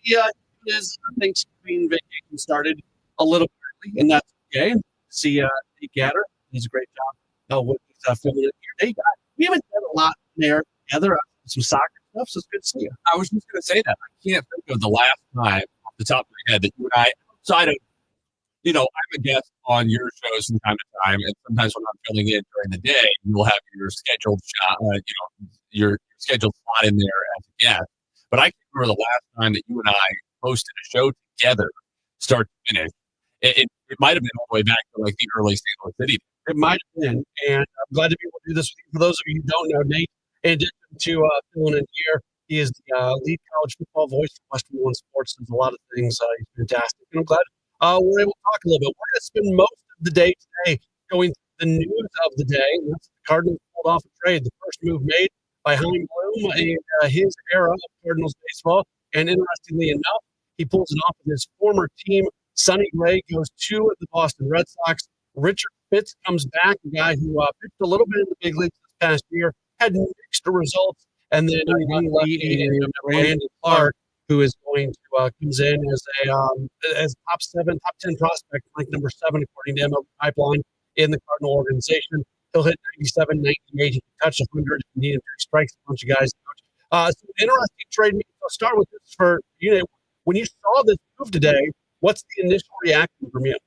Yeah, his Thanksgiving vacation started a little early, and that's okay. See, Gatter, he's a great job with filming it here. Hey, guys, we haven't done a lot there together. Some soccer stuff, so it's good to see you. I was just going to say that. I can't think of the last time off the top of my head that you and I, outside of, I'm a guest on your shows from time to time, and sometimes when I'm filling in during the day, you'll have your scheduled shot, your scheduled slot in there as a guest. But I can remember the last time that you and I hosted a show together, start to finish. It might have been all the way back to like the early St. Louis City. It might have been, and I'm glad to be able to do this with you. For those of you who don't know, Nate, in addition to filling in here, he is the lead college football voice for Western One Sports. Does a lot of things. He's fantastic, and I'm glad we're able to talk a little bit. We're going to spend most of the day today going through the news of the day. And that's the Cardinals pulled off a trade, the first move made by Chaim Bloom in his era of Cardinals baseball. And interestingly enough, he pulls it off with his former team. Sonny Gray goes to the Boston Red Sox. Richard Fitz comes back, a guy who pitched a little bit in the big leagues this past year, had mixed results, and then Brandon Clark, who is going to comes in as top 10 prospect, ranked number 7 according to MLB Pipeline in the Cardinal organization. He'll hit 97, 98. He can touch 100 if you need him to. Strikes a bunch of guys. So interesting trade. I'll start with this for when you saw this move today. What's the initial reaction from you?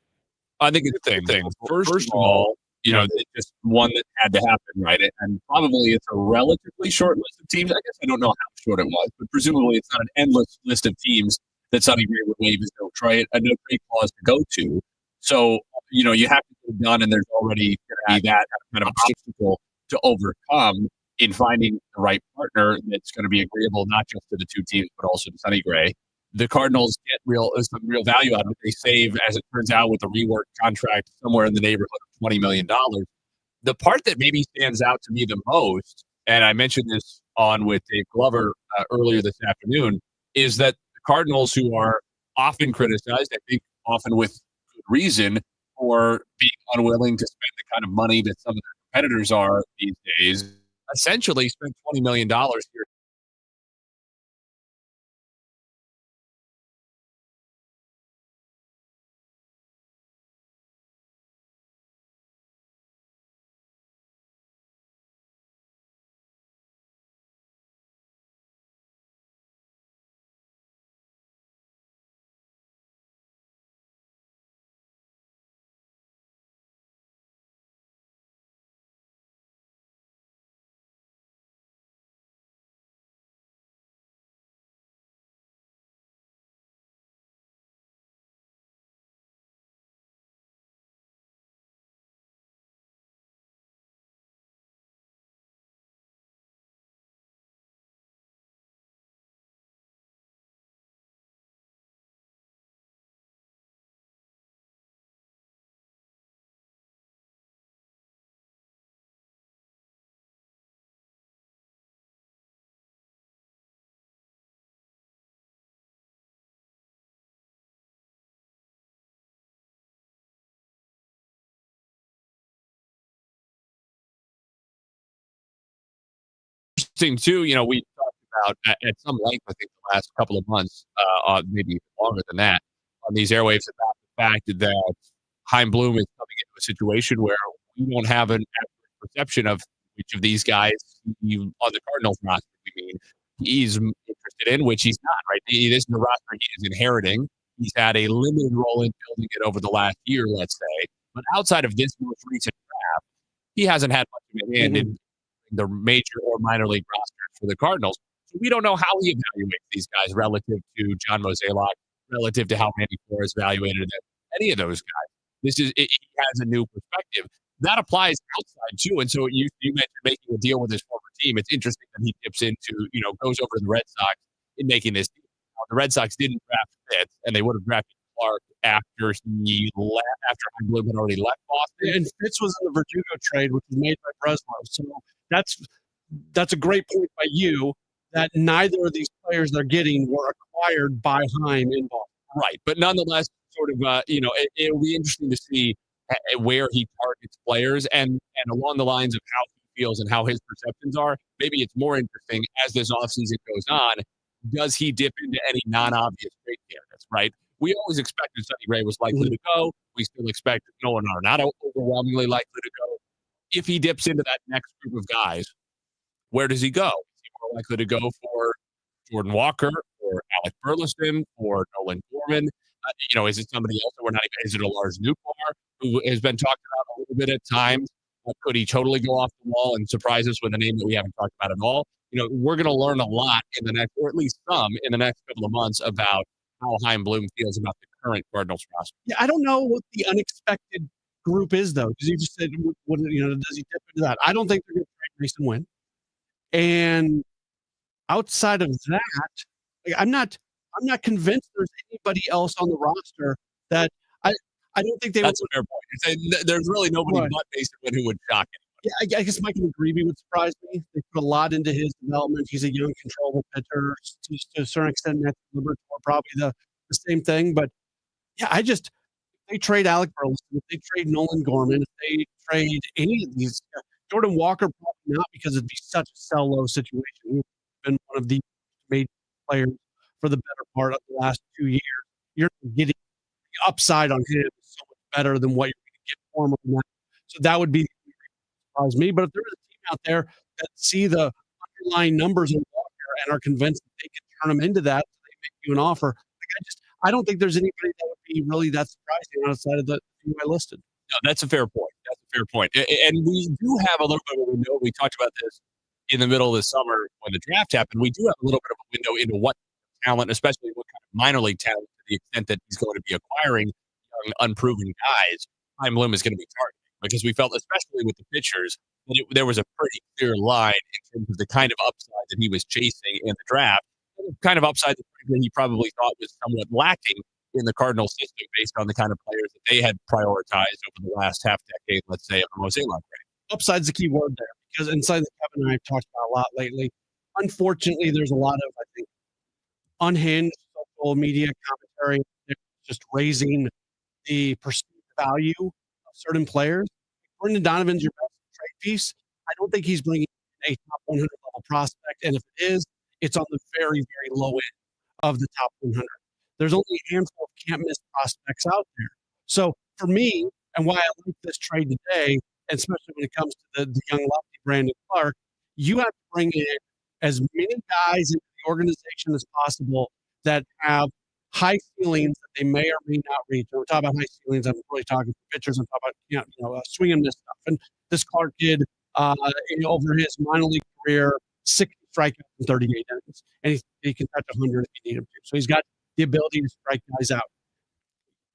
I think it's the thing. First of all, it's just one that had to happen, right? And probably it's a relatively short list of teams. I guess I don't know how short it was, but presumably it's not an endless list of teams that Sonny Gray would waive his no trade clause to go to. So, you have to get it done, and there's already going to be that kind of obstacle to overcome in finding the right partner that's going to be agreeable not just to the two teams, but also to Sonny Gray. The Cardinals get some real value out of it. They save, as it turns out, with a rework contract somewhere in the neighborhood of $20 million. The part that maybe stands out to me the most, and I mentioned this on with Dave Glover earlier this afternoon, is that the Cardinals, who are often criticized, I think often with good reason, for being unwilling to spend the kind of money that some of their competitors are these days, essentially spent $20 million here. Interesting too, we talked about at some length, I think, the last couple of months, maybe longer than that, on these airwaves about the fact that Chaim Bloom is coming into a situation where we don't have an accurate perception of which of these guys on the Cardinals roster, he's interested in, which he's not, right? This is the roster he is inheriting. He's had a limited role in building it over the last year, let's say. But outside of this most recent draft, he hasn't had much of a hand in the major or minor league rosters for the Cardinals. So we don't know how he evaluates these guys relative to John Mozeliak, relative to how Randy Flores evaluated them, any of those guys. He has a new perspective. That applies outside too. And so you mentioned making a deal with his former team. It's interesting that he dips into, goes over to the Red Sox in making this deal. The Red Sox didn't draft Fitz, and they would have drafted Clark after Chaim Bloom had already left Boston. And Fitz was in the Verdugo trade, which was made by Breslow. So that's a great point by you that neither of these players they're getting were acquired by Chaim in Boston. Right, but nonetheless, sort of, it'll be interesting to see where he targets players and along the lines of how he feels and how his perceptions are. Maybe it's more interesting as this offseason goes on, does he dip into any non-obvious trade candidates, right? We always expected Sonny Gray was likely Mhm. to go. We still expect Nolan Arenado overwhelmingly likely to go. If he dips into that next group of guys, where does he go? Is he more likely to go for Jordan Walker or Alec Burleson or Nolan Gorman? Is it somebody else that we're not even? Is it a Lars Nootbaar who has been talked about a little bit at times? Could he totally go off the wall and surprise us with a name that we haven't talked about at all? We're going to learn a lot in the next, or at least some in the next couple of months about how Chaim Bloom feels about the current Cardinals roster. Yeah, I don't know what the unexpected group is though, because you just said, does he dip into that? I don't think they're going to trade Mason Wynn. And outside of that, like, I'm not convinced there's anybody else on the roster that I I don't think they would. That's a fair point. There's really nobody Right. but Mason Wynn who would shock it. Yeah, I guess Mike McGreevy would surprise me. They put a lot into his development. He's a young, controllable pitcher. To a certain extent, Matt Liberatore probably the same thing. But yeah, they trade Alec Burleson, if they trade Nolan Gorman, if they trade any of these, Jordan Walker probably not, because it'd be such a sell low situation. He's been one of the major players for the better part of the last 2 years. You're getting the upside on him is so much better than what you're going to get for him on that. So that would be surprise me. But if there is a team out there that see the underlying numbers in Walker and are convinced that they can turn him into that, so they make you an offer. Like I don't think there's anybody that would be really that surprising outside of the few I listed. No, that's a fair point. That's a fair point. And we do have a little bit of a window. We talked about this in the middle of the summer when the draft happened. We do have a little bit of a window into what talent, especially what kind of minor league talent, to the extent that he's going to be acquiring young, unproven guys, Chaim Bloom is going to be targeting. Because we felt, especially with the pitchers, that there was a pretty clear line in terms of the kind of upside that he was chasing in the draft, and the kind of upside that he probably thought was somewhat lacking in the Cardinal system based on the kind of players that they had prioritized over the last half decade, let's say, of the Mosaic line. Upside's the key word there, because inside that Kevin and I have talked about a lot lately. Unfortunately, there's a lot of, I think, unhinged social media commentary just raising the perceived value of certain players. Brendan Donovan's your best trade piece. I don't think he's bringing a top 100 level prospect, and if it is, it's on the very, very low end of the top 100. There's only a handful of can't miss prospects out there. So for me, and why I like this trade today, and especially when it comes to the young lefty Brandon Clark, you have to bring in as many guys into the organization as possible that have high ceilings that they may or may not reach. And we're talking about high ceilings. I'm really talking for pitchers. I'm talking about swing and miss stuff. And this Clark kid, over his minor league career, 60 strikeouts in 38 innings, and he can touch 100 if you need him to. So he's got the ability to strike guys out.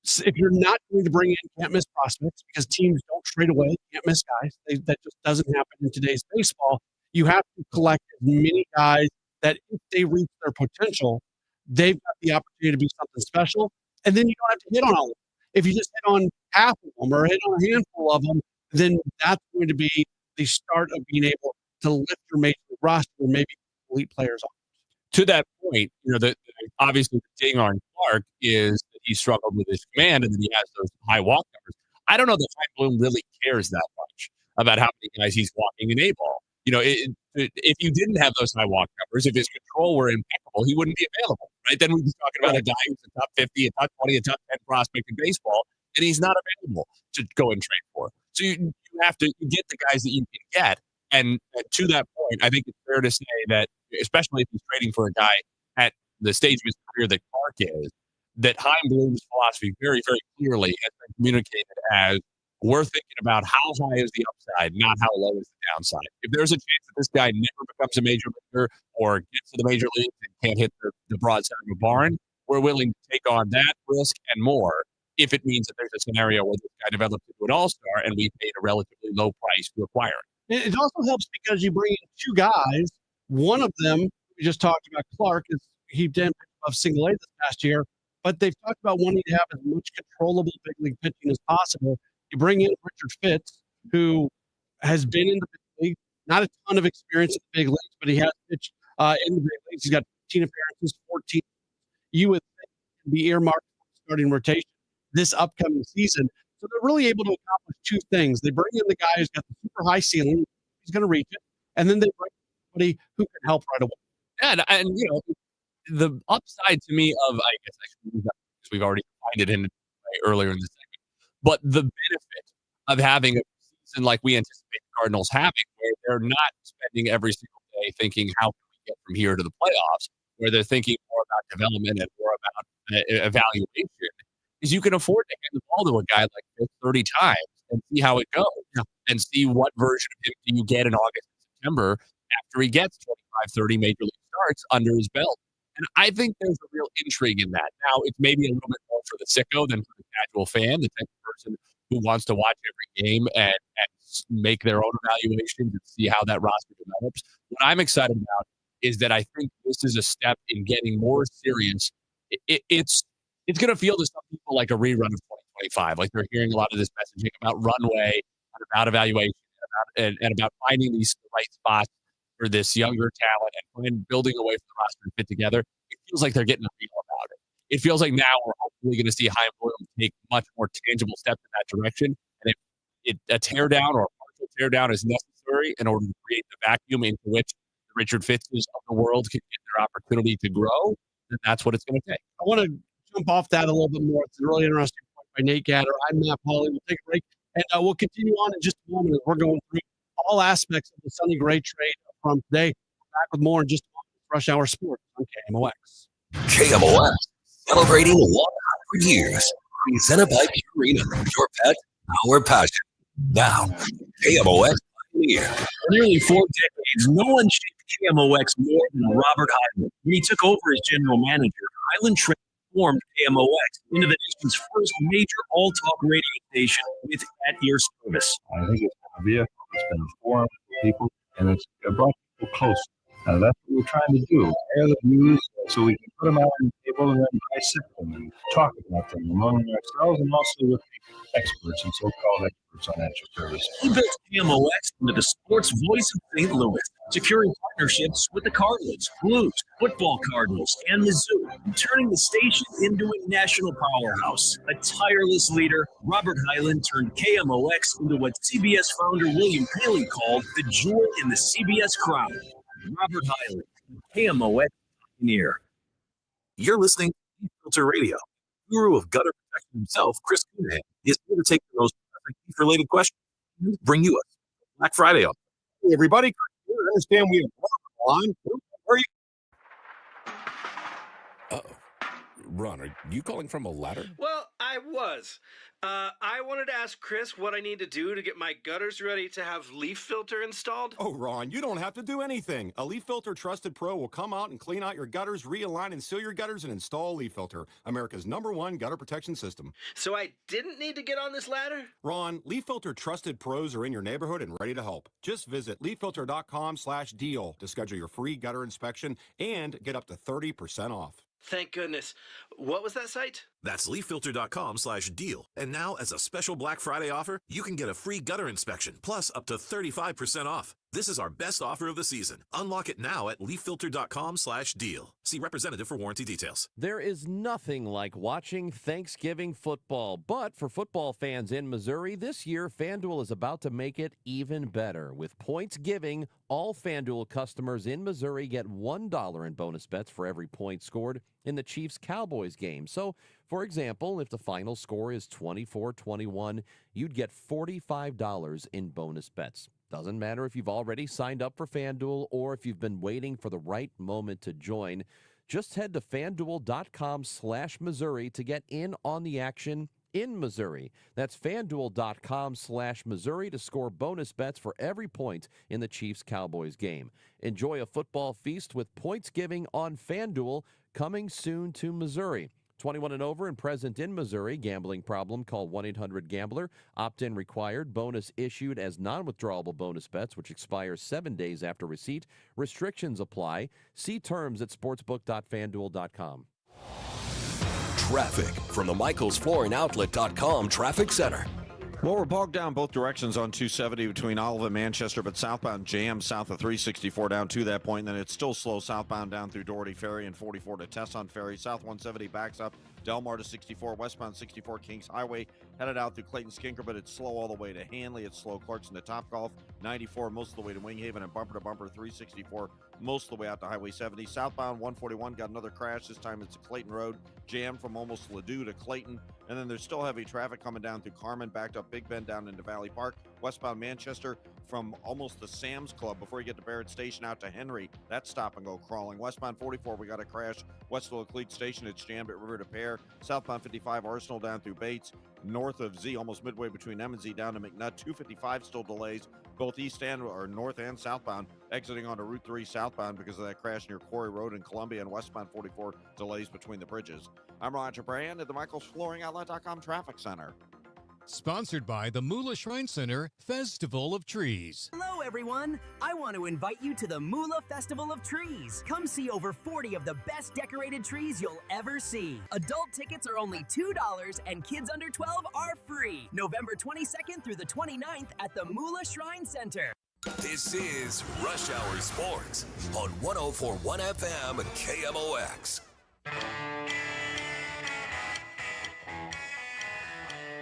So if you're not going to bring in can't miss prospects, because teams don't trade away can't miss guys, that just doesn't happen in today's baseball. You have to collect as many guys that if they reach their potential, they've got the opportunity to be something special. And then you don't have to hit on all of them. If you just hit on half of them or hit on a handful of them, then that's going to be the start of being able to lift your major league roster and maybe elite players on. To that point, obviously the ding on Clark is that he struggled with his command and that he has those high walk numbers. I don't know that Chaim Bloom really cares that much about how many guys he's walking in A-ball. If you didn't have those high walk numbers, if his control were impeccable, he wouldn't be available, right? Then we'd be talking about a guy who's a top 50, a top 20, a top 10 prospect in baseball, and he's not available to go and trade for. So you have to get the guys that you can get. And to that point, I think it's fair to say that, especially if he's trading for a guy at the stage of his career that Clark is, that Chaim Bloom's philosophy very, very clearly has been communicated as, we're thinking about how high is the upside, not how low is the downside. If there's a chance that this guy never becomes a major leaguer or gets to the major leagues and can't hit the broadside of a barn, we're willing to take on that risk and more if it means that there's a scenario where this guy develops into an all-star and we paid a relatively low price to acquire it. It also helps because you bring in two guys. One of them, we just talked about Clark, he didn't pitch above single A this past year, but they've talked about wanting to have as much controllable big league pitching as possible. You bring in Richard Fitz, who has been in the big league, not a ton of experience in the big leagues, but he has pitched in the big leagues. He's got 15 appearances, 14. You would think he'd be earmarked for starting rotation this upcoming season. So they're really able to accomplish two things. They bring in the guy who's got the super high ceiling, he's going to reach it, and then they bring somebody who can help right away. Yeah, and the upside to me of, I guess I should use that because we've already defined it in earlier in the segment, but the benefit of having a season like we anticipate the Cardinals having, where they're not spending every single day thinking, how can we get from here to the playoffs, where they're thinking more about development and more about evaluation, is you can afford to hand the ball to a guy like this 30 times and see how it goes, and see what version of him do you get in August and September after he gets 25, 30 major league starts under his belt. And I think there's a real intrigue in that. Now, it's maybe a little bit more for the sicko than for the casual fan, the type of person who wants to watch every game and make their own evaluations and see how that roster develops. What I'm excited about is that I think this is a step in getting more serious. It's going to feel to some people like a rerun of 2025. Like they're hearing a lot of this messaging about runway and about evaluation and about finding these right spots for this younger talent and building a way for the roster to fit together. It feels like they're getting real about it. It feels like now we're hopefully going to see Chaim Bloom take much more tangible steps in that direction. And if a teardown or a partial teardown is necessary in order to create the vacuum into which the Richard Fitzes of the world can get their opportunity to grow, then that's what it's going to take. I want to jump off that a little bit more. It's a really interesting point by Nate Gatter. I'm Matt Pauley. We'll take a break, and we'll continue on in just a moment as we're going through all aspects of the Sonny Gray trade from today. We're back with more in just a moment. Rush Hour Sports on KMOX. KMOX, celebrating 100 years. Presented by Purina, your pet, our passion. Now, KMOX Pioneer. For nearly 4 decades, no one shaped KMOX more than Robert Hyland. When he took over as general manager, Hyland transformed KMOX into the nation's first major all-talk radio station with at your service. I think it's been a vehicle, it's been a forum for people, and it's brought people closer. That's what we're trying to do, air the views so we can put them out on the table and then dissect them and talk about them among ourselves and also with experts and so-called experts on answer service. He built KMOX into the sports voice of St. Louis, securing partnerships with the Cardinals, Blues, Football Cardinals, and Mizzou, and turning the station into a national powerhouse. A tireless leader, Robert Hyland turned KMOX into what CBS founder William Paley called the jewel in the CBS crown. Robert Hyland, KMOX Pioneer. You're listening to Filter Radio. Guru of gutter protection himself, Chris Coonahan, is here to take the most related questions and bring you a Black Friday on. Hey, everybody. I understand we have on. Where are you? Ron, are you calling from a ladder? Well, I was. I wanted to ask Chris what I need to do to get my gutters ready to have leaf filter installed. Oh, Ron, you don't have to do anything. A Leaf Filter Trusted Pro will come out and clean out your gutters, realign and seal your gutters, and install Leaf Filter, America's #1 gutter protection system. So I didn't need to get on this ladder? Ron, Leaf Filter Trusted Pros are in your neighborhood and ready to help. Just visit leaffilter.com/deal to schedule your free gutter inspection and get up to 30% off. Thank goodness. What was that site? That's leaffilter.com/deal. And now, as a special Black Friday offer, you can get a free gutter inspection, plus up to 35% off. This is our best offer of the season. Unlock it now at leaffilter.com/deal. See representative for warranty details. There is nothing like watching Thanksgiving football, but for football fans in Missouri, this year FanDuel is about to make it even better. With points giving, all FanDuel customers in Missouri get $1 in bonus bets for every point scored in the Chiefs-Cowboys game. So, for example, if the final score is 24-21, you'd get $45 in bonus bets. Doesn't matter if you've already signed up for FanDuel or if you've been waiting for the right moment to join. Just head to FanDuel.com/Missouri to get in on the action in Missouri. That's FanDuel.com/Missouri to score bonus bets for every point in the Chiefs-Cowboys game. Enjoy a football feast with points giving on FanDuel, coming soon to Missouri. 21 and over and present in Missouri. Gambling problem? Call 1-800-GAMBLER. Opt-in required. Bonus issued as non-withdrawable bonus bets, which expires 7 days after receipt. Restrictions apply. See terms at sportsbook.fanduel.com. Traffic from the michaelsflooringoutlet.com traffic center. Well, we're bogged down both directions on 270 between Olive and Manchester, but southbound jam south of 364 down to that point. And then it's still slow southbound down through Doherty Ferry and 44 to Tesson Ferry. South 170 backs up Delmar to 64, westbound 64 Kings Highway, headed out through Clayton Skinker, but it's slow all the way to Hanley. It's slow Clarkson to Topgolf, 94 most of the way to Winghaven, and bumper to bumper 364 most of the way out to Highway 70. Southbound 141 got another crash. This time it's a Clayton Road, jammed from almost Ladue to Clayton. And then there's still heavy traffic coming down through Carmen, backed up Big Bend down into Valley Park. Westbound Manchester from almost the Sam's Club before you get to Barrett Station out to Henry. That's stop and go crawling. Westbound 44, we got a crash west of Laclede Station. It's jammed at River to Pear. Southbound 55, Arsenal down through Bates. North of Z, almost midway between M and Z down to McNutt. 255 still delays, both east and or north and southbound, exiting onto Route 3 southbound because of that crash near Quarry Road in Columbia, and westbound 44 delays between the bridges. I'm Roger Brand at the Michaels Flooring Outlet.com Traffic Center. Sponsored by the Moolah Shrine Center Festival of Trees. Hello, everyone. I want to invite you to the Moolah Festival of Trees. Come see over 40 of the best decorated trees you'll ever see. Adult tickets are only $2 and kids under 12 are free. November 22nd through the 29th at the Moolah Shrine Center. This is Rush Hour Sports on 104.1 FM KMOX.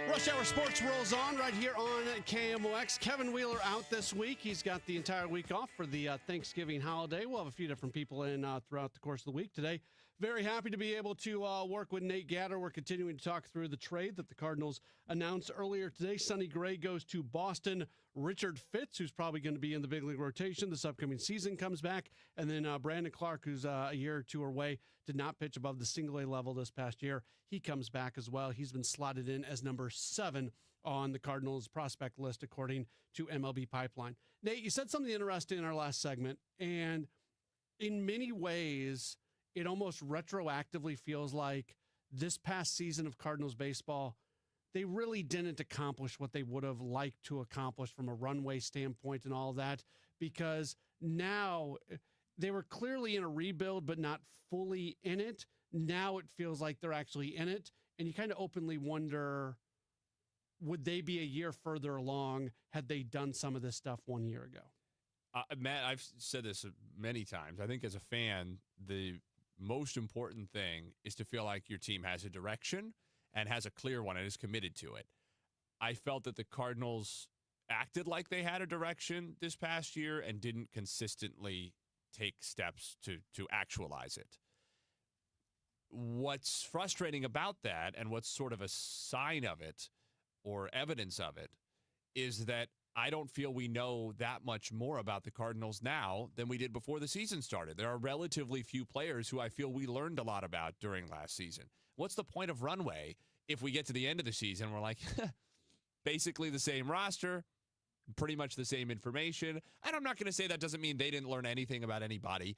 Rush Hour Sports rolls on right here on KMOX. Kevin Wheeler out this week. He's got the entire week off for the Thanksgiving holiday. We'll have a few different people in throughout the course of the week today. Very happy to be able to work with Nate Gatter. We're continuing to talk through the trade that the Cardinals announced earlier today. Sonny Gray goes to Boston. Richard Fitz, who's probably going to be in the big league rotation this upcoming season, comes back. And then Brandon Clark, who's a year or two away, did not pitch above the single-A level this past year. He comes back as well. He's been slotted in as number 7 on the Cardinals prospect list, according to MLB Pipeline. Nate, you said something interesting in our last segment, and in many ways, it almost retroactively feels like this past season of Cardinals baseball, they really didn't accomplish what they would have liked to accomplish from a runway standpoint and all that, because now they were clearly in a rebuild, but not fully in it. Now it feels like they're actually in it. And you kind of openly wonder, would they be a year further along had they done some of this stuff 1 year ago? Matt, I've said this many times. I think as a fan, the most important thing is to feel like your team has a direction and has a clear one and is committed to it. I felt that the Cardinals acted like they had a direction this past year and didn't consistently take steps to actualize it. What's frustrating about that, and what's sort of a sign of it or evidence of it, is that I don't feel we know that much more about the Cardinals now than we did before the season started. There are relatively few players who I feel we learned a lot about during last season. What's the point of runway if we get to the end of the season, we're like, basically the same roster, pretty much the same information? And I'm not going to say that doesn't mean they didn't learn anything about anybody.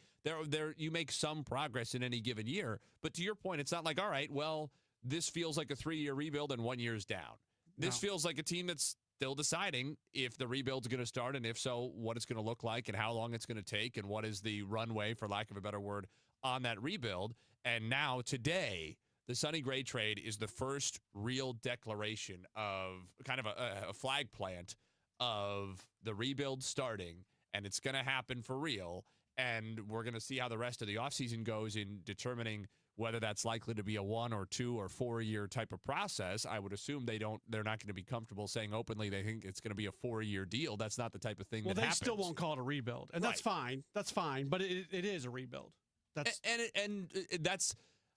You make some progress in any given year. But to your point, it's not like, all right, well, this feels like a 3-year rebuild and 1 year's down. This feels like a team that's still deciding if the rebuild's going to start, and if so, what it's going to look like and how long it's going to take and what is the runway, for lack of a better word, on that rebuild. And now today, the Sonny Gray trade is the first real declaration of kind of a flag plant of the rebuild starting, and it's going to happen for real. And we're going to see how the rest of the offseason goes in determining whether that's likely to be a 1 or 2 or 4 year type of process. I would assume they're not going to be comfortable saying openly they think it's going to be a 4-year deal. That's not the type of thing that happens. Well, they still won't call it a rebuild, and that's fine. That's fine, but it is a rebuild.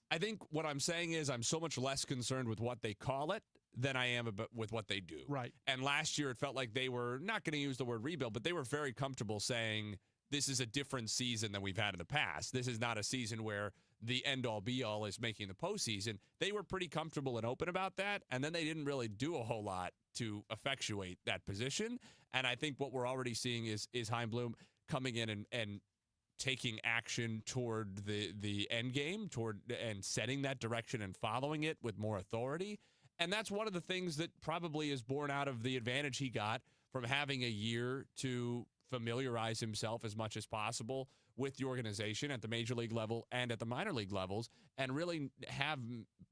I think what I'm saying is I'm so much less concerned with what they call it than I am with what they do. Right. And last year it felt like they were not going to use the word rebuild, but they were very comfortable saying this is a different season than we've had in the past. This is not a season where the end-all, be-all is making the postseason. They were pretty comfortable and open about that, and then they didn't really do a whole lot to effectuate that position. And I think what we're already seeing is Chaim Bloom coming in and taking action toward the end game, and setting that direction and following it with more authority. And that's one of the things that probably is born out of the advantage he got from having a year to familiarize himself as much as possible with the organization at the major league level and at the minor league levels, and really have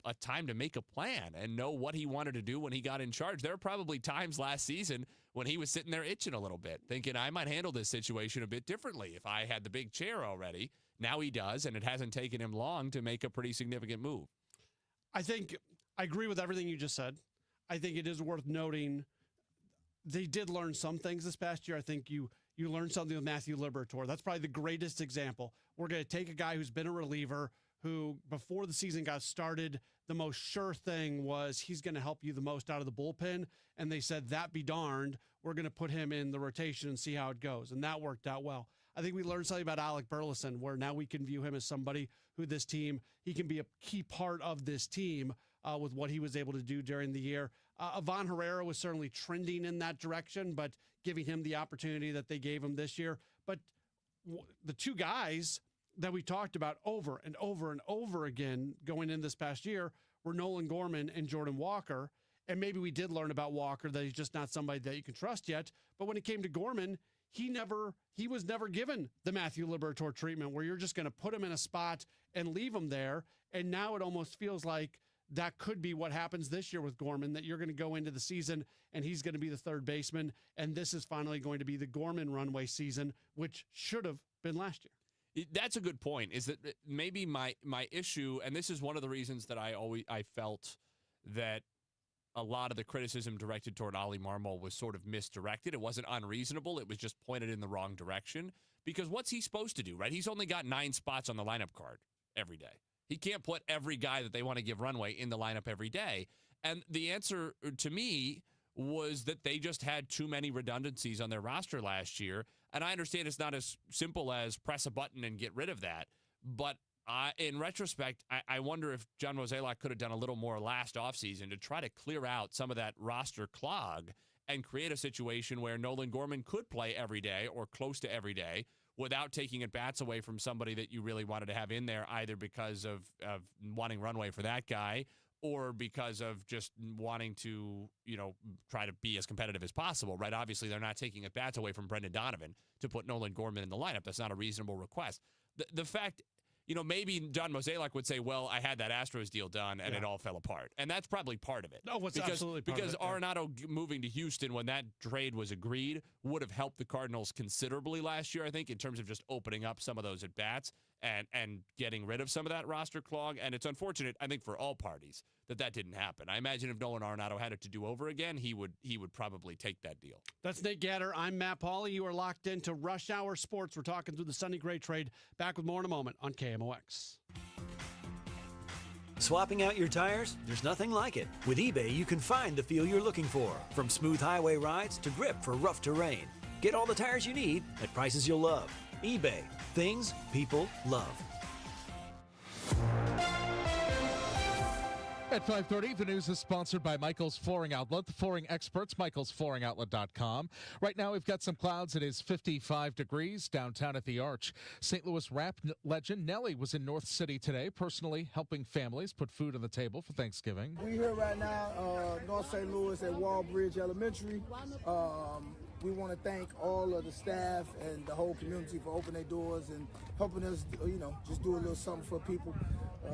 a time to make a plan and know what he wanted to do when he got in charge. There are probably times last season when he was sitting there itching a little bit, thinking I might handle this situation a bit differently if I had the big chair already. Now he does, and it hasn't taken him long to make a pretty significant move. I think I agree with everything you just said. I think it is worth noting they did learn some things this past year. I think you learned something with Matthew Liberatore. That's probably the greatest example. We're going to take a guy who's been a reliever who, before the season got started, the most sure thing was he's going to help you the most out of the bullpen. And they said, that be darned, we're going to put him in the rotation and see how it goes. And that worked out well. I think we learned something about Alec Burleson, where now we can view him as somebody who he can be a key part of this team with what he was able to do during the year. Ivan Herrera was certainly trending in that direction, but giving him the opportunity that they gave him this year. But the two guys that we talked about over and over and over again going in this past year were Nolan Gorman and Jordan Walker. And maybe we did learn about Walker that he's just not somebody that you can trust yet. But when it came to Gorman, he was never given the Matthew Liberatore treatment where you're just going to put him in a spot and leave him there. And now it almost feels like that could be what happens this year with Gorman, that you're going to go into the season and he's going to be the third baseman. And this is finally going to be the Gorman runway season, which should have been last year. That's a good point, is that maybe my issue, and this is one of the reasons that I felt that a lot of the criticism directed toward Ollie Marmol was sort of misdirected. It wasn't unreasonable. It was just pointed in the wrong direction. Because what's he supposed to do, right? He's only got 9 spots on the lineup card every day. He can't put every guy that they want to give runway in the lineup every day. And the answer to me was that they just had too many redundancies on their roster last year. And I understand it's not as simple as press a button and get rid of that. But in retrospect, I wonder if John Mozeliak could have done a little more last offseason to try to clear out some of that roster clog and create a situation where Nolan Gorman could play every day or close to every day without taking at bats away from somebody that you really wanted to have in there, either because of wanting runway for that guy or because of just wanting to, try to be as competitive as possible, right? Obviously, they're not taking at bats away from Brendan Donovan to put Nolan Gorman in the lineup. That's not a reasonable request. The fact, maybe John Mozeliak would say, well, I had that Astros deal done and it all fell apart. And that's probably part of it. No, what's absolutely part of it. Because Arenado moving to Houston when that trade was agreed would have helped the Cardinals considerably last year, I think, in terms of just opening up some of those at-bats and getting rid of some of that roster clog. And it's unfortunate, I think, for all parties that didn't happen. I imagine if Nolan Arenado had it to do over again, he would probably take that deal. That's Nate Gatter. I'm Matt Pauley. You are locked into Rush Hour Sports. We're talking through the Sonny Gray trade. Back with more in a moment on KMOX. Swapping out your tires? There's nothing like it. With eBay, you can find the feel you're looking for, from smooth highway rides to grip for rough terrain. Get all the tires you need at prices you'll love. eBay. Things people love. At 5:30, the news is sponsored by Michael's Flooring Outlet, the flooring experts, michaelsflooringoutlet.com. Right now, we've got some clouds. It is 55 degrees downtown at the Arch. St. Louis rap legend Nelly was in North City today, personally helping families put food on the table for Thanksgiving. We're here right now, North St. Louis at Wallbridge Elementary. We want to thank all of the staff and the whole community for opening their doors and helping us, just do a little something for people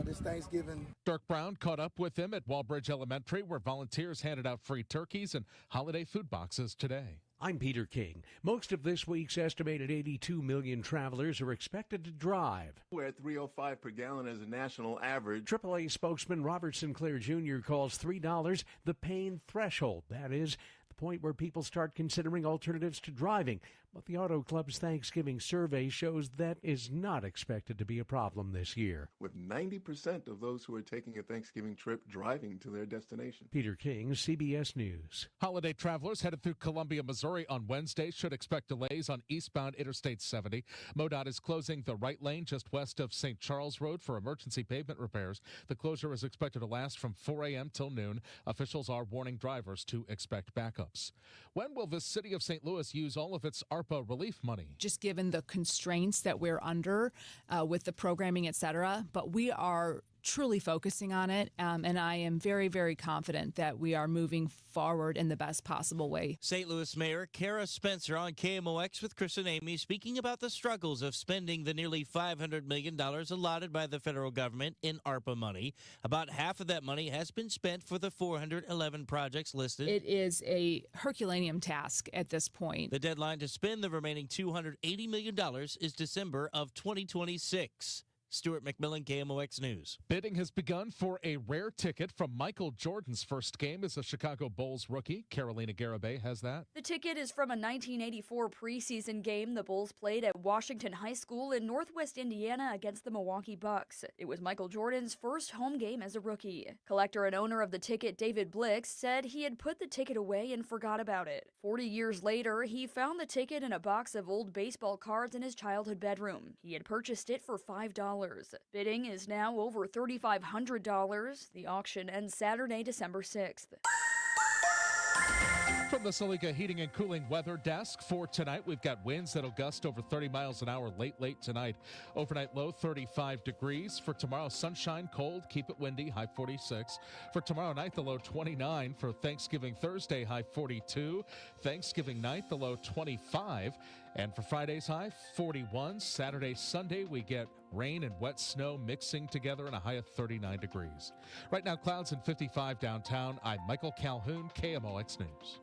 this Thanksgiving. Dirk Brown caught up with him at Wallbridge Elementary, where volunteers handed out free turkeys and holiday food boxes today. I'm Peter King. Most of this week's estimated 82 million travelers are expected to drive. We're at 305 per gallon as a national average. AAA spokesman Robert Sinclair Jr. calls $3 the pain threshold. That is, the point where people start considering alternatives to driving. But the Auto Club's Thanksgiving survey shows that is not expected to be a problem this year. With 90% of those who are taking a Thanksgiving trip driving to their destination. Peter King, CBS News. Holiday travelers headed through Columbia, Missouri on Wednesday should expect delays on eastbound Interstate 70. MoDOT is closing the right lane just west of St. Charles Road for emergency pavement repairs. The closure is expected to last from 4 a.m. till noon. Officials are warning drivers to expect backups. When will the city of St. Louis use all of its ARPA relief money? Just given the constraints that we're under with the programming, et cetera, but we are truly focusing on it, and I am very, very confident that we are moving forward in the best possible way. St. Louis Mayor Kara Spencer on KMOX with Chris and Amy speaking about the struggles of spending the nearly $500 million allotted by the federal government in ARPA money. About half of that money has been spent for the 411 projects listed. It is a Herculaneum task at this point. The deadline to spend the remaining $280 million is December of 2026. Stuart McMillan, KMOX News. Bidding has begun for a rare ticket from Michael Jordan's first game as a Chicago Bulls rookie. Carolina Garibay has that. The ticket is from a 1984 preseason game the Bulls played at Washington High School in Northwest Indiana against the Milwaukee Bucks. It was Michael Jordan's first home game as a rookie. Collector and owner of the ticket, David Blix, said he had put the ticket away and forgot about it. 40 years later, he found the ticket in a box of old baseball cards in his childhood bedroom. He had purchased it for $5. Bidding is now over $3,500. The auction ends Saturday, December 6th. From the Saliga Heating and Cooling Weather Desk for tonight, we've got winds that'll gust over 30 miles an hour late tonight. Overnight low 35 degrees. For tomorrow, sunshine, cold, keep it windy, high 46. For tomorrow night, the low 29. For Thanksgiving Thursday, high 42. Thanksgiving night, the low 25. And for Friday's high, 41. Saturday, Sunday, we get rain and wet snow mixing together and a high of 39 degrees. Right now, clouds and 55 downtown. I'm Michael Calhoun, KMOX News.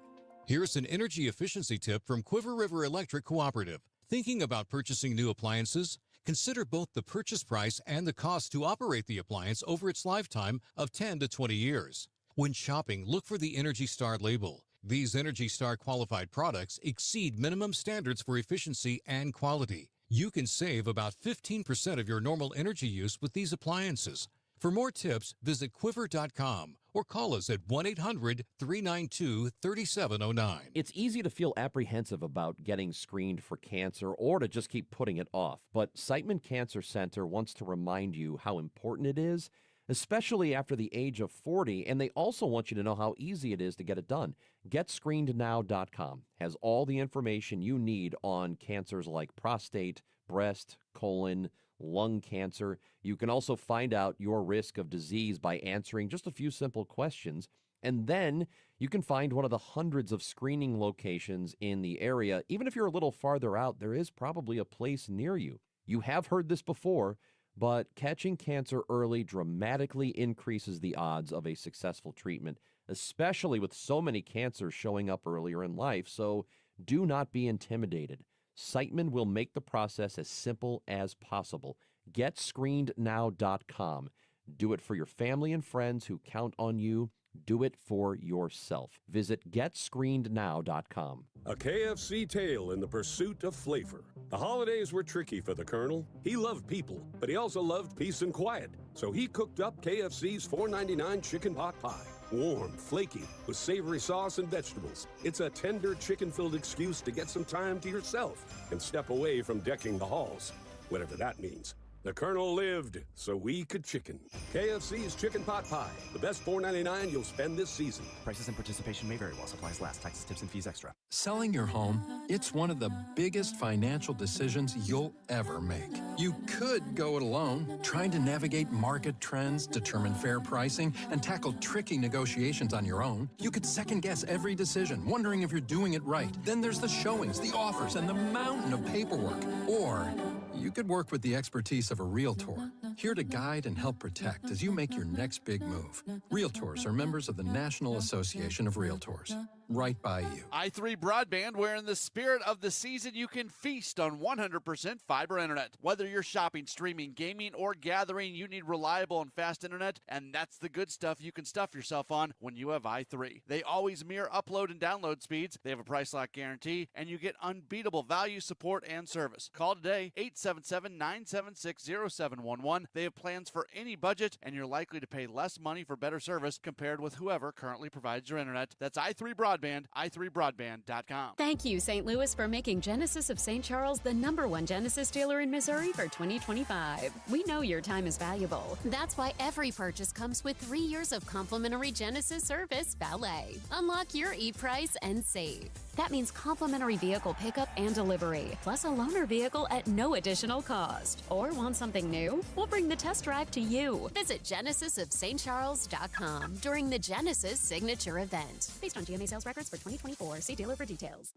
Here's an energy efficiency tip from Quiver River Electric Cooperative. Thinking about purchasing new appliances? Consider both the purchase price and the cost to operate the appliance over its lifetime of 10 to 20 years. When shopping, look for the Energy Star label. These Energy Star qualified products exceed minimum standards for efficiency and quality. You can save about 15% of your normal energy use with these appliances. For more tips, visit quiver.com or call us at 1-800-392-3709. It's easy to feel apprehensive about getting screened for cancer or to just keep putting it off. But Siteman Cancer Center wants to remind you how important it is, especially after the age of 40, and they also want you to know how easy it is to get it done. GetScreenedNow.com has all the information you need on cancers like prostate, breast, colon, lung cancer. You can also find out your risk of disease by answering just a few simple questions. And then you can find one of the hundreds of screening locations in the area. Even if you're a little farther out, there is probably a place near you. You have heard this before, but catching cancer early dramatically increases the odds of a successful treatment, especially with so many cancers showing up earlier in life. So do not be intimidated. Siteman will make the process as simple as possible. GetScreenedNow.com. Do it for your family and friends who count on you. Do it for yourself. Visit GetScreenedNow.com. A KFC tale in the pursuit of flavor. The holidays were tricky for the Colonel. He loved people, but he also loved peace and quiet. So he cooked up KFC's $4.99 chicken pot pie. Warm, flaky, with savory sauce and vegetables. It's a tender chicken-filled excuse to get some time to yourself and step away from decking the halls, whatever that means. The Colonel lived so we could chicken. KFC's Chicken Pot Pie, the best $4.99 you'll spend this season. Prices and participation may vary while supplies last. Taxes, tips, and fees extra. Selling your home, it's one of the biggest financial decisions you'll ever make. You could go it alone, trying to navigate market trends, determine fair pricing, and tackle tricky negotiations on your own. You could second-guess every decision, wondering if you're doing it right. Then there's the showings, the offers, and the mountain of paperwork. Or you could work with the expertise of a Realtor, here to guide and help protect as you make your next big move. Realtors are members of the National Association of Realtors. Right by you. i3 Broadband, where in the spirit of the season you can feast on 100% fiber internet. Whether you're shopping, streaming, gaming, or gathering, you need reliable and fast internet, and that's the good stuff you can stuff yourself on when you have i3. They always mirror upload and download speeds, they have a price lock guarantee, and you get unbeatable value, support, and service. Call today, 877-976-0711. They have plans for any budget, and you're likely to pay less money for better service compared with whoever currently provides your internet. That's i3 Broadband, i3broadband.com. Thank you, St. Louis, for making Genesis of St. Charles the #1 Genesis dealer in Missouri for 2025. We know your time is valuable. That's why every purchase comes with 3 years of complimentary Genesis service valet. Unlock your e-price and save. That means complimentary vehicle pickup and delivery, plus a loaner vehicle at no additional cost. Or want something new? We'll bring the test drive to you. Visit genesisofstcharles.com during the Genesis Signature event. Based on GMA sales records for 2024. See dealer for details.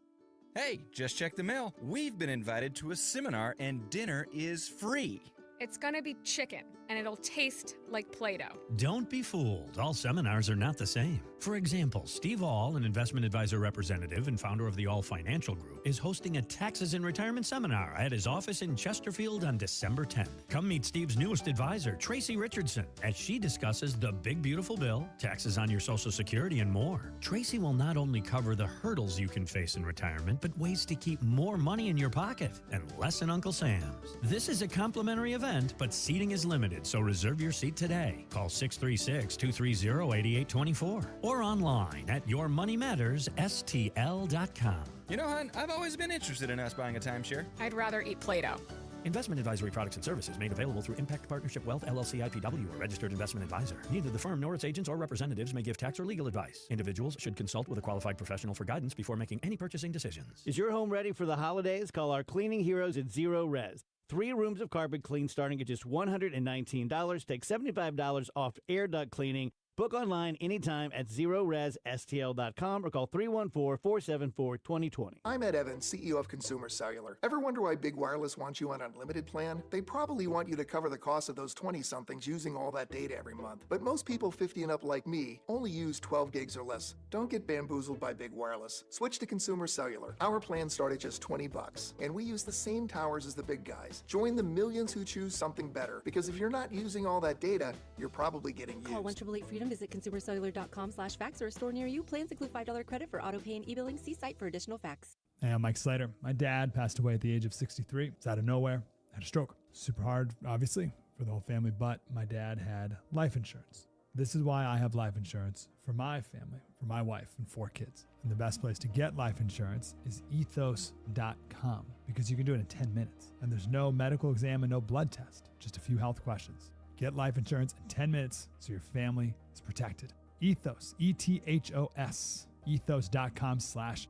Hey, just check the mail. We've been invited to a seminar and dinner is free. It's going to be chicken, and it'll taste like Play-Doh. Don't be fooled. All seminars are not the same. For example, Steve All, an investment advisor representative and founder of the All Financial Group, is hosting a taxes and retirement seminar at his office in Chesterfield on December 10th. Come meet Steve's newest advisor, Tracy Richardson, as she discusses the big beautiful bill, taxes on your Social Security, and more. Tracy will not only cover the hurdles you can face in retirement, but ways to keep more money in your pocket and less in Uncle Sam's. This is a complimentary event, but seating is limited, so reserve your seat today. Call 636-230-8824 or online at yourmoneymattersstl.com. You know, hon, I've always been interested in us buying a timeshare. I'd rather eat Play-Doh. Investment advisory products and services made available through Impact Partnership Wealth, LLC IPW, or registered investment advisor. Neither the firm nor its agents or representatives may give tax or legal advice. Individuals should consult with a qualified professional for guidance before making any purchasing decisions. Is your home ready for the holidays? Call our cleaning heroes at Zero Res. 3 rooms of carpet clean starting at just $119. Take $75 off air duct cleaning. Book online anytime at ZeroResSTL.com or call 314-474-2020. I'm Ed Evans, CEO of Consumer Cellular. Ever wonder why Big Wireless wants you on an unlimited plan? They probably want you to cover the cost of those 20-somethings using all that data every month. But most people 50 and up like me only use 12 gigs or less. Don't get bamboozled by Big Wireless. Switch to Consumer Cellular. Our plans start at just $20, and we use the same towers as the big guys. Join the millions who choose something better, because if you're not using all that data, you're probably getting used. Call 1-888-FREEDOM. Visit consumercellular.com/fax or a store near you. Plans include $5 credit for auto pay and e-billing. See site for additional facts. Hey, I'm Mike Slater. My dad passed away at the age of 63. It's out of nowhere. Had a stroke. Super hard, obviously, for the whole family, but my dad had life insurance. This is why I have life insurance for my family, for my wife and 4 kids. And the best place to get life insurance is ethos.com, because you can do it in 10 minutes. And there's no medical exam and no blood test, just a few health questions. Get life insurance in 10 minutes so your family is protected. Ethos, ETHOS, ethos.com/life.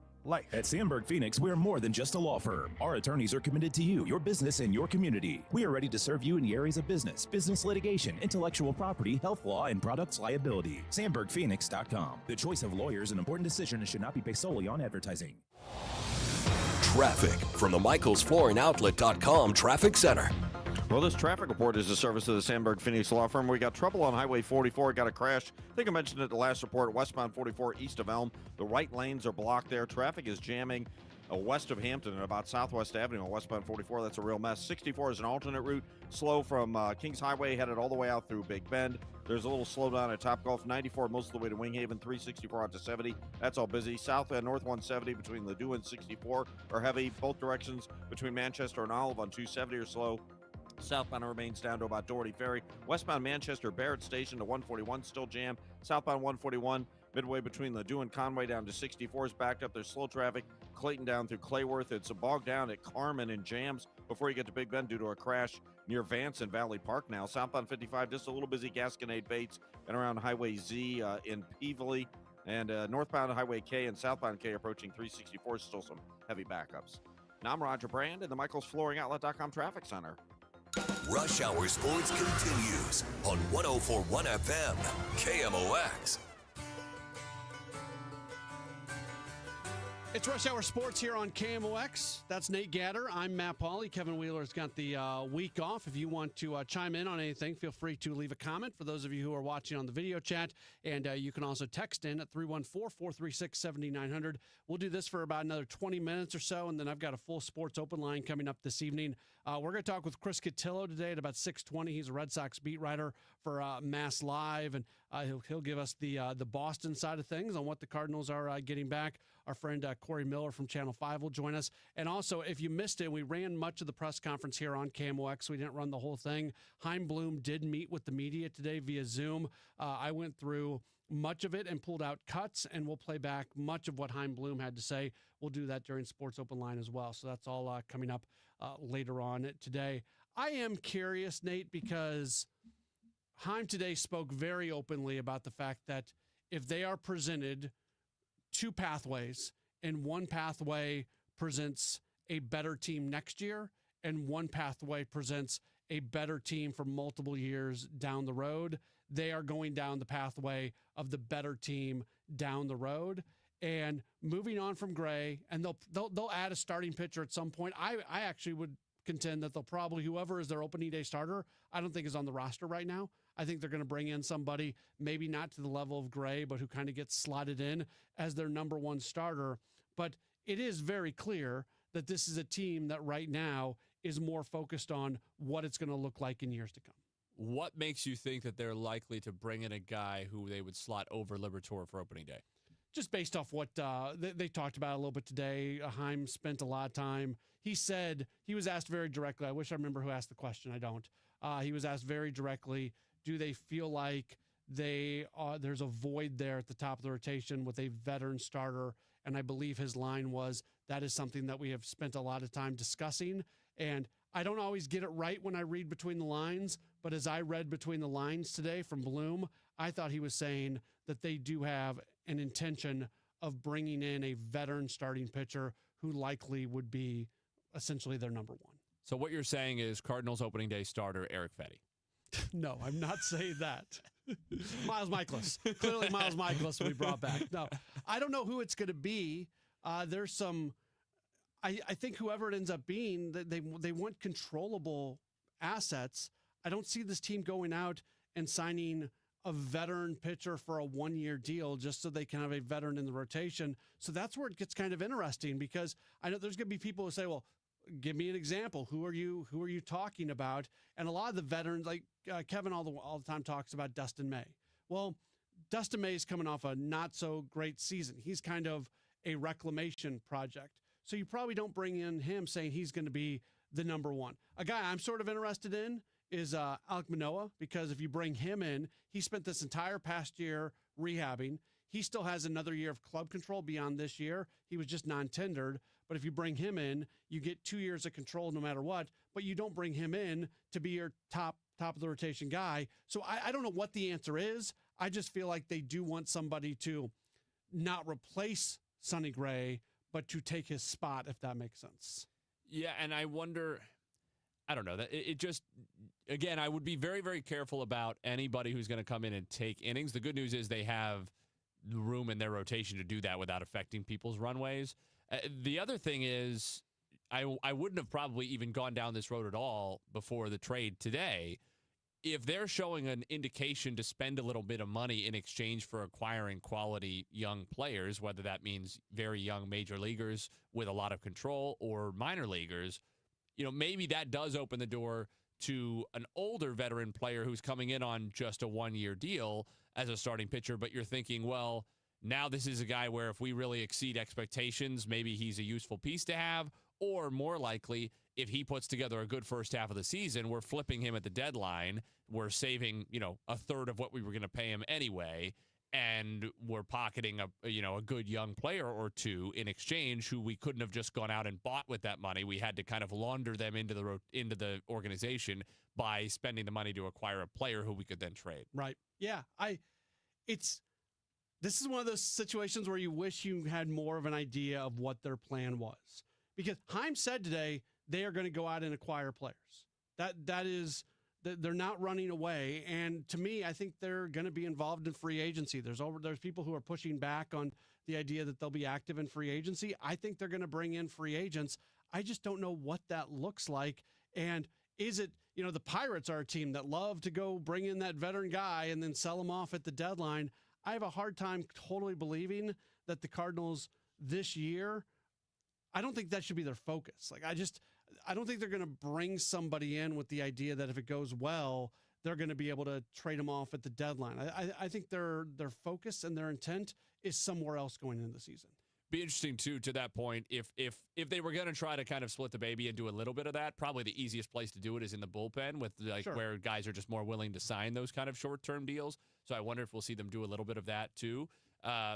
At Sandberg Phoenix, we're more than just a law firm. Our attorneys are committed to you, your business, and your community. We are ready to serve you in the areas of business litigation, intellectual property, health law, and products liability. SandbergPhoenix.com. The choice of lawyers and important decisions should not be based solely on advertising. Traffic from the MichaelsFlooringOutlet.com Traffic Center. Well, this traffic report is a service of the Sandberg Phoenix Law Firm. We got trouble on Highway 44. Got a crash. I think I mentioned it the last report. Westbound 44 east of Elm. The right lanes are blocked there. Traffic is jamming west of Hampton and about Southwest Avenue on westbound 44. That's a real mess. 64 is an alternate route. Slow from Kings Highway, headed all the way out through Big Bend. There's a little slowdown at Topgolf. 94 most of the way to Winghaven. 364 out to 70. That's all busy. South and North 170 between Ladue and 64 are heavy. Both directions between Manchester and Olive on 270 are slow. Southbound remains down to about Doherty Ferry. Westbound Manchester Barrett Station to 141 still jammed. Southbound 141 midway between Ladue and Conway down to 64 is backed up. There's slow traffic. Clayton down through Clayworth. It's a bogged down at Carmen and jams before you get to Big Bend due to a crash near Vance and Valley Park now. Southbound 55 just a little busy. Gasconade Bates and around Highway Z in Peevely. And northbound Highway K and southbound K approaching 364. Still some heavy backups. Now I'm Roger Brand in the MichaelsFlooringOutlet.com Traffic Center. Rush Hour Sports continues on 104.1 FM, KMOX. It's Rush Hour Sports here on KMOX. That's Nate Gatter. I'm Matt Pauley. Kevin Wheeler's got the week off. If you want to chime in on anything, feel free to leave a comment for those of you who are watching on the video chat. And you can also text in at 314-436-7900. We'll do this for about another 20 minutes or so, and then I've got a full sports open line coming up this evening. We're going to talk with Chris Cotillo today at about 6:20. He's a Red Sox beat writer for Mass Live, and he'll give us the Boston side of things on what the Cardinals are getting back. Our friend Corey Miller from Channel 5 will join us. And also, if you missed it, we ran much of the press conference here on KMOX. We didn't run the whole thing. Chaim Bloom did meet with the media today via Zoom. I went through much of it and pulled out cuts, and we'll play back much of what Chaim Bloom had to say. We'll do that during Sports Open Line as well. So that's all coming up later on today. I am curious, Nate, because Chaim today spoke very openly about the fact that if they are presented 2 pathways, and one pathway presents a better team next year, and one pathway presents a better team for multiple years down the road, they are going down the pathway of the better team down the road. And moving on from Gray, and they'll add a starting pitcher at some point. I actually would contend that they'll probably, whoever is their opening day starter, I don't think is on the roster right now. I think they're going to bring in somebody, maybe not to the level of Gray, but who kind of gets slotted in as their number one starter. But it is very clear that this is a team that right now is more focused on what it's going to look like in years to come. What makes you think that they're likely to bring in a guy who they would slot over Liberatore for opening day? Just based off what they talked about a little bit today. Heim spent a lot of time. He said, he was asked very directly, I wish I remember who asked the question, I don't. He was asked very directly, do they feel like there's a void there at the top of the rotation with a veteran starter? And I believe his line was, that is something that we have spent a lot of time discussing. And I don't always get it right when I read between the lines, but as I read between the lines today from Bloom, I thought he was saying that they do have an intention of bringing in a veteran starting pitcher who likely would be essentially their number one. So what you're saying is Cardinals opening day starter Eric Fetty. No, I'm not saying that. Miles Michaelis. Clearly Miles Michaelis will be brought back. No, I don't know who it's going to be. There's some, I think whoever it ends up being, they want controllable assets. I don't see this team going out and signing a veteran pitcher for a one-year deal just so they can have a veteran in the rotation. So that's where it gets kind of interesting, because I know there's going to be people who say, well, give me an example. Who are you talking about? And a lot of the veterans, like Kevin all the time talks about Dustin May. Well, Dustin May is coming off a not so great season. He's kind of a reclamation project. So you probably don't bring in him saying he's going to be the number one. A guy I'm sort of interested in is Alek Manoah, because if you bring him in, he spent this entire past year rehabbing. He still has another year of club control beyond this year. He was just non-tendered. But if you bring him in, you get 2 years of control no matter what, but you don't bring him in to be your top of the rotation guy. So I don't know what the answer is. I just feel like they do want somebody to not replace Sonny Gray, but to take his spot, if that makes sense. Yeah, and I wonder, I don't know, that it just, again, I would be very, very careful about anybody who's going to come in and take innings. The good news is they have the room in their rotation to do that without affecting people's runways. The other thing is, I wouldn't have probably even gone down this road at all before the trade today. If they're showing an indication to spend a little bit of money in exchange for acquiring quality young players, whether that means very young major leaguers with a lot of control or minor leaguers, maybe that does open the door to an older veteran player who's coming in on just a one-year deal as a starting pitcher. But you're thinking, well, now this is a guy where if we really exceed expectations, maybe he's a useful piece to have. Or more likely, if he puts together a good first half of the season, we're flipping him at the deadline. We're saving, a third of what we were going to pay him anyway. And we're pocketing a good young player or two in exchange who we couldn't have just gone out and bought with that money. We had to kind of launder them into the organization by spending the money to acquire a player who we could then trade. Right. Yeah. This is one of those situations where you wish you had more of an idea of what their plan was. Because Heim said today they are going to go out and acquire players. That is, they're not running away. And to me, I think they're going to be involved in free agency. There's people who are pushing back on the idea that they'll be active in free agency. I think they're going to bring in free agents. I just don't know what that looks like. And is it, the Pirates are a team that love to go bring in that veteran guy and then sell him off at the deadline. I have a hard time totally believing that the Cardinals this year, I don't think that should be their focus. I don't think they're going to bring somebody in with the idea that if it goes well, they're going to be able to trade them off at the deadline. I think their focus and their intent is somewhere else going into the season. Be interesting too, to that point, if they were going to try to kind of split the baby and do a little bit of that, probably the easiest place to do it is in the bullpen with Sure. where guys are just more willing to sign those kind of short-term deals. So I wonder if we'll see them do a little bit of that too.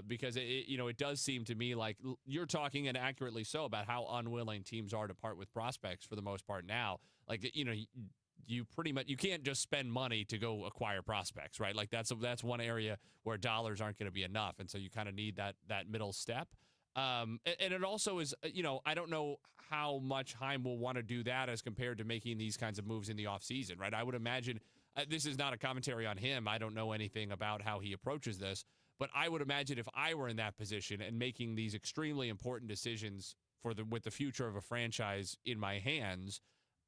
Because it does seem to me like you're talking, and accurately so, about how unwilling teams are to part with prospects for the most part now. You pretty much, you can't just spend money to go acquire prospects, right? Like that's one area where dollars aren't going to be enough, and so you kind of need that middle step. And it also is, I don't know how much Heim will want to do that as compared to making these kinds of moves in the offseason, right? I would imagine, this is not a commentary on him. I don't know anything about how he approaches this. But I would imagine if I were in that position and making these extremely important decisions with the future of a franchise in my hands,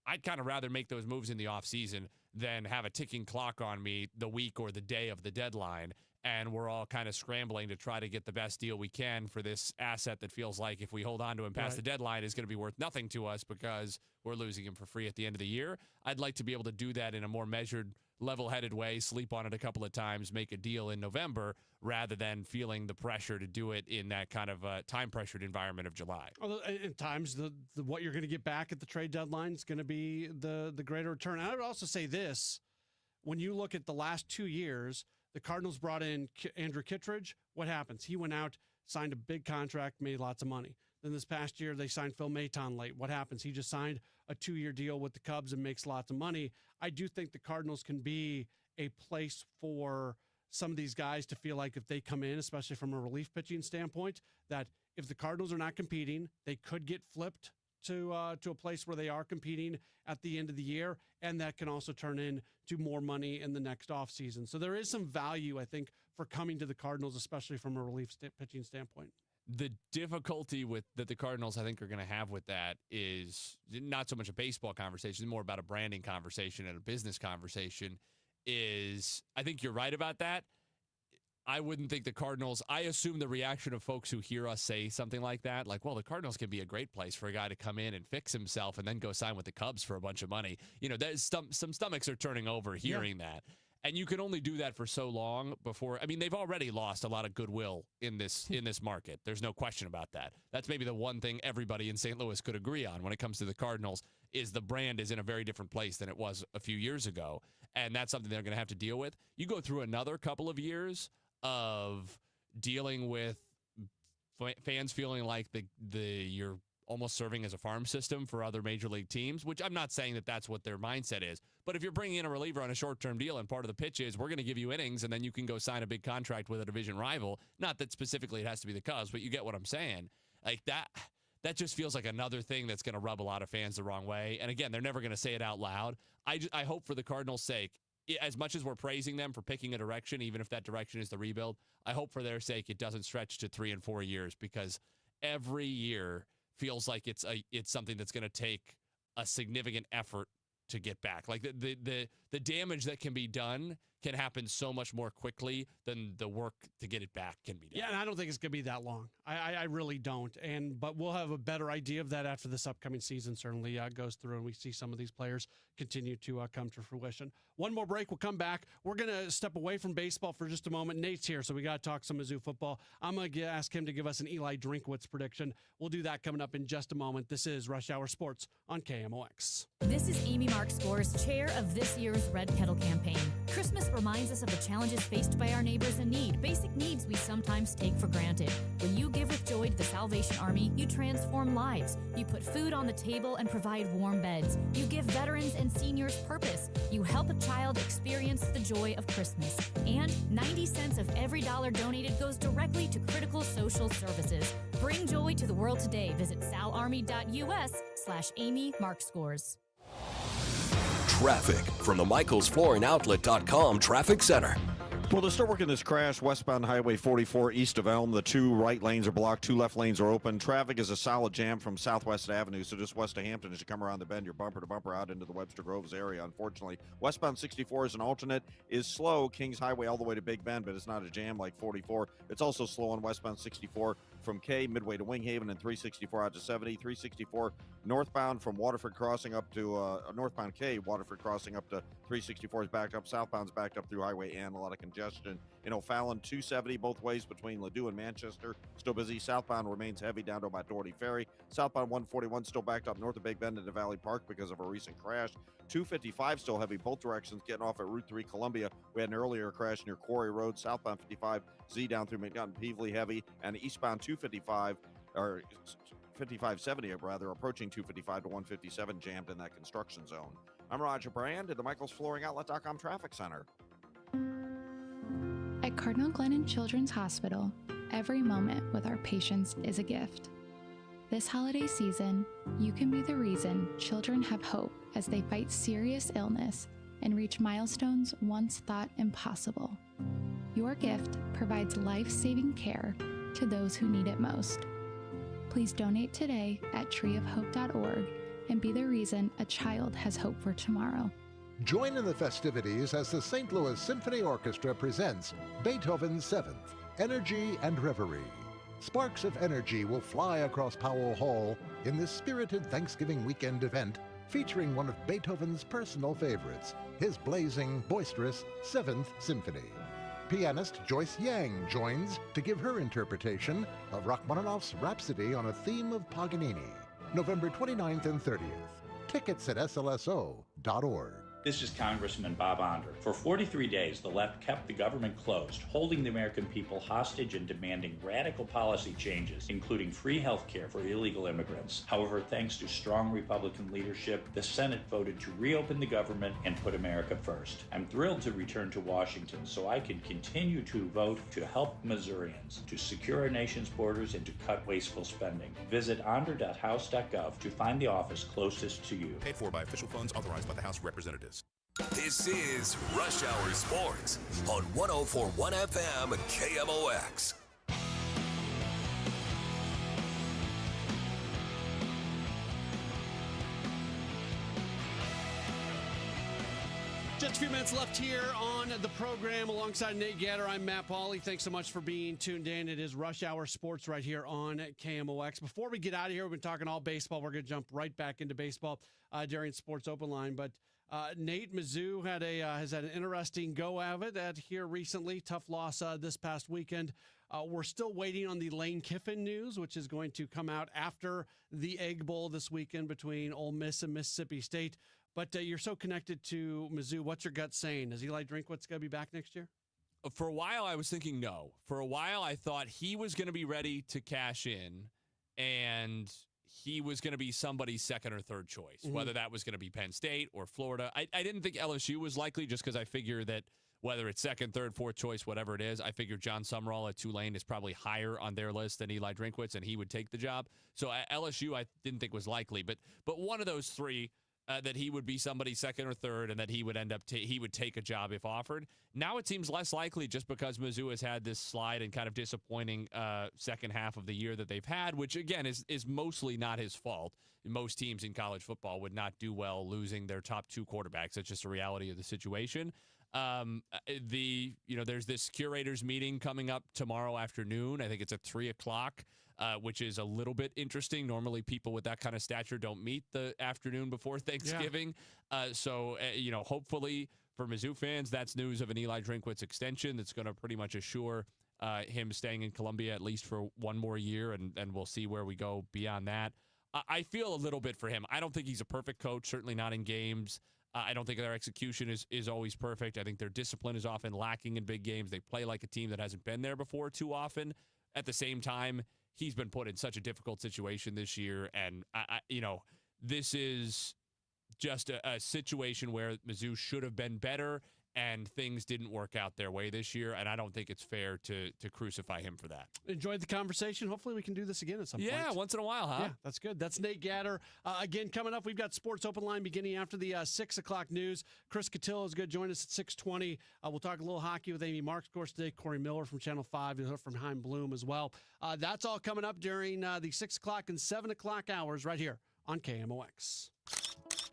I'd kind of rather make those moves in the offseason than have a ticking clock on me the week or the day of the deadline. And we're all kind of scrambling to try to get the best deal we can for this asset that feels like if we hold on to him past the deadline is going to be worth nothing to us because we're losing him for free at the end of the year. I'd like to be able to do that in a more measured, level-headed way, sleep on it a couple of times, make a deal in November, rather than feeling the pressure to do it in that kind of time-pressured environment of July. Although at times, the what you're going to get back at the trade deadline is going to be the greater return. And I would also say this, when you look at the last 2 years, the Cardinals brought in Andrew Kittredge. What happens? He went out, signed a big contract, made lots of money. Then this past year, they signed Phil Maton late. What happens? He just signed a 2-year deal with the Cubs and makes lots of money. I do think the Cardinals can be a place for some of these guys to feel like if they come in, especially from a relief pitching standpoint, that if the Cardinals are not competing, they could get flipped to a place where they are competing at the end of the year, and that can also turn into more money in the next offseason. So there is some value, I think, for coming to the Cardinals, especially from a relief pitching standpoint. The difficulty that the Cardinals, I think, are going to have with that is not so much a baseball conversation, more about a branding conversation and a business conversation. Is I think you're right about that. I wouldn't think the Cardinals, I assume the reaction of folks who hear us say something like that, like, well, the Cardinals can be a great place for a guy to come in and fix himself and then go sign with the Cubs for a bunch of money. You know, there's some stomachs are turning over hearing that. And you can only do that for so long before, I mean, they've already lost a lot of goodwill in this market. There's no question about that. That's maybe the one thing everybody in St. Louis could agree on when it comes to the Cardinals is the brand is in a very different place than it was a few years ago. And that's something they're going to have to deal with. You go through another couple of years of dealing with fans feeling like you're almost serving as a farm system for other major league teams, which I'm not saying that that's what their mindset is. But if you're bringing in a reliever on a short-term deal and part of the pitch is we're going to give you innings and then you can go sign a big contract with a division rival, not that specifically it has to be the Cubs, but you get what I'm saying. Like that just feels like another thing that's going to rub a lot of fans the wrong way. And again, they're never going to say it out loud. I hope for the Cardinals' sake, as much as we're praising them for picking a direction, even if that direction is the rebuild, I hope for their sake it doesn't stretch to 3 and 4 years, because every year feels like it's something that's going to take a significant effort to get back. Like the damage that can be done can happen so much more quickly than the work to get it back can be done. Yeah, and I don't think it's going to be that long. I really don't. But we'll have a better idea of that after this upcoming season certainly goes through and we see some of these players continue to come to fruition. One more break. We'll come back. We're going to step away from baseball for just a moment. Nate's here, so we got to talk some Mizzou football. I'm going to ask him to give us an Eli Drinkwitz prediction. We'll do that coming up in just a moment. This is Rush Hour Sports on KMOX. This is Amy Mark Scores, chair of this year's Red Kettle campaign. Christmas reminds us of the challenges faced by our neighbors in need, basic needs we sometimes take for granted. When you give with joy to the Salvation Army, you transform lives. You put food on the table and provide warm beds. You give veterans and seniors purpose. You help a child experience the joy of Christmas. And 90 cents of every dollar donated goes directly to critical social services. Bring joy to the world today. Visit salarmy.us/Amy Mark Scores. Traffic from the MichaelsFlooringOutlet.com Traffic Center. Well, they're still working this crash westbound Highway 44 east of Elm. The 2 right lanes are blocked, 2 left lanes are open. Traffic is a solid jam from Southwest Avenue, so just west of Hampton as you come around the bend, you're bumper to bumper out into the Webster Groves area, unfortunately. Westbound 64 as an alternate is slow, Kings Highway all the way to Big Bend, but it's not a jam like 44. It's also slow on westbound 64 from K midway to Winghaven and 364 out to 70. 364 northbound from Waterford Crossing up to northbound K, Waterford Crossing up to 364 is backed up. Southbound's backed up through Highway and a lot of congestion. In O'Fallon, 270 both ways between Ladue and Manchester. Still busy. Southbound remains heavy down to about Doherty Ferry. Southbound 141 still backed up north of Big Bend into Valley Park because of a recent crash. 255 still heavy both directions getting off at Route 3 Columbia. We had an earlier crash near Quarry Road. Southbound 55 Z down through McNutt and Peevely heavy. And eastbound 255 or 5570 rather approaching 255 to 157 jammed in that construction zone. I'm Roger Brand at the MichaelsFlooringOutlet.com Traffic Center. At Cardinal Glennon Children's Hospital, every moment with our patients is a gift. This holiday season, you can be the reason children have hope as they fight serious illness and reach milestones once thought impossible. Your gift provides life-saving care to those who need it most. Please donate today at treeofhope.org and be the reason a child has hope for tomorrow. Join in the festivities as the St. Louis Symphony Orchestra presents Beethoven's Seventh, Energy and Reverie. Sparks of energy will fly across Powell Hall in this spirited Thanksgiving weekend event featuring one of Beethoven's personal favorites, his blazing, boisterous Seventh Symphony. Pianist Joyce Yang joins to give her interpretation of Rachmaninoff's Rhapsody on a theme of Paganini, November 29th and 30th. Tickets at slso.org. This is Congressman Bob Onder. For 43 days, the left kept the government closed, holding the American people hostage and demanding radical policy changes, including free health care for illegal immigrants. However, thanks to strong Republican leadership, the Senate voted to reopen the government and put America first. I'm thrilled to return to Washington so I can continue to vote to help Missourians, to secure our nation's borders, and to cut wasteful spending. Visit onder.house.gov to find the office closest to you. Paid for by official funds authorized by the House of Representatives. This is Rush Hour Sports on 104.1 FM KMOX. Just a few minutes left here on the program alongside Nate Gatter. I'm Matt Pauley. Thanks so much for being tuned in. It is Rush Hour Sports right here on KMOX. Before we get out of here, we've been talking all baseball. We're going to jump right back into baseball during Sports Open Line. But Nate, Mizzou has had an interesting go of it here recently. Tough loss this past weekend. We're still waiting on the Lane Kiffin news, which is going to come out after the Egg Bowl this weekend between Ole Miss and Mississippi State. But you're so connected to Mizzou. What's your gut saying? Is Eli Drinkwitz going to be back next year? For a while, I was thinking no. For a while, I thought he was going to be ready to cash in, and he was going to be somebody's second or third choice, whether that was going to be Penn State or Florida. I didn't think LSU was likely just because I figure that whether it's second, third, fourth choice, whatever it is, I figure John Summerall at Tulane is probably higher on their list than Eli Drinkwitz, and he would take the job. So LSU I didn't think was likely. But one of those three, that he would be somebody's second or third and that he would end up he would take a job if offered. Now it seems less likely just because Mizzou has had this slide and kind of disappointing second half of the year that they've had, which, again, is mostly not his fault. Most teams in college football would not do well losing their top two quarterbacks. That's just a reality of the situation. There's this curators meeting coming up tomorrow afternoon. I think it's at 3:00. Which is a little bit interesting. Normally, people with that kind of stature don't meet the afternoon before Thanksgiving. Yeah. Hopefully for Mizzou fans, that's news of an Eli Drinkwitz extension that's going to pretty much assure him staying in Columbia at least for one more year, and we'll see where we go beyond that. I feel a little bit for him. I don't think he's a perfect coach, certainly not in games. I don't think their execution is always perfect. I think their discipline is often lacking in big games. They play like a team that hasn't been there before too often. At the same time, he's been put in such a difficult situation this year, and this is just a situation where Mizzou should have been better, and things didn't work out their way this year, and I don't think it's fair to crucify him for that. Enjoyed the conversation. Hopefully we can do this again at some point. Yeah, once in a while, huh? Yeah, that's good. That's Nate Gatter. Again, coming up, we've got Sports Open Line beginning after the 6 o'clock news. Chris Cotillo is going to join us at 6:20. We'll talk a little hockey with Amy Marks, of course, today. Corey Miller from Channel 5. You'll hear from Heim Bloom as well. That's all coming up during the 6 o'clock and 7 o'clock hours right here on KMOX.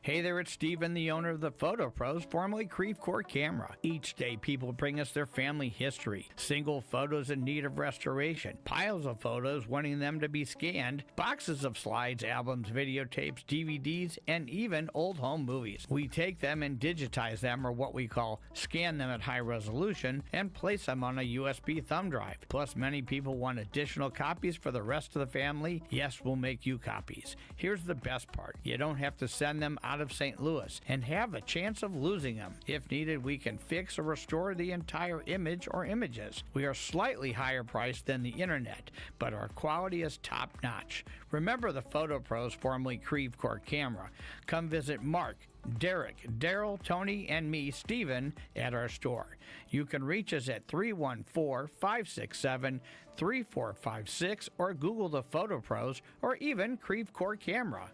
Hey there, it's Steven, the owner of the Photo Pros, formerly Creve Coeur Camera. Each day, people bring us their family history, single photos in need of restoration, piles of photos wanting them to be scanned, boxes of slides, albums, videotapes, DVDs, and even old home movies. We take them and digitize them, or what we call scan them at high resolution, and place them on a USB thumb drive. Plus, many people want additional copies for the rest of the family. Yes, we'll make you copies. Here's the best part. You don't have to send them out of St. Louis and have a chance of losing them. If needed, we can fix or restore the entire image or images. We are slightly higher priced than the internet, but our quality is top notch. Remember the Photo Pros, formerly Creve Coeur Camera. Come visit Mark, Derek, Daryl, Tony, and me, Steven, at our store. You can reach us at 314-567-3456 or Google the Photo Pros or even Creve Coeur Camera.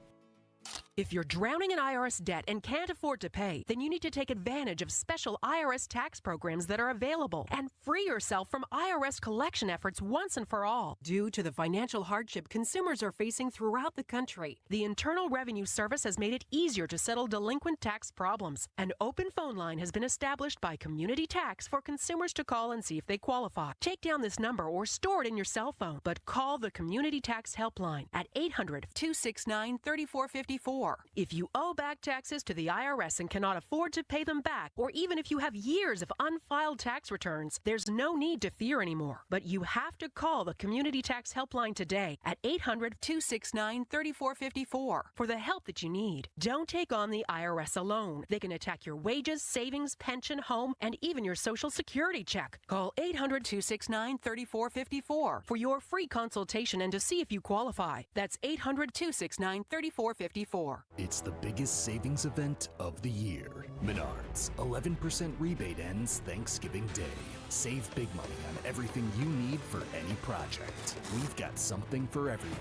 If you're drowning in IRS debt and can't afford to pay, then you need to take advantage of special IRS tax programs that are available and free yourself from IRS collection efforts once and for all. Due to the financial hardship consumers are facing throughout the country, the Internal Revenue Service has made it easier to settle delinquent tax problems. An open phone line has been established by Community Tax for consumers to call and see if they qualify. Take down this number or store it in your cell phone, but call the Community Tax Helpline at 800-269-3454. If you owe back taxes to the IRS and cannot afford to pay them back, or even if you have years of unfiled tax returns, there's no need to fear anymore. But you have to call the Community Tax Helpline today at 800-269-3454 for the help that you need. Don't take on the IRS alone. They can attack your wages, savings, pension, home, and even your Social Security check. Call 800-269-3454 for your free consultation and to see if you qualify. That's 800-269-3454. It's the biggest savings event of the year. Menards, 11% rebate ends Thanksgiving Day. Save big money on everything you need for any project. We've got something for everyone.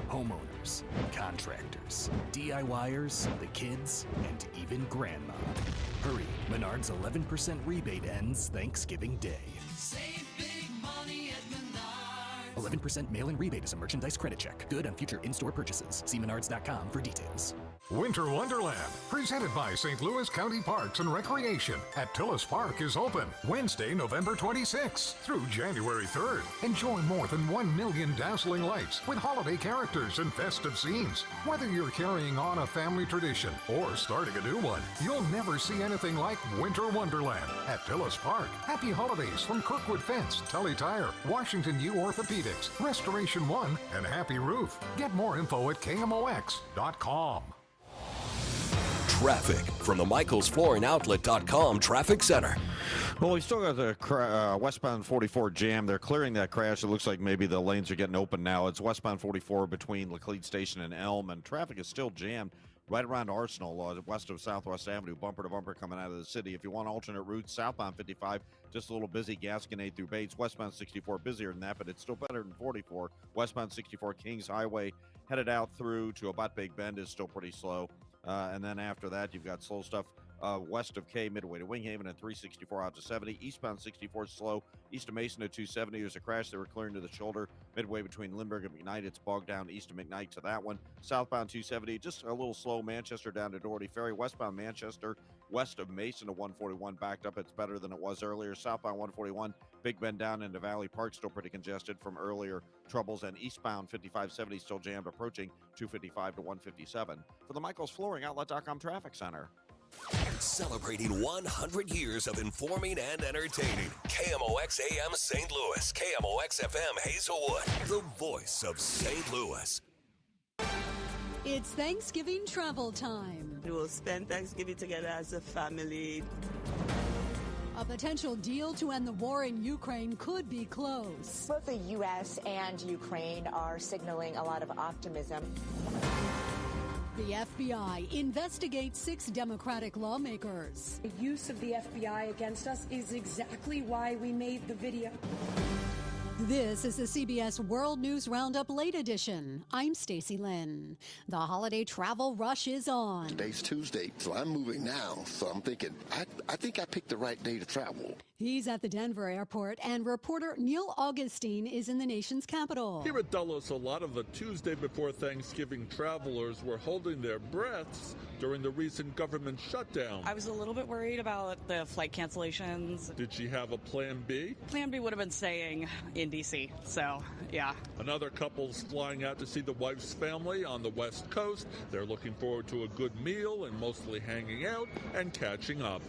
Homeowners, contractors, DIYers, the kids, and even grandma. Hurry, Menards 11% rebate ends Thanksgiving Day. Save big money at Menards. 11% mail-in rebate is a merchandise credit check. Good on future in-store purchases. See menards.com for details. Winter Wonderland, presented by St. Louis County Parks and Recreation at Tillis Park, is open Wednesday, November 26th through January 3rd. Enjoy more than 1 million dazzling lights with holiday characters and festive scenes. Whether you're carrying on a family tradition or starting a new one, you'll never see anything like Winter Wonderland at Tillis Park. Happy holidays from Kirkwood Fence, Tully Tire, Washington U Orthopedics, Restoration One, and Happy Roof. Get more info at KMOX.com. Traffic from the MichaelsFlooringOutlet.com traffic center. Well, we still got the westbound 44 jam. They're clearing that crash. It looks like maybe the lanes are getting open now. It's westbound 44 between Laclede Station and Elm, and traffic is still jammed right around Arsenal, west of Southwest Avenue, bumper to bumper coming out of the city. If you want alternate routes, southbound 55, just a little busy, Gasconade through Bates. Westbound 64, busier than that, but it's still better than 44. Westbound 64, Kings Highway, headed out through to about Big Bend, is still pretty slow. And then after that, you've got slow stuff west of K, midway to Winghaven, and 364 out to 70. Eastbound 64 slow. East of Mason at 270. There's a crash. They were clearing to the shoulder. Midway between Lindbergh and McKnight. It's bogged down east of McKnight to that one. Southbound 270, just a little slow. Manchester down to Doherty Ferry. Westbound Manchester, west of Mason to 141, backed up. It's better than it was earlier. Southbound 141, Big Bend down into Valley Park, still pretty congested from earlier troubles. And eastbound 5570 still jammed, approaching 255 to 157. For the MichaelsFlooringOutlet.com traffic center. Celebrating 100 years of informing and entertaining. KMOX AM St. Louis, KMOX FM Hazelwood, the voice of St. Louis. It's Thanksgiving travel time. We will spend Thanksgiving together as a family. A potential deal to end the war in Ukraine could be close. Both the U.S. and Ukraine are signaling a lot of optimism. The FBI investigates 6 Democratic lawmakers. The use of the FBI against us is exactly why we made the video. This is the CBS World News Roundup Late Edition. I'm Stacey Lynn. The holiday travel rush is on. Today's Tuesday, so I'm moving now. So I'm thinking, I think I picked the right day to travel. He's at the Denver airport, and reporter Neil Augustine is in the nation's capital. Here at Dulles, a lot of the Tuesday before Thanksgiving travelers were holding their breaths during the recent government shutdown. I was a little bit worried about the flight cancellations. Did she have a plan B? Plan B would have been staying in D.C., so yeah. Another couple's flying out to see the wife's family on the West Coast. They're looking forward to a good meal and mostly hanging out and catching up.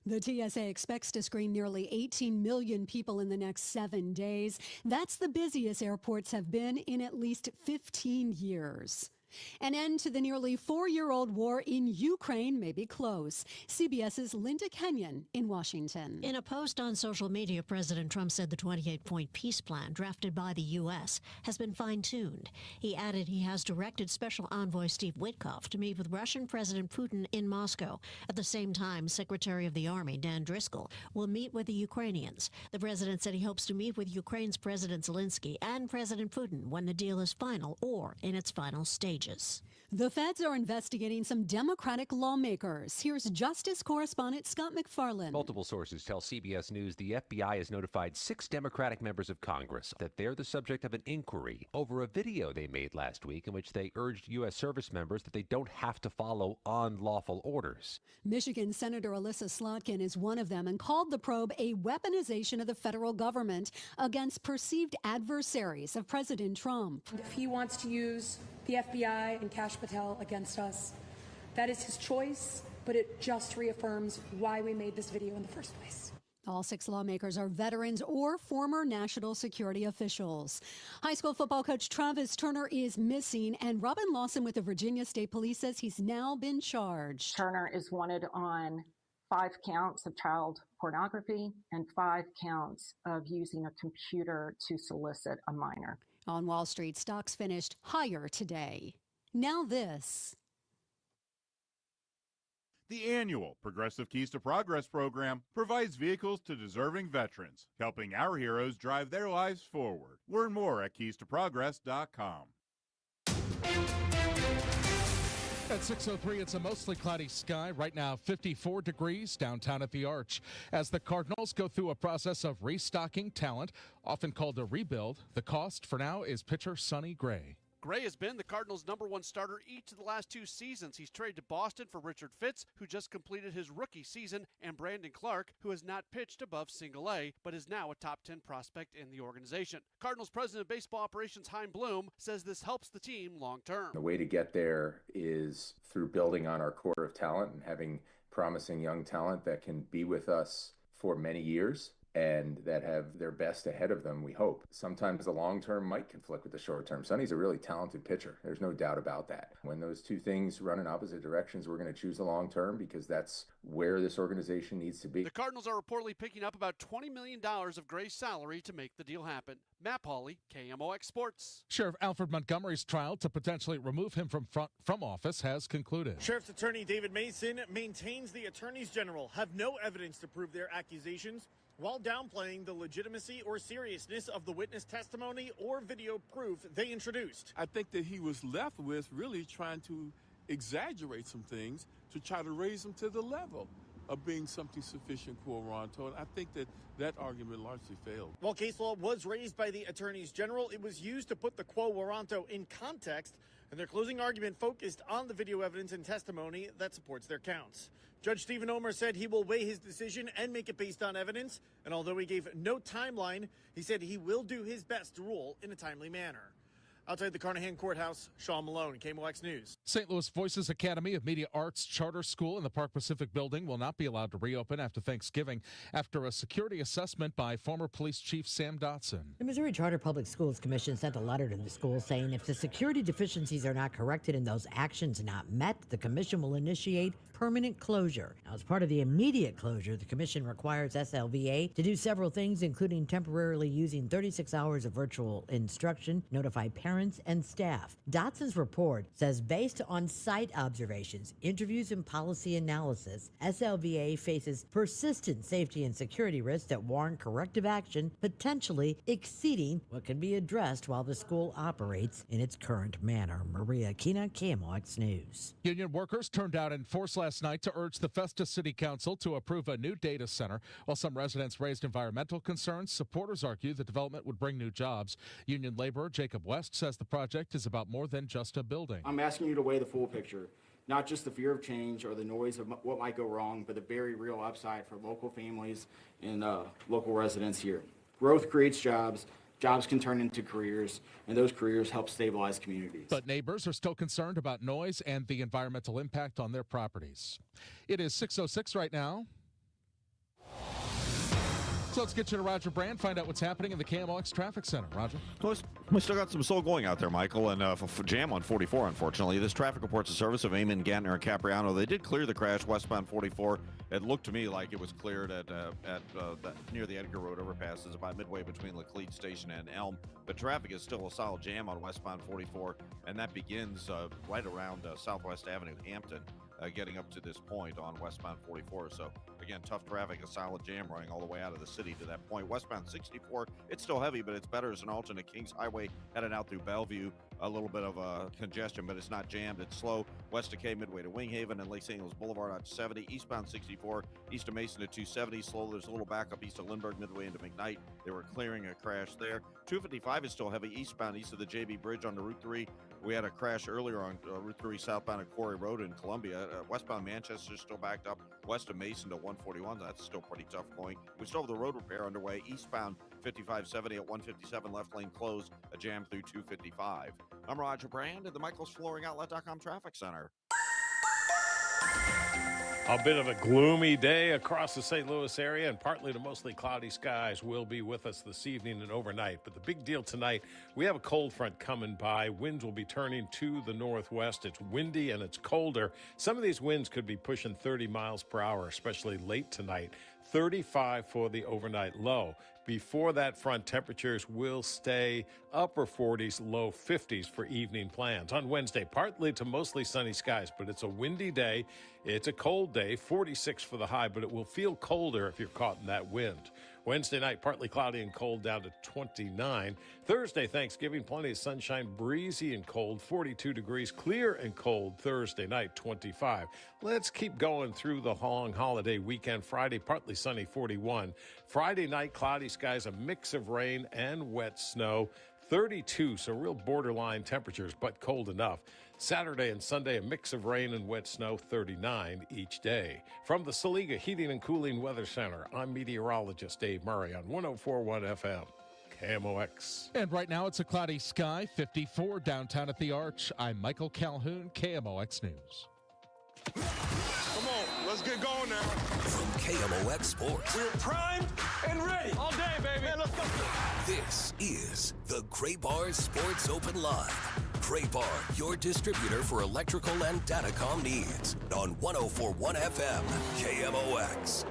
The TSA expects to screen nearly 18 million people in the next 7 days. That's the busiest airports have been in at least 15 years. An end to the nearly 4-year-old war in Ukraine may be close. CBS's Linda Kenyon in Washington. In a post on social media, President Trump said the 28-point peace plan drafted by the U.S. has been fine-tuned. He added he has directed Special Envoy Steve Witkoff to meet with Russian President Putin in Moscow. At the same time, Secretary of the Army Dan Driscoll will meet with the Ukrainians. The president said he hopes to meet with Ukraine's President Zelensky and President Putin when the deal is final or in its final stages. charges. The feds are investigating some Democratic lawmakers. Here's Justice correspondent Scott McFarland. Multiple sources tell CBS News the FBI has notified 6 Democratic members of Congress that they're the subject of an inquiry over a video they made last week in which they urged U.S. service members that they don't have to follow unlawful orders. Michigan Senator Alyssa Slotkin is one of them and called the probe a weaponization of the federal government against perceived adversaries of President Trump. If he wants to use the FBI and Kash Patel against us, that is his choice, but it just reaffirms why we made this video in the first place. All 6 lawmakers are veterans or former national security officials. High school football coach Travis Turner is missing, and Robin Lawson with the Virginia State Police says he's now been charged. Turner is wanted on 5 counts of child pornography and 5 counts of using a computer to solicit a minor. On Wall Street, stocks finished higher today. Now this. The annual Progressive Keys to Progress program provides vehicles to deserving veterans, helping our heroes drive their lives forward. Learn more at keystoprogress.com. At 6:03, it's a mostly cloudy sky. Right now, 54 degrees downtown at the Arch. As the Cardinals go through a process of restocking talent, often called a rebuild, the cost for now is pitcher Sonny Gray. Gray has been the Cardinals' #1 starter each of the last 2 seasons. He's traded to Boston for Richard Fitz, who just completed his rookie season, and Brandon Clark, who has not pitched above single-A, but is now a top 10 prospect in the organization. Cardinals president of baseball operations Chaim Bloom says this helps the team long-term. The way to get there is through building on our core of talent and having promising young talent that can be with us for many years and that have their best ahead of them, we hope. Sometimes the long term might conflict with the short term. Sonny's a really talented pitcher. There's no doubt about that. When those two things run in opposite directions, we're going to choose the long term because that's where this organization needs to be. The Cardinals are reportedly picking up about $20 million of Gray's salary to make the deal happen. Matt Pauley, KMOX Sports. Sheriff Alfred Montgomery's trial to potentially remove him from office has concluded. Sheriff's Attorney David Mason maintains the attorneys general have no evidence to prove their accusations, while downplaying the legitimacy or seriousness of the witness testimony or video proof they introduced. I think that he was left with really trying to exaggerate some things to try to raise them to the level of being something sufficient quo warranto, and I think that argument largely failed. While case law was raised by the attorneys general, it was used to put the quo warranto in context, and their closing argument focused on the video evidence and testimony that supports their counts. Judge Stephen Omer said he will weigh his decision and make it based on evidence, and although he gave no timeline, he said he will do his best to rule in a timely manner. Outside the Carnahan Courthouse, Sean Malone, KMOX News. St. Louis Voices Academy of Media Arts Charter School in the Park Pacific building will not be allowed to reopen after Thanksgiving after a security assessment by former police chief Sam Dotson. The Missouri Charter Public Schools Commission sent a letter to the school saying if the security deficiencies are not corrected and those actions not met, the commission will initiate permanent closure. Now, as part of the immediate closure, the commission requires SLVA to do several things, including temporarily using 36 hours of virtual instruction, notify parents and staff. Dotson's report says based on site observations, interviews, and policy analysis, SLVA faces persistent safety and security risks that warrant corrective action, potentially exceeding what can be addressed while the school operates in its current manner. Maria Kina, KMOX News. Union workers turned out in force last night to urge the Festus City Council to approve a new data center. While some residents raised environmental concerns, supporters argue the development would bring new jobs. Union laborer Jacob West says the project is about more than just a building. I'm asking you to weigh the full picture, not just the fear of change or the noise of what might go wrong, but the very real upside for local families and local residents here. Growth creates jobs. Jobs can turn into careers, and those careers help stabilize communities. But neighbors are still concerned about noise and the environmental impact on their properties. It is 6:06 right now. So let's get you to Roger Brand, find out what's happening in the KMOX Traffic Center. Roger? We still got some slow going out there, Michael, and jam on 44, unfortunately. This traffic reports a service of Amon, Gantner, and Capriano. They did clear the crash westbound 44. It looked to me like it was cleared at near the Edgar Road overpass, is about midway between Laclede Station and Elm. But traffic is still a solid jam on westbound 44, and that begins right around Southwest Avenue, Hampton, getting up to this point on westbound 44. So again, tough traffic, a solid jam running all the way out of the city to that point. Westbound 64, it's still heavy, but it's better as an alternate. Kings Highway headed out through Bellevue, a little bit of congestion, but it's not jammed. It's slow. West of K midway to Wing Haven and Lake St. Louis Boulevard on 70. Eastbound 64, east of Mason to 270. Slow. There's a little backup east of Lindbergh midway into McKnight. They were clearing a crash there. 255 is still heavy eastbound east of the JB Bridge on the Route 3. We had a crash earlier on Route 3 southbound at Quarry Road in Columbia. Westbound Manchester is still backed up west of Mason to 141. That's still pretty tough going. We still have the road repair underway. Eastbound 5570 at 157, left lane closed, a jam through 255. I'm Roger Brand at the MichaelsFlooringOutlet.com Traffic Center. A bit of a gloomy day across the St. Louis area, and partly to mostly cloudy skies will be with us this evening and overnight. But the big deal tonight, we have a cold front coming by. Winds will be turning to the northwest. It's windy and it's colder. Some of these winds could be pushing 30 miles per hour, especially late tonight. 35 for the overnight low. Before that front, temperatures will stay upper 40s, low 50s for evening plans. On Wednesday, partly to mostly sunny skies, but it's a windy day. It's a cold day, 46 for the high, but it will feel colder if you're caught in that wind. Wednesday night, partly cloudy and cold, down to 29. Thursday, Thanksgiving, plenty of sunshine, breezy and cold, 42 degrees, clear and cold. Thursday night, 25. Let's keep going through the long holiday weekend. Friday, partly sunny, 41. Friday night, cloudy skies, a mix of rain and wet snow, 32, so real borderline temperatures, but cold enough. Saturday and Sunday, a mix of rain and wet snow, 39 each day. From the Saliga Heating and Cooling Weather Center, I'm meteorologist Dave Murray on 104.1 FM, KMOX. And right now it's a cloudy sky, 54 downtown at the Arch. I'm Michael Calhoun, KMOX News. Come on, let's get going now. From KMOX Sports. We're primed and ready. All day, baby. Man, let's go. This is the Gray Bar Sports Open Live. Gray Bar, your distributor for electrical and datacom needs. On 104.1 FM, KMOX.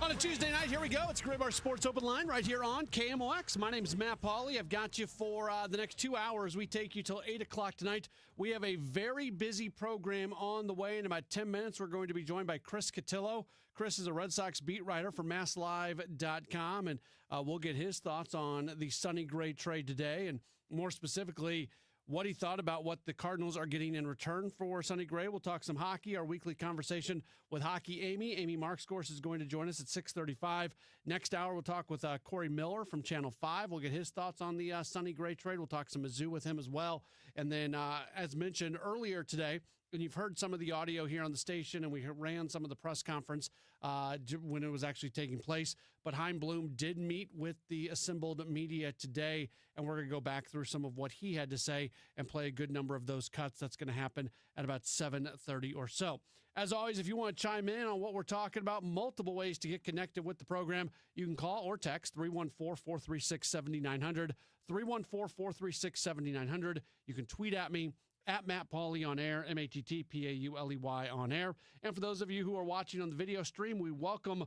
On a Tuesday night, here we go. It's Gray Bar Sports Open Line right here on KMOX. My name is Matt Pauley. I've got you for the next 2 hours. We take you till 8 o'clock tonight. We have a very busy program on the way. In about 10 minutes, we're going to be joined by Chris Cotillo. Chris is a Red Sox beat writer for MassLive.com, and we'll get his thoughts on the Sonny Gray trade today, and more specifically, what he thought about what the Cardinals are getting in return for Sonny Gray. We'll talk some hockey, our weekly conversation with Hockey Amy. Amy Marks, of course, is going to join us at 6:35. Next hour, we'll talk with Corey Miller from Channel 5. We'll get his thoughts on the Sonny Gray trade. We'll talk some Mizzou with him as well. And then, as mentioned earlier today, and you've heard some of the audio here on the station, and we ran some of the press conference when it was actually taking place. But Chaim Bloom did meet with the assembled media today, and we're going to go back through some of what he had to say and play a good number of those cuts. That's going to happen at about 7:30 or so. As always, if you want to chime in on what we're talking about, multiple ways to get connected with the program. You can call or text 314-436-7900, 314-436-7900. You can tweet at me, at Matt Pauley on air, MattPauley on air. And for those of you who are watching on the video stream, we welcome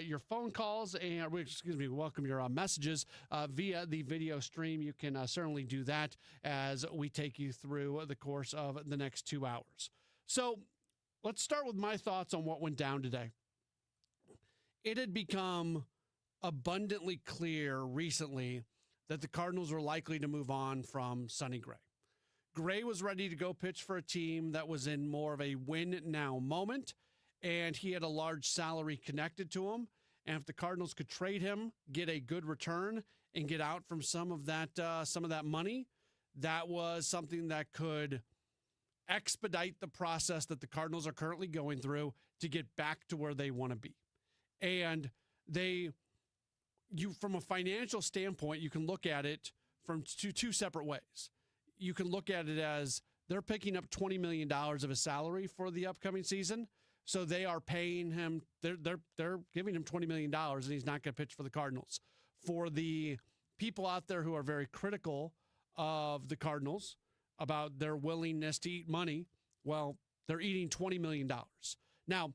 your phone calls and, we welcome your messages via the video stream. You can certainly do that as we take you through the course of the next 2 hours. So let's start with my thoughts on what went down today. It had become abundantly clear recently that the Cardinals were likely to move on from Sonny Gray. Gray was ready to go pitch for a team that was in more of a win-now moment, and he had a large salary connected to him. And if the Cardinals could trade him, get a good return, and get out from some of that money, that was something that could expedite the process that the Cardinals are currently going through to get back to where they want to be. And from a financial standpoint, you can look at it from two separate ways. You can look at it as they're picking up $20 million of his salary for the upcoming season. So they are paying him, they're giving him $20 million, and he's not going to pitch for the Cardinals. For the people out there who are very critical of the Cardinals about their willingness to eat money, well, they're eating $20 million. Now,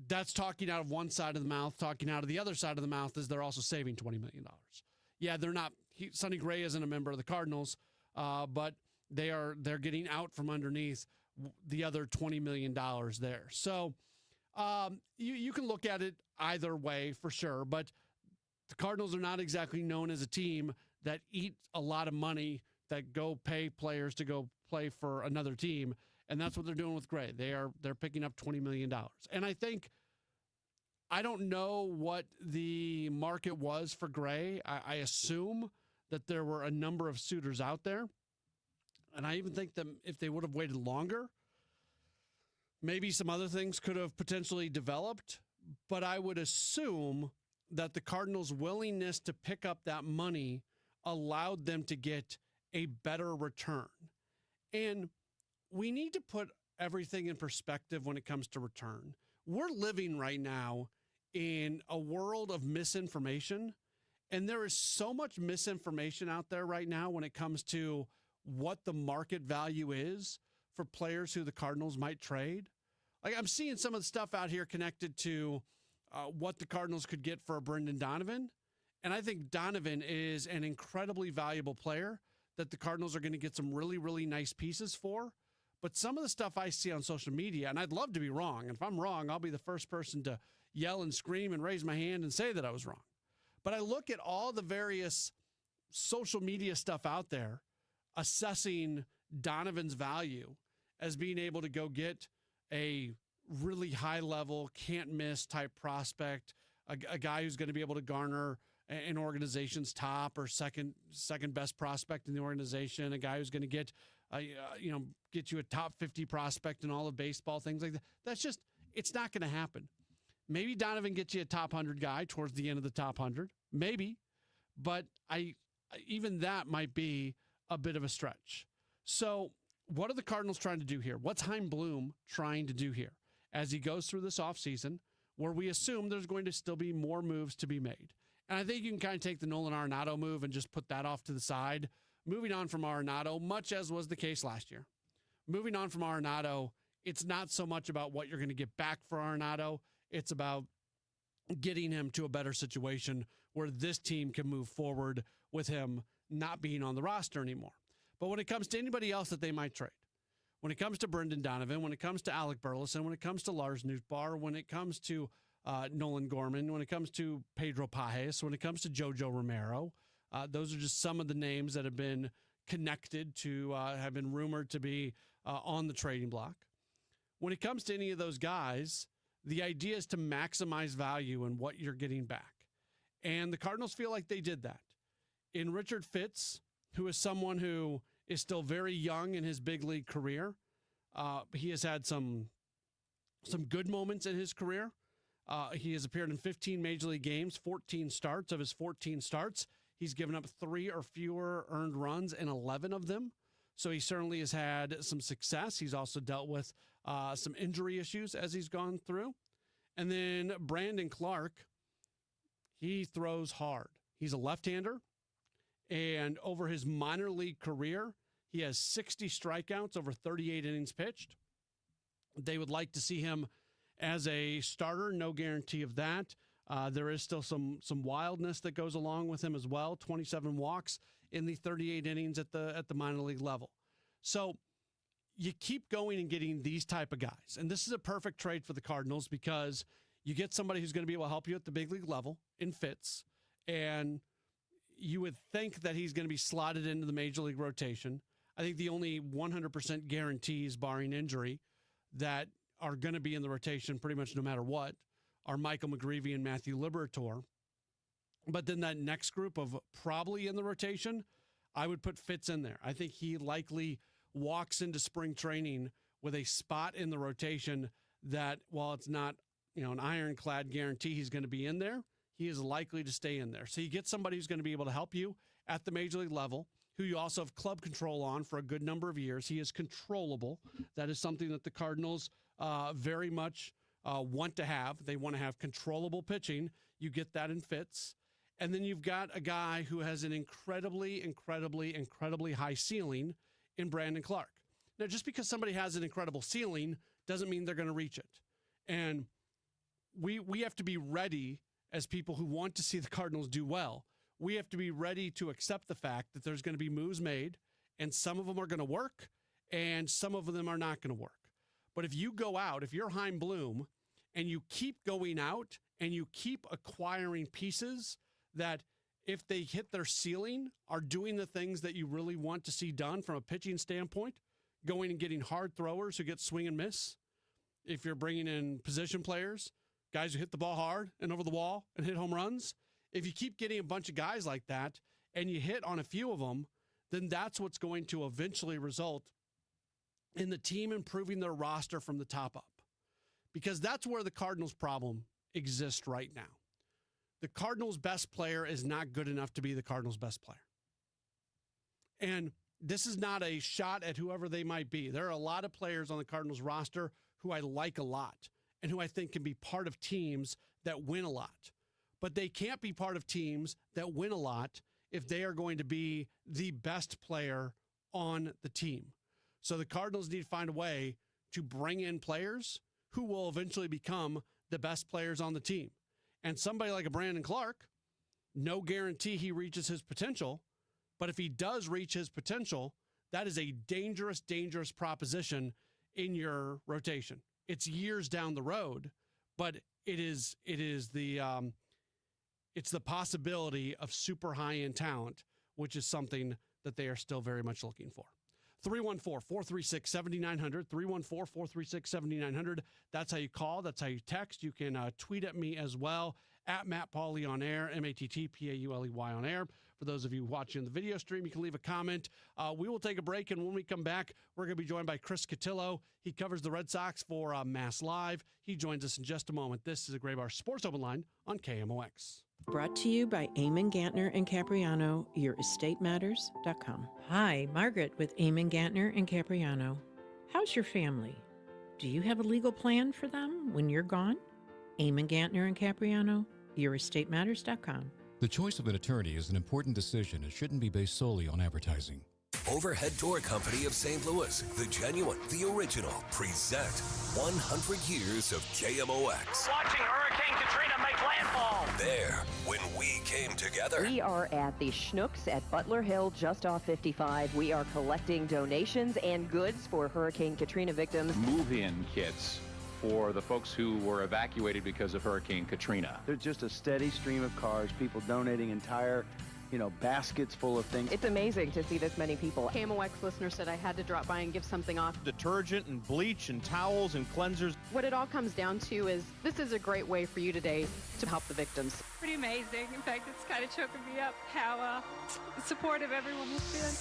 that's talking out of one side of the mouth. Talking out of the other side of the mouth is they're also saving $20 million. Yeah, they're not. Sonny Gray isn't a member of the Cardinals, but they're getting out from underneath the other $20 million there. So You can look at it either way for sure, but the Cardinals are not exactly known as a team that eat a lot of money, that go pay players to go play for another team, and that's what they're doing with Gray. They're picking up $20 million. And I don't know what the market was for Gray. I assume that there were a number of suitors out there, and I even think that if they would have waited longer, maybe some other things could have potentially developed, but I would assume that the Cardinals' willingness to pick up that money allowed them to get a better return. And we need to put everything in perspective when it comes to return. We're living right now in a world of misinformation, and there is so much misinformation out there right now when it comes to what the market value is for players who the Cardinals might trade. Like, I'm seeing some of the stuff out here connected to what the Cardinals could get for a Brendan Donovan. And I think Donovan is an incredibly valuable player that the Cardinals are going to get some really, really nice pieces for. But some of the stuff I see on social media, and I'd love to be wrong. And if I'm wrong, I'll be the first person to yell and scream and raise my hand and say that I was wrong. But I look at all the various social media stuff out there assessing Donovan's value as being able to go get a really high level, can't miss type prospect, a guy who's going to be able to garner an organization's top or second best prospect in the organization, a guy who's going to get you a top 50 prospect in all of baseball, things like that. That's just, it's not going to happen. Maybe Donovan gets you a top 100 guy towards the end of the top 100, maybe, but even that might be a bit of a stretch. So what are the Cardinals trying to do here? What's Chaim Bloom trying to do here as he goes through this offseason, where we assume there's going to still be more moves to be made? And I think you can kind of take the Nolan Arenado move and just put that off to the side. Moving on from Arenado, much as was the case last year. Moving on from Arenado, it's not so much about what you're going to get back for Arenado. It's about getting him to a better situation where this team can move forward with him not being on the roster anymore. But when it comes to anybody else that they might trade, when it comes to Brendan Donovan, when it comes to Alec Burleson, when it comes to Lars Nootbaar, when it comes to Nolan Gorman, when it comes to Pedro Pajes, when it comes to Jojo Romero, those are just some of the names that have been connected to, have been rumored to be on the trading block. When it comes to any of those guys, the idea is to maximize value in what you're getting back. And the Cardinals feel like they did that. In Richard Fitz, who is someone who is still very young in his big league career, he has had some good moments in his career. He has appeared in 15 Major League games, 14 starts. Of his 14 starts, he's given up 3 or fewer earned runs in 11 of them. So he certainly has had some success. He's also dealt with some injury issues as he's gone through. And then Brandon Clark, he throws hard. He's a left-hander. And over his minor league career, he has 60 strikeouts over 38 innings pitched. They would like to see him as a starter. No guarantee of that. There is still some wildness that goes along with him as well. 27 walks in the 38 innings at the minor league level. So you keep going and getting these type of guys. And this is a perfect trade for the Cardinals because you get somebody who's going to be able to help you at the big league level in Fitz. And you would think that he's going to be slotted into the major league rotation. I think the only 100% guarantees, barring injury, that are going to be in the rotation pretty much no matter what are Michael McGreevy and Matthew Liberatore. But then that next group of probably in the rotation, I would put Fitz in there. I think he likely walks into spring training with a spot in the rotation that, while it's not, an ironclad guarantee he's going to be in there, he is likely to stay in there. So you get somebody who's going to be able to help you at the major league level, who you also have club control on for a good number of years. He is controllable. That is something that the Cardinals very much want to have. They want to have controllable pitching. You get that in Fitz. And then you've got a guy who has an incredibly high ceiling in Brandon Clark. Now, just because somebody has an incredible ceiling doesn't mean they're going to reach it. And we have to be ready as people who want to see the Cardinals do well. We have to be ready to accept the fact that there's going to be moves made, and some of them are going to work, and some of them are not going to work. But if you go out, if you're Chaim Bloom, and you keep going out and you keep acquiring pieces that, if they hit their ceiling, are doing the things that you really want to see done from a pitching standpoint, going and getting hard throwers who get swing and miss. If you're bringing in position players, guys who hit the ball hard and over the wall and hit home runs, if you keep getting a bunch of guys like that and you hit on a few of them, then that's what's going to eventually result in the team improving their roster from the top up. Because that's where the Cardinals' problem exists right now. The Cardinals' best player is not good enough to be the Cardinals' best player. And this is not a shot at whoever they might be. There are a lot of players on the Cardinals roster who I like a lot and who I think can be part of teams that win a lot. But they can't be part of teams that win a lot if they are going to be the best player on the team. So the Cardinals need to find a way to bring in players who will eventually become the best players on the team. And somebody like a Brandon Clark, no guarantee he reaches his potential. But if he does reach his potential, that is a dangerous, dangerous proposition in your rotation. It's years down the road, but it's the possibility of super high-end talent, which is something that they are still very much looking for. 314-436-7900, 314-436-7900. That's how you call. That's how you text. You can tweet at me as well, at Matt Pauley on air, MattPauley on air. For those of you watching the video stream, you can leave a comment. We will take a break, and when we come back, we're going to be joined by Chris Cotillo. He covers the Red Sox for Mass Live. He joins us in just a moment. This is a Gray Bar Sports Open Line on KMOX. Brought to you by Eamon Gantner and Capriano, YourEstateMatters.com. Hi, Margaret with Eamon Gantner and Capriano. How's your family? Do you have a legal plan for them when you're gone? Eamon Gantner and Capriano, YourEstateMatters.com. The choice of an attorney is an important decision and shouldn't be based solely on advertising. Overhead Door Company of St. Louis, the genuine, the original, present 100 years of KMOX. Watching Hurricane Katrina make landfall. There, when we came together. We are at the Schnooks at Butler Hill, just off 55. We are collecting donations and goods for Hurricane Katrina victims. Move-in kits for the folks who were evacuated because of Hurricane Katrina. There's just a steady stream of cars, people donating entire baskets full of things. It's amazing to see this many people. KMOX listener said I had to drop by and give something off. Detergent and bleach and towels and cleansers. What it all comes down to is this is a great way for you today to help the victims. Pretty amazing. In fact, it's kind of choking me up how supportive everyone has been.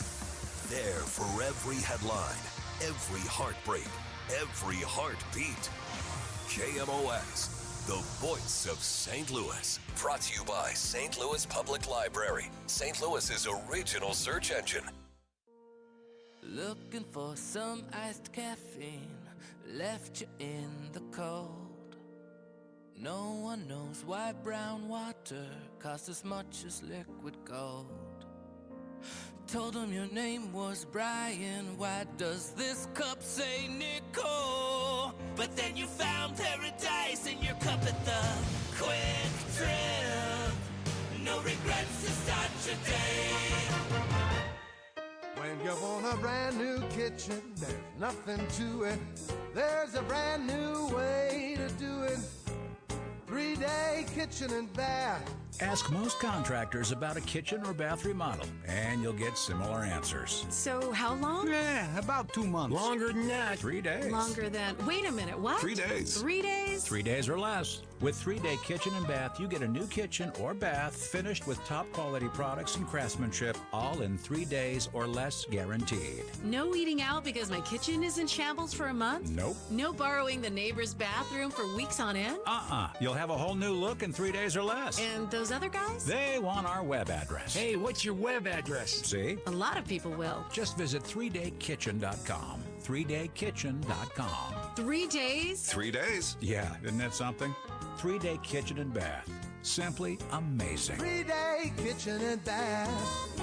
There for every headline, every heartbreak, every heartbeat. KMOX. The voice of St. Louis. Brought to you by St. Louis Public Library, St. Louis's original search engine. Looking for some iced caffeine, left you in the cold. No one knows why brown water costs as much as liquid gold. Told him your name was Brian, why does this cup say Nicole? But then you found paradise in your cup at the Quick Trip. No regrets to start your day. When you want a brand new kitchen, there's nothing to it. There's a brand new way to do it. 3-day kitchen and bath. Ask most contractors about a kitchen or bath remodel, and you'll get similar answers. So how long? About 2 months. Longer than that. 3 days. Longer than... Wait a minute, what? 3 days. 3 days? 3 days or less. With 3-day kitchen and bath, you get a new kitchen or bath finished with top quality products and craftsmanship, all in 3 days or less guaranteed. No eating out because my kitchen is in shambles for a month? Nope. No borrowing the neighbor's bathroom for weeks on end? You'll have a whole new look in 3 days or less. And those other guys? They want our web address. Hey, what's your web address? See? A lot of people will. Just visit 3daykitchen.com. 3daykitchen.com. 3 days? 3 days. Yeah, isn't that something? 3-day kitchen and bath. Simply amazing. 3-day kitchen and bath.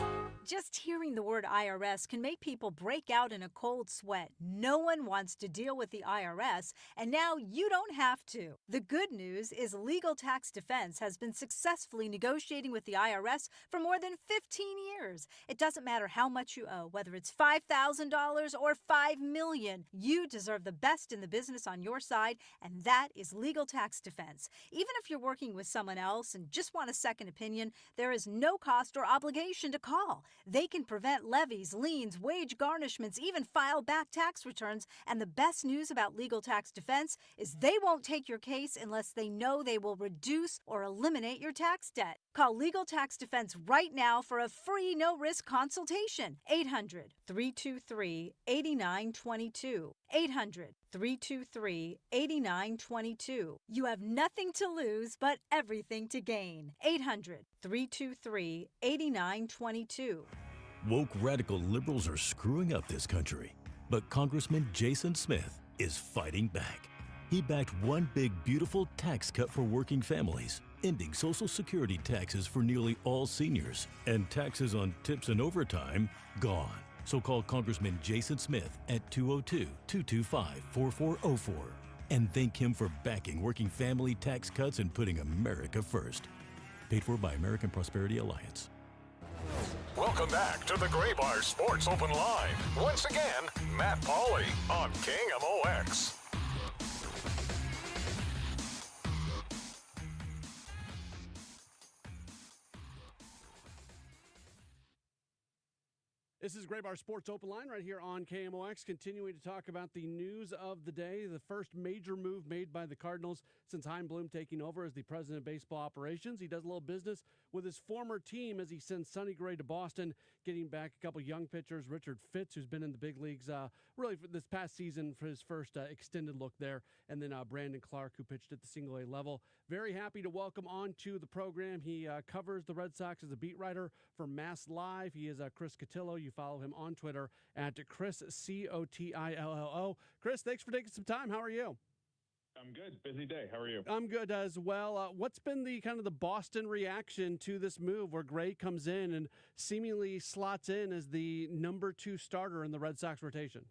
Just hearing the word IRS can make people break out in a cold sweat. No one wants to deal with the IRS, and now you don't have to. The good news is Legal Tax Defense has been successfully negotiating with the IRS for more than 15 years. It doesn't matter how much you owe, whether it's $5,000 or $5 million. You deserve the best in the business on your side, and that is Legal Tax Defense. Even if you're working with someone else and just want a second opinion, there is no cost or obligation to call. They can prevent levies, liens, wage garnishments, even file back tax returns. And the best news about Legal Tax Defense is they won't take your case unless they know they will reduce or eliminate your tax debt. Call Legal Tax Defense right now for a free no-risk consultation. 800-323-8922. 800-323-8922. You have nothing to lose but everything to gain. 800-323-8922. Woke radical liberals are screwing up this country, but Congressman Jason Smith is fighting back. He backed one big, beautiful tax cut for working families, ending Social Security taxes for nearly all seniors, and taxes on tips and overtime gone. So call Congressman Jason Smith at 202-225-4404 and thank him for backing working family tax cuts and putting America first. Paid for by American Prosperity Alliance. Welcome back to the Gray Bar Sports Open Line. Once again, Matt Pauley on KMOX. This is Gray Bar Sports Open Line right here on KMOX, continuing to talk about the news of the day. The first major move made by the Cardinals since Chaim Bloom taking over as the president of baseball operations. He does a little business with his former team as he sends Sonny Gray to Boston, getting back a couple young pitchers. Richard Fitz, who's been in the big leagues really for this past season for his first extended look there, and then Brandon Clark, who pitched at the single-A level. Very happy to welcome on to the program. He covers the Red Sox as a beat writer for Mass Live. He is Chris Cotillo. You follow him on Twitter at Chris, Cotillo. Chris, thanks for taking some time. How are you? I'm good. Busy day. How are you? I'm good as well. What's been the kind of the Boston reaction to this move where Gray comes in and seemingly slots in as the number 2 starter in the Red Sox rotation?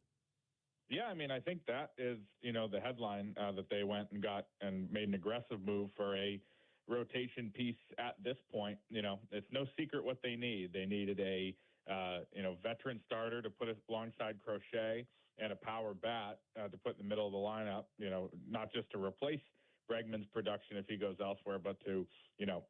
Yeah, I mean, I think that is, the headline that they went and got and made an aggressive move for a rotation piece at this point. It's no secret what they need. They needed a veteran starter to put alongside Crochet and a power bat to put in the middle of the lineup, not just to replace Bregman's production if he goes elsewhere, but to,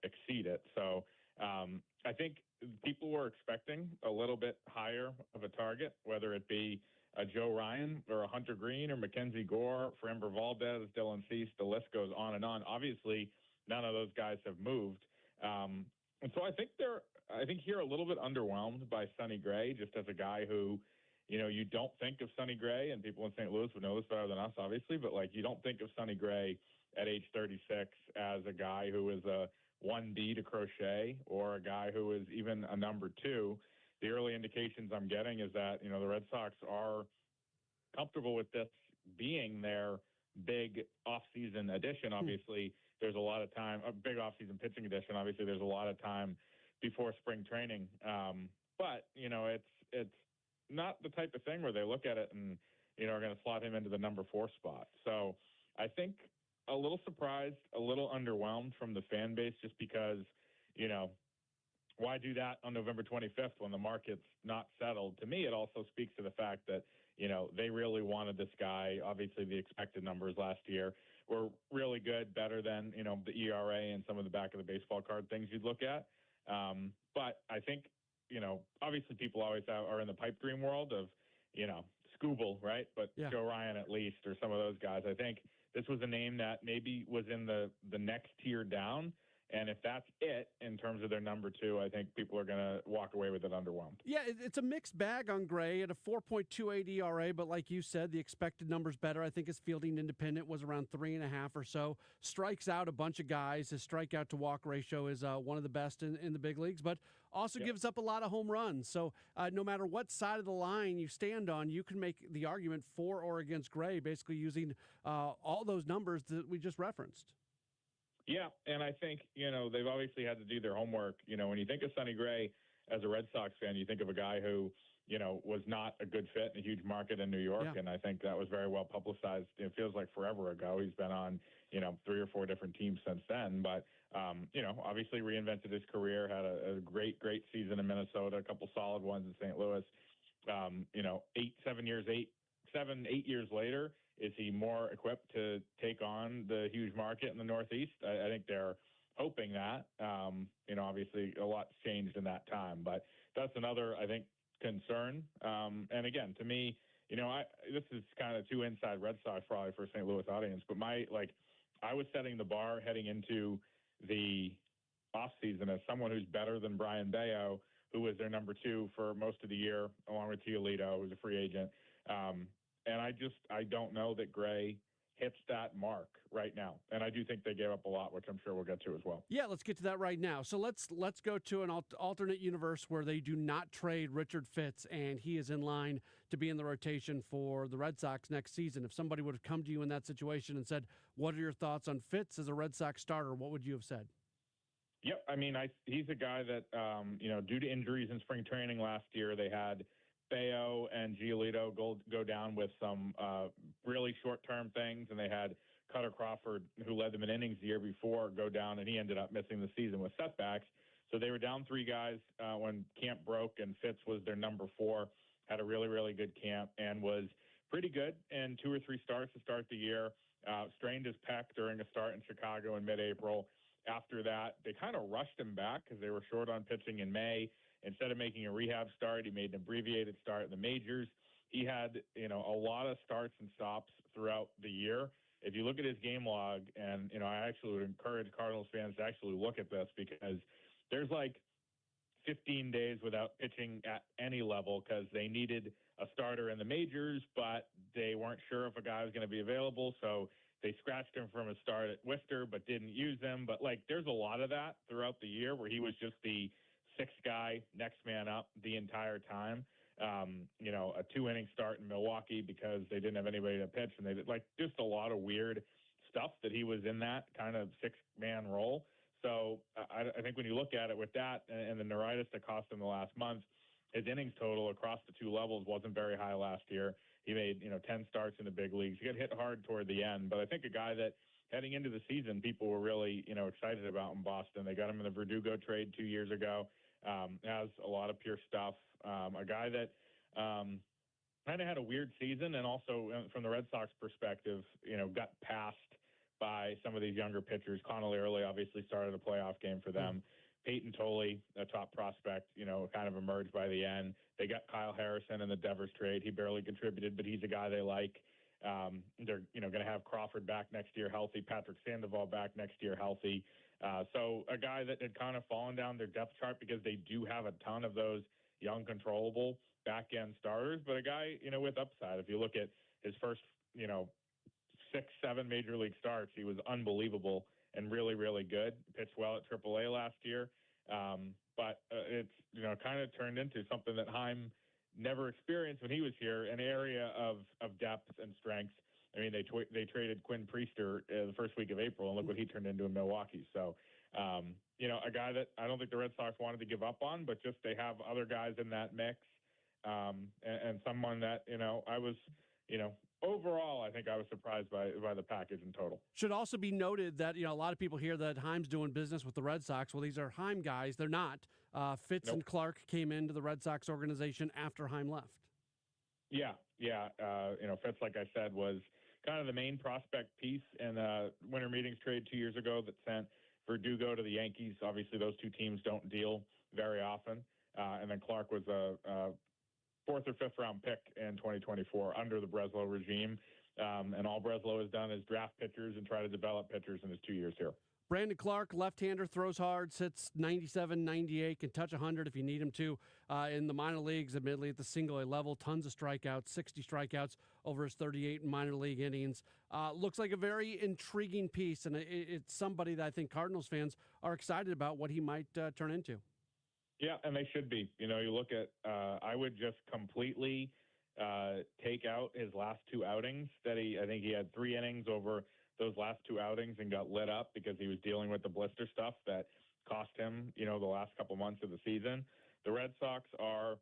exceed it. So I think people were expecting a little bit higher of a target, whether it be a Joe Ryan or a Hunter Green or Mackenzie Gore, Framber Valdez, Dylan Cease, the list goes on and on. Obviously, none of those guys have moved. And so I think here a little bit underwhelmed by Sonny Gray, just as a guy who, you don't think of Sonny Gray, and people in St. Louis would know this better than us, obviously, but you don't think of Sonny Gray at age 36 as a guy who is a 1B to Crochet or a guy who is even a number 2. The early indications I'm getting is that, the Red Sox are comfortable with this being their big offseason addition. Obviously, there's a lot of time, a big offseason pitching addition. Obviously, there's a lot of time before spring training. But, it's not the type of thing where they look at it and, are going to slot him into the number 4 spot. So I think a little surprised, a little underwhelmed from the fan base just because, why do that on November 25th when the market's not settled? To me, it also speaks to the fact that, they really wanted this guy. Obviously, the expected numbers last year were really good, better than, the ERA and some of the back of the baseball card things you'd look at. But I think, obviously people always are in the pipe dream world of, Scooble, right? But yeah. Joe Ryan at least, or some of those guys. I think this was a name that maybe was in the next tier down. And if that's it in terms of their number 2, I think people are going to walk away with it underwhelmed. Yeah, it's a mixed bag on Gray at a 4.28 ERA, but like you said, the expected number's better. I think his fielding independent was around 3.5 or so. Strikes out a bunch of guys. His strikeout to walk ratio is one of the best in the big leagues, but also gives up a lot of home runs. So no matter what side of the line you stand on, you can make the argument for or against Gray, basically using all those numbers that we just referenced. Yeah, and I think, they've obviously had to do their homework. When you think of Sonny Gray as a Red Sox fan, you think of a guy who, was not a good fit in a huge market in New York. Yeah. And I think that was very well publicized. It feels like forever ago. He's been on, 3 or 4 different teams since then. But, obviously reinvented his career, had a great season in Minnesota, a couple solid ones in St. Louis. 8 years later, is he more equipped to take on the huge market in the Northeast? I think they're hoping that. Obviously a lot's changed in that time, but that's another, I think, concern. And again, to me, this is kind of too inside Red Sox probably for a St. Louis audience, but I was setting the bar heading into the offseason as someone who's better than Brian Bayo, who was their number 2 for most of the year, along with Giolito, who's a free agent. And I don't know that Gray hits that mark right now. And I do think they gave up a lot, which I'm sure we'll get to as well. Yeah, let's get to that right now. So let's go to an alternate universe where they do not trade Richard Fitts, and he is in line to be in the rotation for the Red Sox next season. If somebody would have come to you in that situation and said, what are your thoughts on Fitts as a Red Sox starter, what would you have said? Yep. I mean, he's a guy that, due to injuries in spring training last year, they had Bayo and Giolito go down with some really short-term things, and they had Cutter Crawford, who led them in innings the year before, go down, and he ended up missing the season with setbacks. So they were down 3 guys when camp broke, and Fitts was their number 4, had a really, really good camp, and was pretty good in 2 or 3 starts to start the year. Strained his pec during a start in Chicago in mid-April. After that, they kind of rushed him back because they were short on pitching in May. Instead of making a rehab start, he made an abbreviated start in the majors. He had, a lot of starts and stops throughout the year. If you look at his game log, and, I actually would encourage Cardinals fans to actually look at this, because there's 15 days without pitching at any level because they needed a starter in the majors, but they weren't sure if a guy was going to be available. So they scratched him from a start at Worcester, but didn't use him. But there's a lot of that throughout the year where he was just the 6th guy, next man up the entire time. A 2-inning start in Milwaukee because they didn't have anybody to pitch, and they did just a lot of weird stuff that he was in that kind of 6-man role. So I think when you look at it with that and the neuritis that cost him the last month, his innings total across the 2 levels wasn't very high last year. He made 10 starts in the big leagues. He got hit hard toward the end, but I think a guy that heading into the season people were really excited about in Boston. They got him in the Verdugo trade 2 years ago. Has a lot of pure stuff. A guy that kind of had a weird season, and also from the Red Sox perspective, got passed by some of these younger pitchers. Connolly Early obviously started a playoff game for them. Peyton Tolley, a top prospect, kind of emerged by the end. They got Kyle Harrison in the Devers trade. He barely contributed, but he's a guy they like. They're going to have Crawford back next year healthy, Patrick Sandoval back next year healthy. So a guy that had kind of fallen down their depth chart because they do have a ton of those young, controllable back-end starters, but a guy, with upside. If you look at his first, 6-7 major league starts, he was unbelievable and really, really good. Pitched well at AAA last year. But it's, kind of turned into something that Heim never experienced when he was here, an area of depth and strength. I mean, they traded Quinn Priester the first week of April, and look what he turned into in Milwaukee. So, a guy that I don't think the Red Sox wanted to give up on, but just they have other guys in that mix, and someone that, I was, overall, I think I was surprised by the package in total. Should also be noted that, a lot of people hear that Heim's doing business with the Red Sox. Well, these are Heim guys. They're not. Fitz and Clark came into the Red Sox organization after Heim left. Yeah. Fitz, like I said, was kind of the main prospect piece in a winter meetings trade 2 years ago that sent Verdugo to the Yankees. Obviously, those two teams don't deal very often. And then Clark was a 4th or 5th round pick in 2024 under the Breslow regime. And all Breslow has done is draft pitchers and try to develop pitchers in his 2 years here. Brandon Clark, left-hander, throws hard, sits 97, 98, can touch 100 if you need him to. In the minor leagues, admittedly at the single-A level, tons of strikeouts, 60 strikeouts over his 38 minor league innings. Looks like a very intriguing piece, and it's somebody that I think Cardinals fans are excited about what he might turn into. Yeah, and they should be. You look at I would just completely take out his last 2 outings. I think he had 3 innings over those last 2 outings and got lit up because he was dealing with the blister stuff that cost him, the last couple months of the season. The Red Sox are,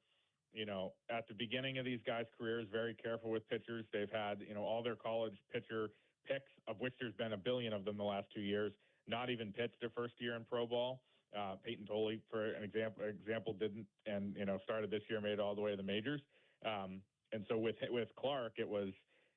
at the beginning of these guys' careers, very careful with pitchers. They've had, all their college pitcher picks, of which there's been a billion of them the last 2 years, not even pitched their first year in pro ball. Peyton Tolley, for an example, didn't, and started this year, made it all the way to the majors. And so with Clark, it was,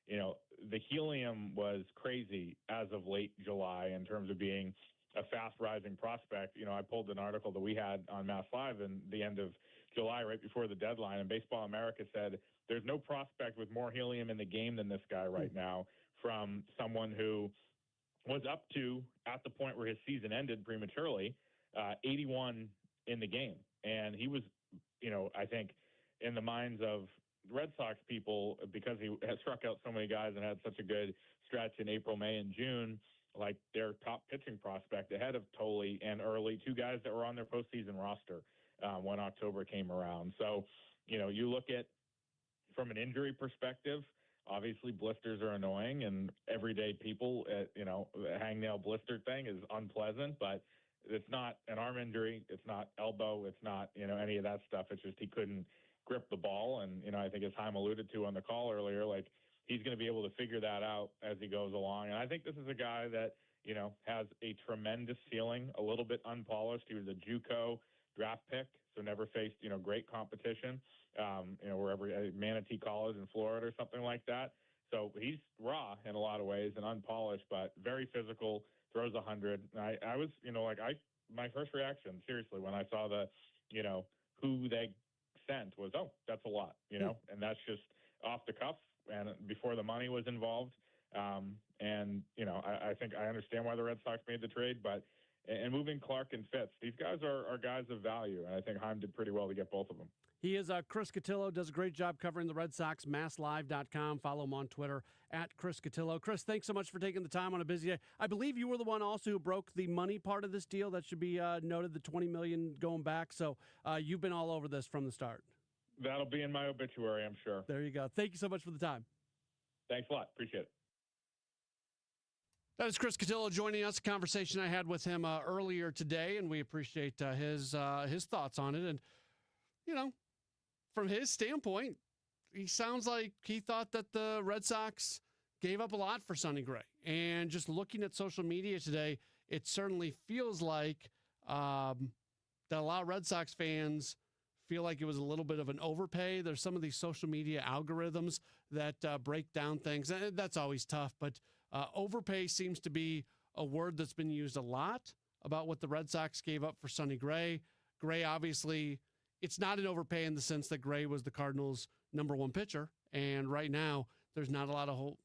the helium was crazy as of late July in terms of being a fast rising prospect. I pulled an article that we had on Mass Live in the end of July, right before the deadline, and Baseball America said there's no prospect with more helium in the game than this guy right now, from someone who was up to, at the point where his season ended prematurely, 81 in the game. And he was, I think in the minds of Red Sox people, because he had struck out so many guys and had such a good stretch in April, May, and June, like their top pitching prospect ahead of Tolley and Early, two guys that were on their postseason roster when October came around. So, you look at, from an injury perspective, obviously blisters are annoying, and everyday people, the hangnail blister thing is unpleasant, but it's not an arm injury. It's not elbow. It's not, any of that stuff. It's just he couldn't grip the ball. And, I think as Chaim alluded to on the call earlier, like he's going to be able to figure that out as he goes along. And I think this is a guy that, has a tremendous ceiling, a little bit unpolished. He was a JUCO draft pick, so never faced, great competition, wherever, Manatee College in Florida or something like that. So he's raw in a lot of ways and unpolished, but very physical, throws 100. I was, my first reaction, seriously, when I saw the, who they sent was, oh, that's a lot, and that's just off the cuff and before the money was involved. I think I understand why the Red Sox made the trade, but and moving Clark and Fitz, these guys are guys of value, and I think Chaim did pretty well to get both of them. He is Chris Cotillo, does a great job covering the Red Sox, masslive.com. Follow him on Twitter at Chris Cotillo. Chris, thanks so much for taking the time on a busy day. I believe you were the one also who broke the money part of this deal. That should be noted, the $20 million going back. So you've been all over this from the start. That'll be in my obituary, I'm sure. There you go. Thank you so much for the time. Thanks a lot. Appreciate it. That is Chris Cotillo joining us, a conversation I had with him earlier today, and we appreciate his thoughts on it. And, from his standpoint, he sounds like he thought that the Red Sox gave up a lot for Sonny Gray. And just looking at social media today, it certainly feels like that a lot of Red Sox fans feel like it was a little bit of an overpay. There's some of these social media algorithms that break down things. And that's always tough, but overpay seems to be a word that's been used a lot about what the Red Sox gave up for Sonny Gray. Gray, obviously, it's not an overpay in the sense that Gray was the Cardinals' number one pitcher. And right now, there's not a lot of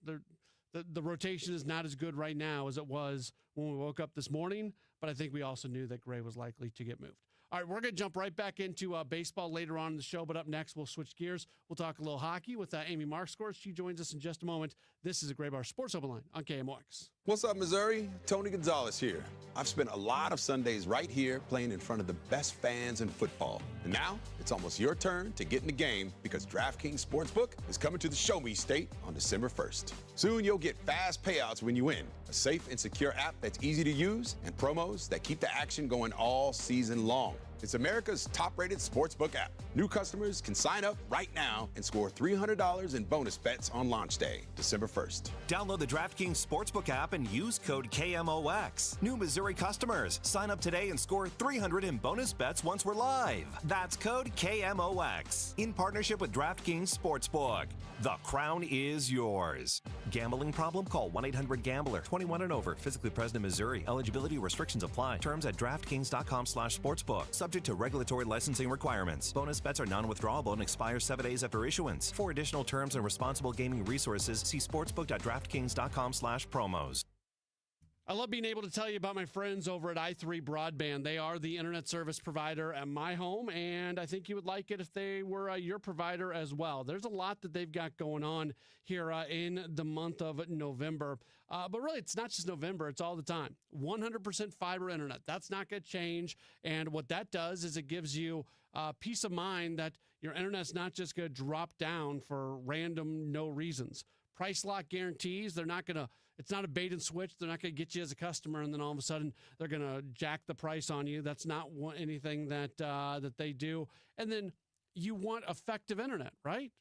the rotation is not as good right now as it was when we woke up this morning. But I think we also knew that Gray was likely to get moved. All right, we're going to jump right back into baseball later on in the show. But up next, we'll switch gears. We'll talk a little hockey with Amy Markscore. She joins us in just a moment. This is a Gray Bar Sports Open Line on KMOX. What's up, Missouri? Tony Gonzalez here. I've spent a lot of Sundays right here playing in front of the best fans in football. And now it's almost your turn to get in the game because DraftKings Sportsbook is coming to the Show Me State on December 1st. Soon you'll get fast payouts when you win, a safe and secure app that's easy to use, and promos that keep the action going all season long. It's America's top-rated sportsbook app. New customers can sign up right now and score $300 in bonus bets on launch day, December 1st. Download the DraftKings Sportsbook app and use code KMOX. New Missouri customers, sign up today and score $300 in bonus bets once we're live. That's code KMOX. In partnership with DraftKings Sportsbook. The crown is yours. Gambling problem? Call 1-800-GAMBLER. 21 and over. Physically present in Missouri. Eligibility restrictions apply. Terms at DraftKings.com/sportsbook. Subject to regulatory licensing requirements. Bonus bets are non-withdrawable and expire 7 days after issuance. For additional terms and responsible gaming resources, see sportsbook.draftkings.com/promos. I love being able to tell you about my friends over at i3 Broadband. They are the internet service provider at my home, and I think you would like it if they were your provider as well. There's a lot that they've got going on here in the month of November. But really, it's not just November. It's all the time. 100% fiber internet. That's not going to change. And what that does is it gives you peace of mind that your internet's not just going to drop down for random no reasons. price lock guarantees. They're not going to, it's not a bait and switch. They're not going to get you as a customer and then all of a sudden they're going to jack the price on you. That's not anything that that they do. And then you want effective internet, right?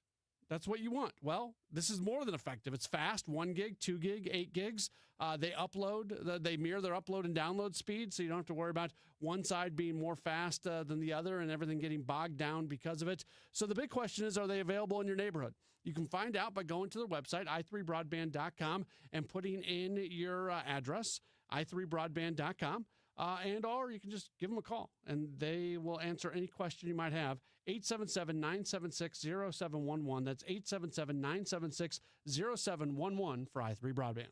That's what you want. Well, this is more than effective. It's fast, 1 gig, 2 gig, 8 gigs. They mirror their upload and download speed, so you don't have to worry about one side being more fast than the other and everything getting bogged down because of it. So the big question is, are they available in your neighborhood? You can find out by going to their website, i3broadband.com, and putting in your address, i3broadband.com. Or you can just give them a call, and they will answer any question you might have. 877-976-0711. That's 877-976-0711 for i3 Broadband.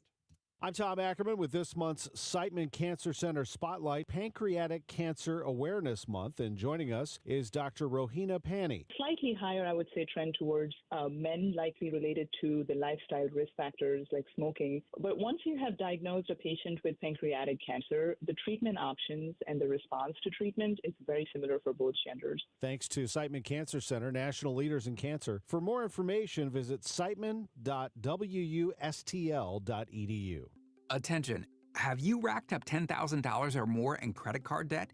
I'm Tom Ackerman with this month's Siteman Cancer Center Spotlight, Pancreatic Cancer Awareness Month. And joining us is Dr. Rohina Pani. Slightly higher, I would say, trend towards men, likely related to the lifestyle risk factors like smoking. But once you have diagnosed a patient with pancreatic cancer, the treatment options and the response to treatment is very similar for both genders. Thanks to Siteman Cancer Center, national leaders in cancer. For more information, visit siteman.wustl.edu. Attention, have you racked up $10,000 or more in credit card debt?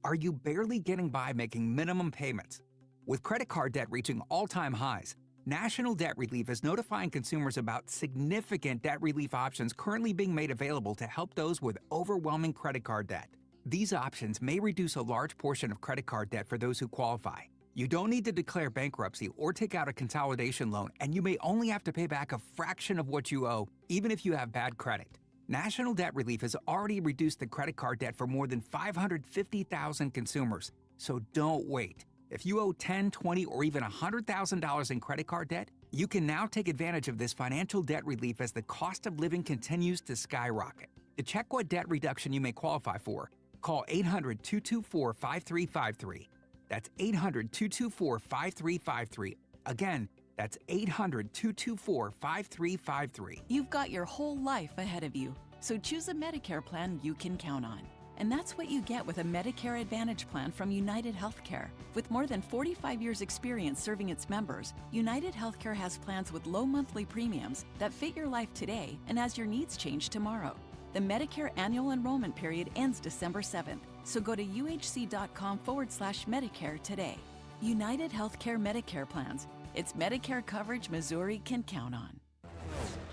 Are you barely getting by making minimum payments? With credit card debt reaching all-time highs, National Debt Relief is notifying consumers about significant debt relief options currently being made available to help those with overwhelming credit card debt. These options may reduce a large portion of credit card debt for those who qualify. You don't need to declare bankruptcy or take out a consolidation loan, and you may only have to pay back a fraction of what you owe, even if you have bad credit. National Debt Relief has already reduced the credit card debt for more than 550,000 consumers. So don't wait. If you owe $10,000, $20,000, or even $100,000 in credit card debt, you can now take advantage of this financial debt relief as the cost of living continues to skyrocket. To check what debt reduction you may qualify for, call 800-224-5353. That's 800-224-5353. Again, that's 800-224-5353. You've got your whole life ahead of you, so choose a Medicare plan you can count on. And that's what you get with a Medicare Advantage plan from United Healthcare. With more than 45 years' experience serving its members, United Healthcare has plans with low monthly premiums that fit your life today and as your needs change tomorrow. The Medicare annual enrollment period ends December 7th, so go to uhc.com/Medicare today. United Healthcare Medicare plans. It's Medicare coverage Missouri can count on.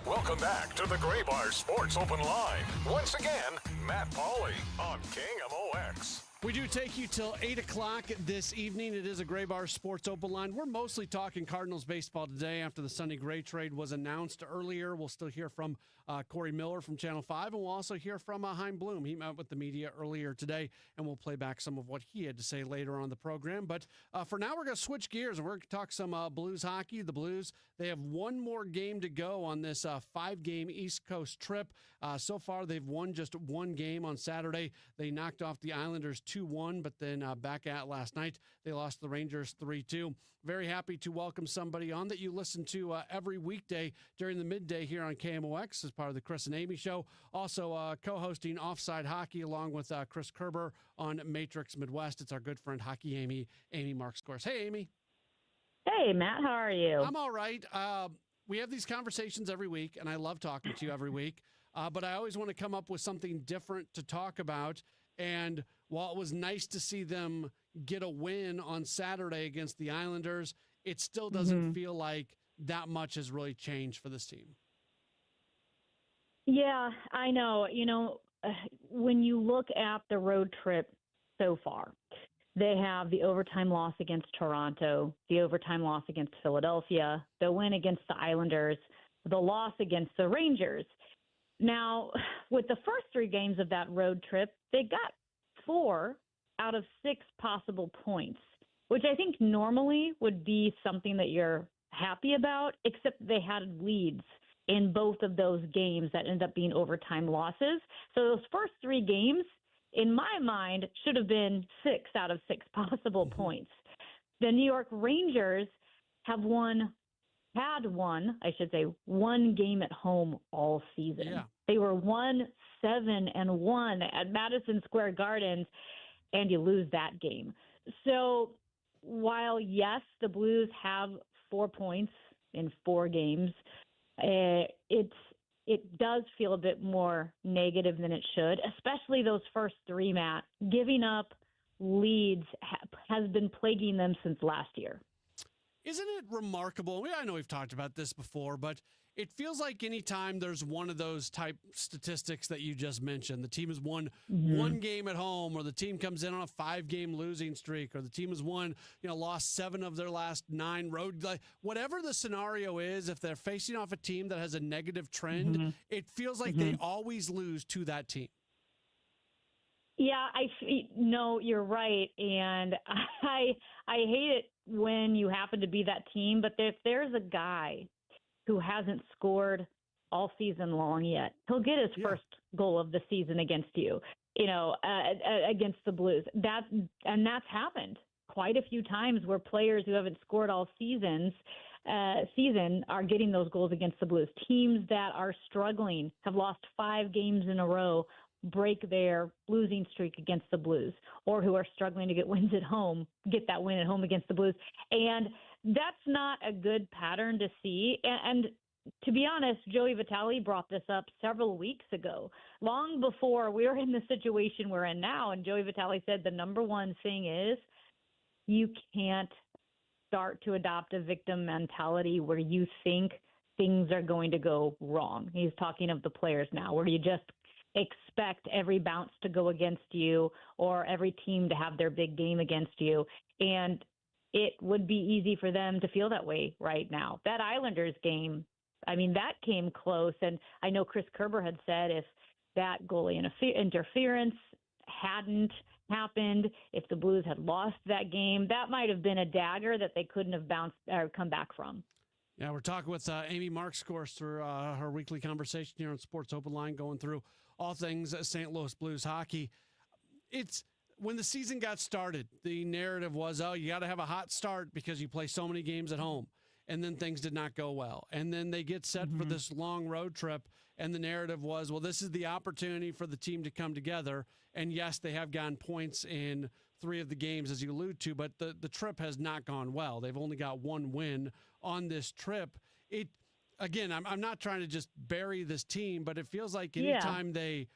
Welcome back to the Gray Bar Sports Open Line. Once again, Matt Pauley on KMOX. We do take you till 8 o'clock this evening. It is a Gray Bar Sports Open Line. We're mostly talking Cardinals baseball today after the Sonny Gray trade was announced earlier. We'll still hear from Corey Miller from Channel 5, and we'll also hear from Chaim Bloom. He met with the media earlier today, and we'll play back some of what he had to say later on the program. But for now, we're going to switch gears, and we're going to talk some Blues hockey. The Blues, they have one more game to go on this 5-game East Coast trip. So far, they've won just one game on Saturday. They knocked off the Islanders 2-1, but then back at last night, they lost the Rangers 3-2. Very happy to welcome somebody on that you listen to every weekday during the midday here on KMOX as part of the Chris and Amy Show. Also co-hosting Offside Hockey along with Chris Kerber on Matrix Midwest. It's our good friend Hockey Amy Marks Course. Hey, Amy. Hey, Matt. How are you? I'm all right. We have these conversations every week, and I love talking to you every week. But I always want to come up with something different to talk about. And while it was nice to see them get a win on Saturday against the Islanders, it still doesn't feel like that much has really changed for this team. Yeah, I know. You know, when you look at the road trip so far, they have the overtime loss against Toronto, the overtime loss against Philadelphia, the win against the Islanders, the loss against the Rangers. Now, with the first 3 games of that road trip, they got 4 out of 6 possible points, which I think normally would be something that you're happy about, except they had leads in both of those games that ended up being overtime losses. So those first 3 games, in my mind, should have been 6 out of 6 possible points. The New York Rangers had won, one game at home all season. Yeah. They were 1-7-1 at Madison Square Garden, and you lose that game. So while, yes, the Blues have 4 points in 4 games, It does feel a bit more negative than it should, especially those first three, Matt. Giving up leads has been plaguing them since last year. Isn't it remarkable? I know we've talked about this before, but it feels like anytime there's one of those type statistics that you just mentioned, the team has won one game at home, or the team comes in on a 5-game losing streak, or the team has lost 7 of their last 9 road, like whatever the scenario is, if they're facing off a team that has a negative trend, it feels like they always lose to that team. Yeah, no, you're right, and I hate it when you happen to be that team. But if there's a guy who hasn't scored all season long yet, he'll get his first goal of the season against you, against the Blues. That's happened quite a few times where players who haven't scored all season are getting those goals against the Blues. Teams that are struggling, have lost 5 games in a row, break their losing streak against the Blues, or who are struggling to get wins at home, get that win at home against the Blues. And that's not a good pattern to see. And to be honest, Joey Vitale brought this up several weeks ago, long before we were in the situation we're in now. And Joey Vitale said the number one thing is you can't start to adopt a victim mentality where you think things are going to go wrong. He's talking of the players now, where you just expect every bounce to go against you or every team to have their big game against you. And it would be easy for them to feel that way right now. That Islanders game, I mean, that came close. And I know Chris Kerber had said if that goalie interference hadn't happened, if the Blues had lost that game, that might have been a dagger that they couldn't have bounced or come back from. Yeah, we're talking with Amy Marks, of course, through her weekly conversation here on Sports Open Line, going through all things St. Louis Blues hockey. It's when the season got started, the narrative was, oh, you got to have a hot start because you play so many games at home. And then things did not go well. And then they get set for this long road trip. And the narrative was, well, this is the opportunity for the team to come together. And yes, they have gotten points in 3 of the games, as you allude to, but the trip has not gone well. They've only got 1 win on this trip. Again, I'm not trying to just bury this team, but it feels like anytime they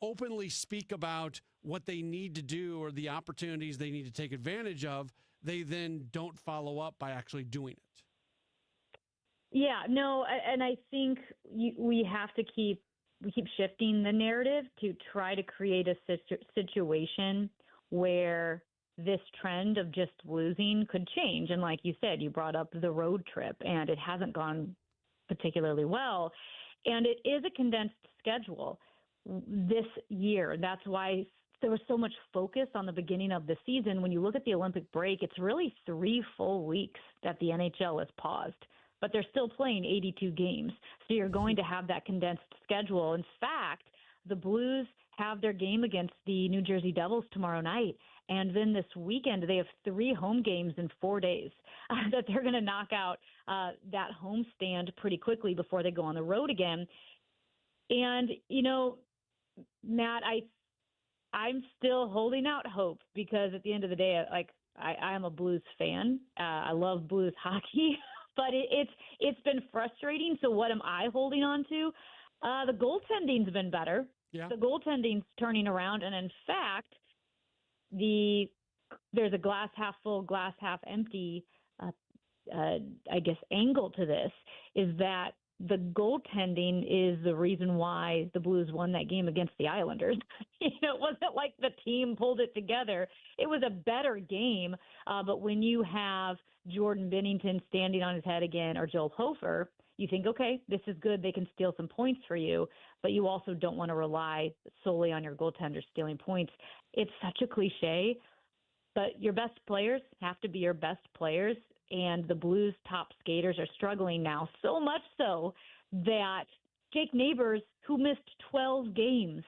openly speak about what they need to do or the opportunities they need to take advantage of, they then don't follow up by actually doing it. Yeah, no, and I think we have to keep shifting the narrative to try to create a situation where this trend of just losing could change. And like you said, you brought up the road trip, and it hasn't gone particularly well. And it is a condensed schedule this year. That's why there was so much focus on the beginning of the season. When you look at the Olympic break, it's really 3 full weeks that the NHL has paused, but they're still playing 82 games. So you're going to have that condensed schedule. In fact, the Blues have their game against the New Jersey Devils tomorrow night. And then this weekend, they have 3 home games in 4 days that they're going to knock out that home stand pretty quickly before they go on the road again. And, Matt, I'm still holding out hope because at the end of the day, I am a Blues fan. I love Blues hockey, but it's been frustrating. So what am I holding on to? The goaltending's been better. Yeah. The goaltending's turning around. And in fact, there's a glass half full, glass half empty, angle to this, is that the goaltending is the reason why the Blues won that game against the Islanders. It wasn't like the team pulled it together. It was a better game. But when you have Jordan Binnington standing on his head again, or Joel Hofer, you think, okay, this is good. They can steal some points for you, but you also don't want to rely solely on your goaltender stealing points. It's such a cliche, but your best players have to be your best players. And the Blues' top skaters are struggling now, so much so that Jake Neighbors, who missed 12 games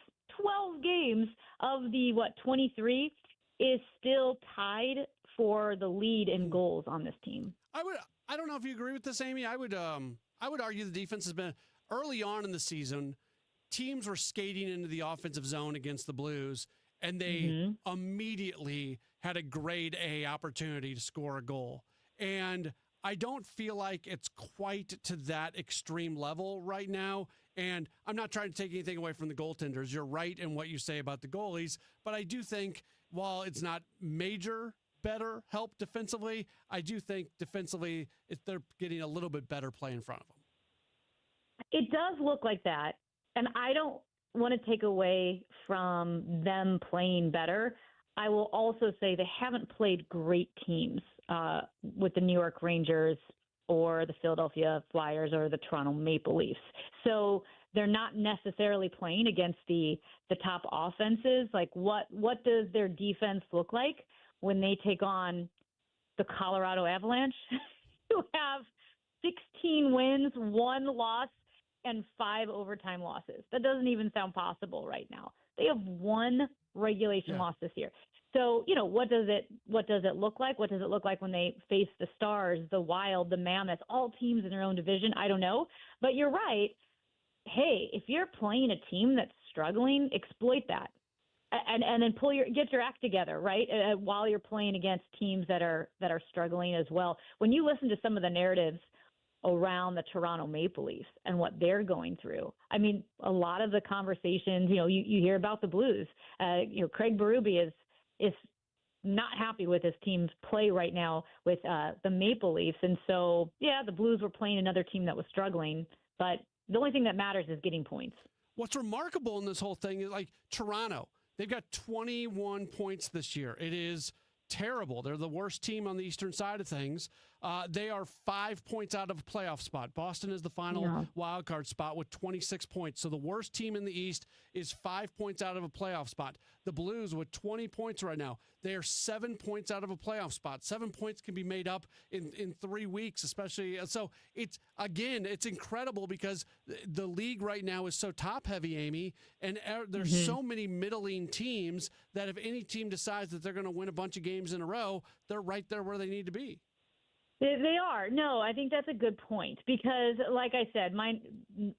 of the 23, is still tied for the lead in goals on this team. I don't know if you agree with this, Amy. I would argue the defense has been early on in the season. Teams were skating into the offensive zone against the Blues, and they immediately had a grade A opportunity to score a goal. And I don't feel like it's quite to that extreme level right now. And I'm not trying to take anything away from the goaltenders. You're right in what you say about the goalies. But I do think while it's not major better help defensively, I do think defensively they're getting a little bit better play in front of them. It does look like that. And I don't want to take away from them playing better. I will also say they haven't played great teams with the New York Rangers or the Philadelphia Flyers or the Toronto Maple Leafs. So they're not necessarily playing against the top offenses. Like what does their defense look like when they take on the Colorado Avalanche, who have 16 wins, 1 loss, and 5 overtime losses? That doesn't even sound possible right now. They have 1 regulation loss this year. So, what does it look like? What does it look like when they face the Stars, the Wild, the Mammoths, all teams in their own division? I don't know. But you're right. Hey, if you're playing a team that's struggling, exploit that. And then get your act together, right? While you're playing against teams that are struggling as well. When you listen to some of the narratives around the Toronto Maple Leafs and what they're going through, I mean, a lot of the conversations, you hear about the Blues. Craig Berube is not happy with his team's play right now with the Maple Leafs, and so the Blues were playing another team that was struggling, but the only thing that matters is getting points. What's remarkable in this whole thing is like Toronto. They've got 21 points this year. It is terrible. They're the worst team on the eastern side of things. They are 5 points out of a playoff spot. Boston is the final wild card spot with 26 points. So the worst team in the East is 5 points out of a playoff spot. The Blues with 20 points right now, they are 7 points out of a playoff spot. 7 points can be made up in 3 weeks, especially. So it's incredible because the league right now is so top heavy, Amy, and there's so many middling teams that if any team decides that they're going to win a bunch of games in a row, they're right there where they need to be. They are. No, I think that's a good point because, like I said, my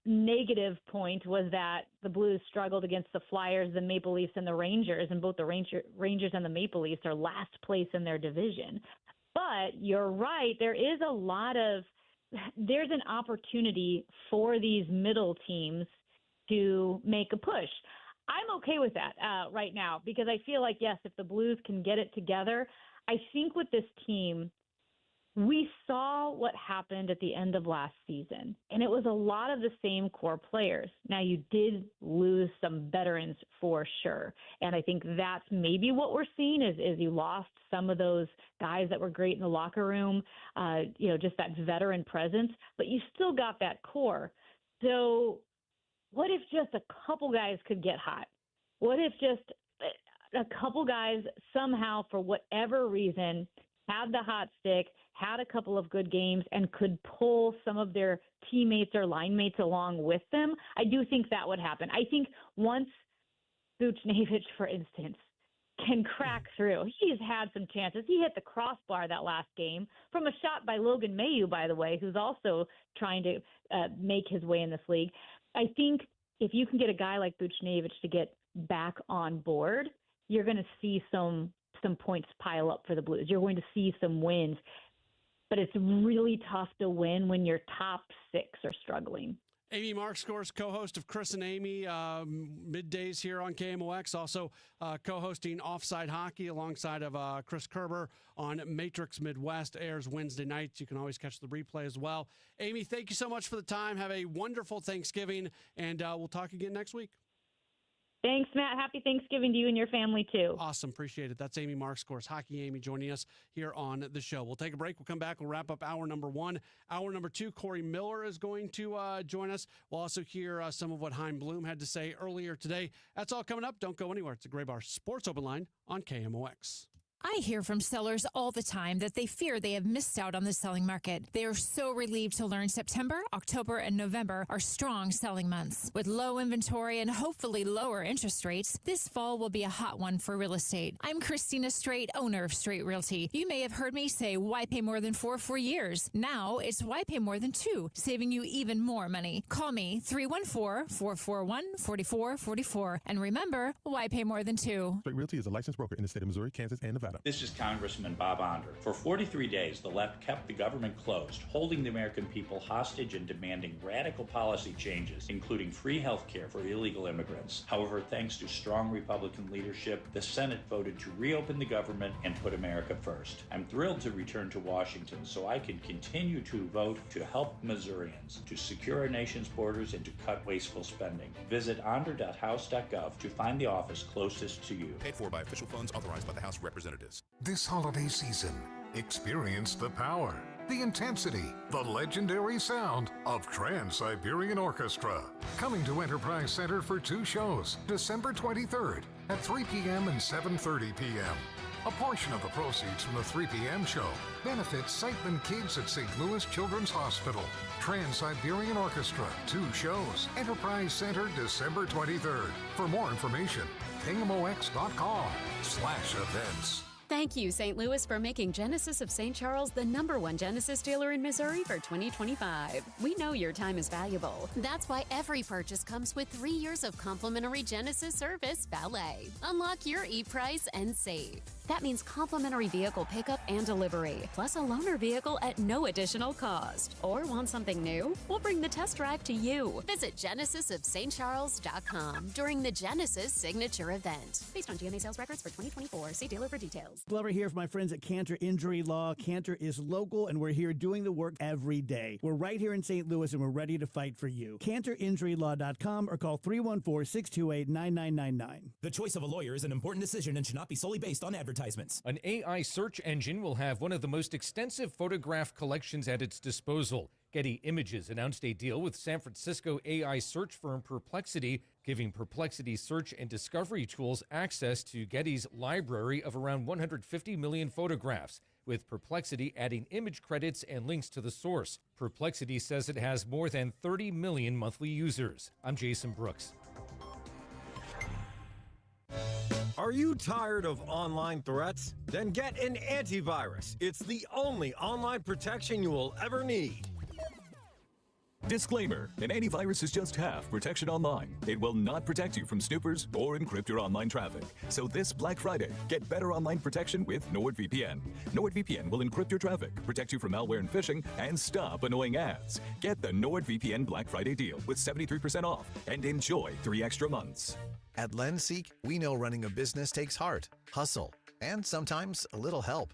negative point was that the Blues struggled against the Flyers, the Maple Leafs, and the Rangers, and both the Rangers and the Maple Leafs are last place in their division. But you're right. There's an opportunity for these middle teams to make a push. I'm okay with that right now because I feel like, yes, if the Blues can get it together, I think with this team, we saw what happened at the end of last season, and it was a lot of the same core players. Now, you did lose some veterans for sure, and I think that's maybe what we're seeing is you lost some of those guys that were great in the locker room, just that veteran presence, but you still got that core. So what if just a couple guys could get hot? What if just a couple guys somehow, for whatever reason, had the hot stick, had a couple of good games, and could pull some of their teammates or line mates along with them? I do think that would happen. I think once Buchnevich, for instance, can crack through, he's had some chances. He hit the crossbar that last game from a shot by Logan Mailloux, by the way, who's also trying to make his way in this league. I think if you can get a guy like Buchnevich to get back on board, you're going to see some points pile up for the Blues. You're going to see some wins, but it's really tough to win when your top 6 are struggling. Amy Markscourse, co-host of Chris and Amy middays here on KMOX, also co-hosting Offside Hockey alongside of Chris Kerber on Matrix Midwest, airs Wednesday nights. You can always catch the replay as well. Amy, thank you so much for the time. Have a wonderful Thanksgiving, and we'll talk again next week. Thanks, Matt. Happy Thanksgiving to you and your family, too. Awesome. Appreciate it. That's Amy Markscourse, Hockey Amy, joining us here on the show. We'll take a break. We'll come back. We'll wrap up hour number 1. Hour number 2, Corey Miller is going to join us. We'll also hear some of what Chaim Bloom had to say earlier today. That's all coming up. Don't go anywhere. It's a Gray Bar Sports Open Line on KMOX. I hear from sellers all the time that they fear they have missed out on the selling market. They are so relieved to learn September, October, and November are strong selling months. With low inventory and hopefully lower interest rates, this fall will be a hot one for real estate. I'm Christina Straight, owner of Straight Realty. You may have heard me say, why pay more than 4 for years? Now it's why pay more than 2, saving you even more money. Call me 314-441-4444. And remember, why pay more than 2? Straight Realty is a licensed broker in the state of Missouri, Kansas, and Nevada. Senate. This is Congressman Bob Onder. For 43 days, the left kept the government closed, holding the American people hostage and demanding radical policy changes, including free health care for illegal immigrants. However, thanks to strong Republican leadership, the Senate voted to reopen the government and put America first. I'm thrilled to return to Washington so I can continue to vote to help Missourians, to secure our nation's borders, and to cut wasteful spending. Visit onder.house.gov to find the office closest to you. Paid for by official funds authorized by the House of Representatives. This holiday season, experience the power, the intensity, the legendary sound of Trans-Siberian Orchestra. Coming to Enterprise Center for 2 shows, December 23rd at 3 p.m. and 7:30 p.m. A portion of the proceeds from the 3 p.m. show benefits Sightman Kids at St. Louis Children's Hospital. Trans-Siberian Orchestra, 2 shows, Enterprise Center, December 23rd. For more information, KMOX.com/events. Thank you, St. Louis, for making Genesis of St. Charles the #1 Genesis dealer in Missouri for 2025. We know your time is valuable. That's why every purchase comes with 3 years of complimentary Genesis service valet. Unlock your e-price and save. That means complimentary vehicle pickup and delivery, plus a loaner vehicle at no additional cost. Or want something new? We'll bring the test drive to you. Visit genesisofstcharles.com during the Genesis Signature event. Based on GMA sales records for 2024. See dealer for details. Glover here for my friends at Cantor Injury Law. Cantor is local, and we're here doing the work every day. We're right here in St. Louis, and we're ready to fight for you. CantorInjuryLaw.com or call 314-628-9999. The choice of a lawyer is an important decision and should not be solely based on advertising. An AI search engine will have one of the most extensive photograph collections at its disposal. Getty Images announced a deal with San Francisco AI search firm Perplexity, giving Perplexity search and discovery tools access to Getty's library of around 150 million photographs, with Perplexity adding image credits and links to the source. Perplexity says it has more than 30 million monthly users. I'm Jason Brooks. Are you tired of online threats? Then get an antivirus. It's the only online protection you will ever need. Disclaimer, an antivirus is just half protection online. It will not protect you from snoopers or encrypt your online traffic. So this Black Friday, get better online protection with NordVPN. NordVPN will encrypt your traffic, protect you from malware and phishing, and stop annoying ads. Get the NordVPN Black Friday deal with 73% off and enjoy 3 extra months. At LendSeek, we know running a business takes heart, hustle, and sometimes a little help.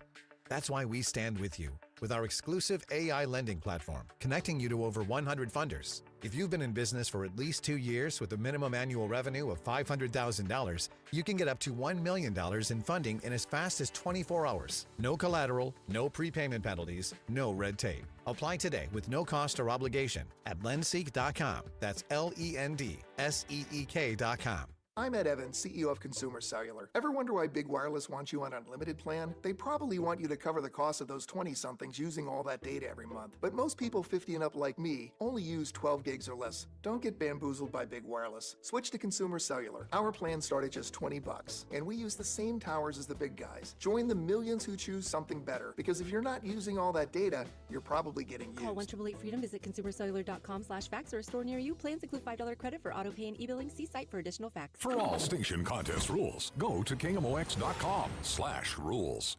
That's why we stand with you with our exclusive AI lending platform, connecting you to over 100 funders. If you've been in business for at least 2 years with a minimum annual revenue of $500,000, you can get up to $1 million in funding in as fast as 24 hours. No collateral, no prepayment penalties, no red tape. Apply today with no cost or obligation at lendseek.com. That's LENDSEEK.com. I'm Ed Evans, CEO of Consumer Cellular. Ever wonder why Big Wireless wants you on an unlimited plan? They probably want you to cover the cost of those 20-somethings using all that data every month. But most people 50 and up like me only use 12 gigs or less. Don't get bamboozled by Big Wireless. Switch to Consumer Cellular. Our plans start at just $20, and we use the same towers as the big guys. Join the millions who choose something better, because if you're not using all that data, you're probably getting used. Call 1-888-FREEDOM, visit consumercellular.com/facts or a store near you. Plans include $5 credit for auto pay and e-billing. See site for additional facts. For all station contest rules, go to KMOX.com/rules.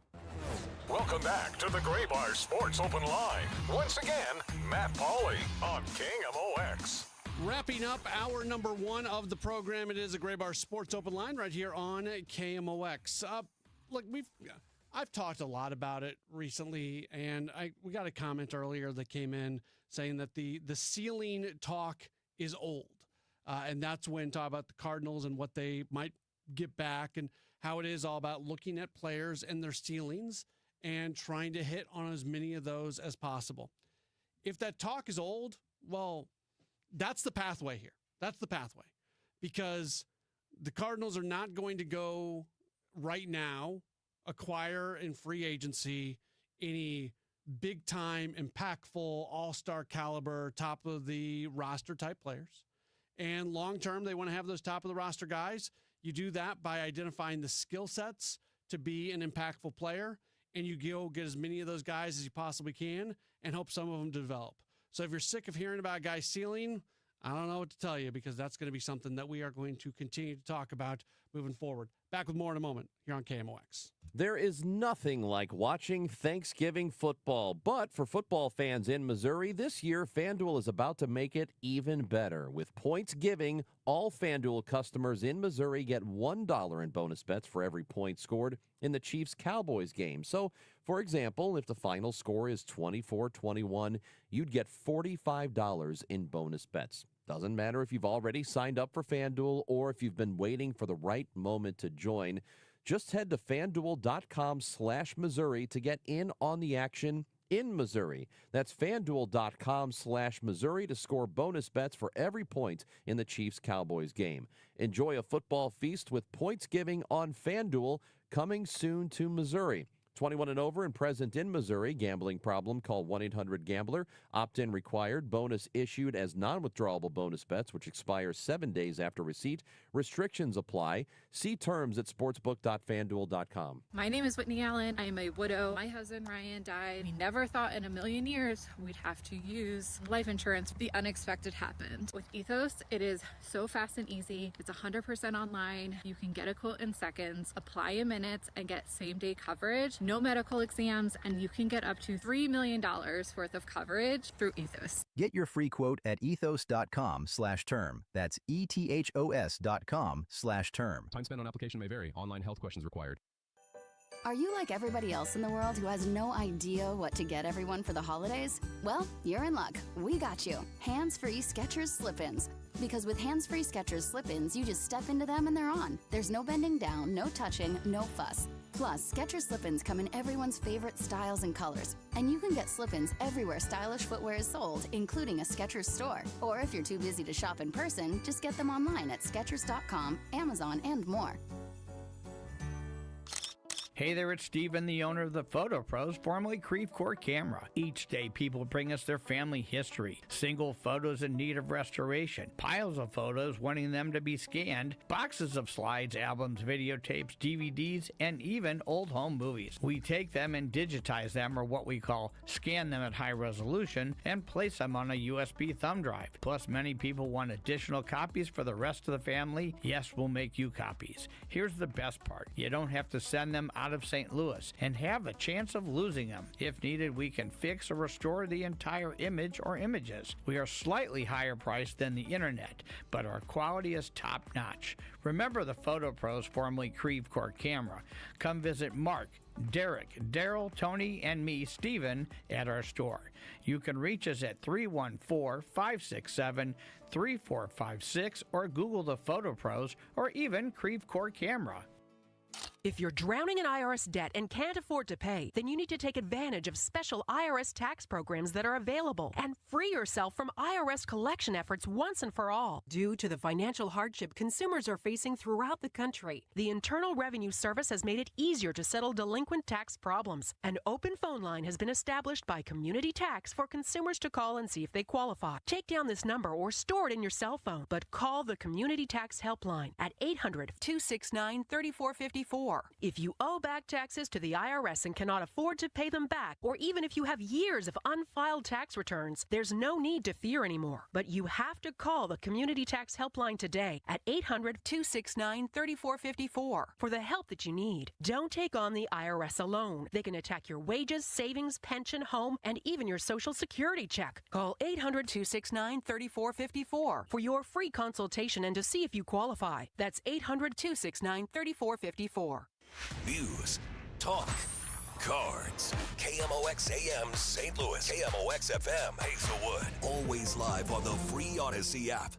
Welcome back to the Gray Bar Sports Open Line. Once again, Matt Pauley on KMOX. Wrapping up hour number 1 of the program, it is a Gray Bar Sports Open Line right here on KMOX. Look, I've talked a lot about it recently, and we got a comment earlier that came in saying that the ceiling talk is old. And that's when talk about the Cardinals and what they might get back and how it is all about looking at players and their ceilings and trying to hit on as many of those as possible. If that talk is old, well, that's the pathway here. That's the pathway, because the Cardinals are not going to go right now acquire in free agency any big time, impactful, all-star caliber, top of the roster type players. And long-term, they want to have those top-of-the-roster guys. You do that by identifying the skill sets to be an impactful player, and you go get as many of those guys as you possibly can and hope some of them develop. So if you're sick of hearing about a guy's ceiling, I don't know what to tell you because that's going to be something that we are going to continue to talk about moving forward. Back with more in a moment here on KMOX. There is nothing like watching Thanksgiving football, but for football fans in Missouri, this year FanDuel is about to make it even better. With points giving, all FanDuel customers in Missouri get $1 in bonus bets for every point scored in the Chiefs-Cowboys game. So, for example, if the final score is 24-21, you'd get $45 in bonus bets. Doesn't matter if you've already signed up for FanDuel or if you've been waiting for the right moment to join. Just head to FanDuel.com/Missouri to get in on the action in Missouri. That's FanDuel.com/Missouri to score bonus bets for every point in the Chiefs-Cowboys game. Enjoy a football feast with points giving on FanDuel, coming soon to Missouri. 21 and over and present in Missouri. Gambling problem? Call 1-800-GAMBLER. Opt-in required. Bonus issued as non-withdrawable bonus bets, which expire 7 days after receipt. Restrictions apply. See terms at sportsbook.fanduel.com. My name is Whitney Allen. I am a widow. My husband, Ryan, died. We never thought in a million years we'd have to use life insurance. The unexpected happened. With Ethos, it is so fast and easy. It's 100% online. You can get a quote in seconds, apply in minutes, and get same-day coverage. No medical exams, and you can get up to $3 million worth of coverage through Ethos. Get your free quote at ethos.com/term. That's ethos.com/term. Time spent on application may vary. Online health questions required. Are you like everybody else in the world who has no idea what to get everyone for the holidays? Well, you're in luck. We got you. Hands-free Skechers slip-ins. Because with hands-free Skechers slip-ins, you just step into them and they're on. There's no bending down, no touching, no fuss. Plus, Skechers slip-ins come in everyone's favorite styles and colors. And you can get slip-ins everywhere stylish footwear is sold, including a Skechers store. Or if you're too busy to shop in person, just get them online at Skechers.com, Amazon, and more. Hey there, it's Steven, the owner of the Photo Pros, formerly Creve Court Camera. Each day, people bring us their family history, single photos in need of restoration, piles of photos wanting them to be scanned, boxes of slides, albums, videotapes, DVDs, and even old home movies. We take them and digitize them, or what we call scan them at high resolution, and place them on a USB thumb drive. Plus, many people want additional copies for the rest of the family. Yes, we'll make you copies. Here's the best part. You don't have to send them out of St. Louis and have a chance of losing them. If needed, we can fix or restore the entire image or images. We are slightly higher priced than the internet, but our quality is top notch. Remember the Photo Pros, formerly Creve Court Camera. Come visit Mark, Derek, Daryl, Tony, and me, Steven, at our store. You can reach us at 314-567-3456 or Google the Photo Pros or even Creve Court Camera. If you're drowning in IRS debt and can't afford to pay, then you need to take advantage of special IRS tax programs that are available and free yourself from IRS collection efforts once and for all. Due to the financial hardship consumers are facing throughout the country, the Internal Revenue Service has made it easier to settle delinquent tax problems. An open phone line has been established by Community Tax for consumers to call and see if they qualify. Take down this number or store it in your cell phone, but call the Community Tax Helpline at 800-269-3454. If you owe back taxes to the IRS and cannot afford to pay them back, or even if you have years of unfiled tax returns, there's no need to fear anymore. But you have to call the Community Tax Helpline today at 800-269-3454 for the help that you need. Don't take on the IRS alone. They can attack your wages, savings, pension, home, and even your Social Security check. Call 800-269-3454 for your free consultation and to see if you qualify. That's 800-269-3454. News, talk, cards. KMOX AM St. Louis. KMOX FM Hazelwood. Always live on the free Odyssey app.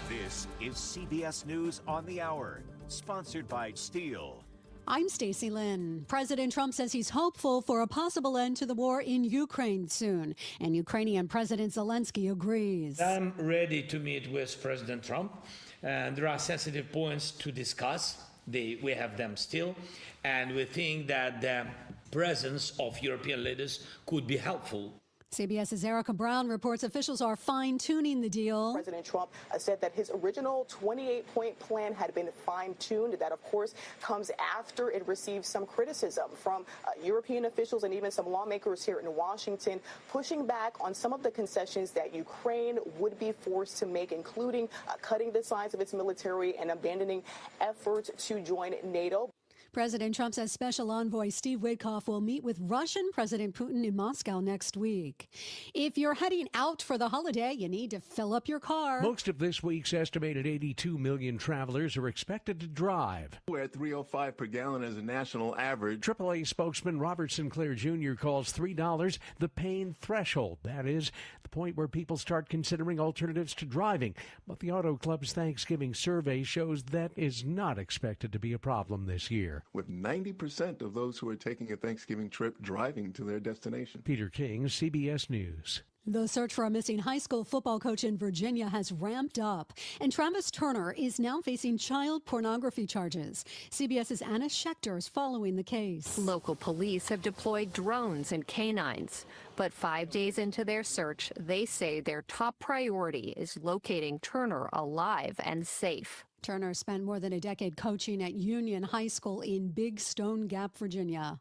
This is CBS News on the Hour, sponsored by Steel. I'm Stacey Lynn. President Trump says he's hopeful for a possible end to the war in Ukraine soon, and Ukrainian President Zelensky agrees. I'm ready to meet with President Trump, and there are sensitive points to discuss. We have them still, and we think that the presence of European leaders could be helpful. CBS's Erica Brown reports officials are fine-tuning the deal. President Trump said that his original 28-point plan had been fine-tuned. That, of course, comes after it received some criticism from European officials and even some lawmakers here in Washington, pushing back on some of the concessions that Ukraine would be forced to make, including cutting the size of its military and abandoning efforts to join NATO. President Trump says Special Envoy Steve Witkoff will meet with Russian President Putin in Moscow next week. If you're heading out for the holiday, you need to fill up your car. Most of this week's estimated 82 million travelers are expected to drive. We're at $3.05 per gallon as a national average. AAA spokesman Robert Sinclair Jr. calls $3 the pain threshold. That is, the point where people start considering alternatives to driving. But the Auto Club's Thanksgiving survey shows that is not expected to be a problem this year, with 90% of those who are taking a Thanksgiving trip driving to their destination. Peter King, CBS News. The search for a missing high school football coach in Virginia has ramped up, and Travis Turner is now facing child pornography charges. CBS's Anna Schechter is following the case. Local police have deployed drones and canines, but 5 days into their search, they say their top priority is locating Turner alive and safe. Turner spent more than a decade coaching at Union High School in Big Stone Gap, Virginia.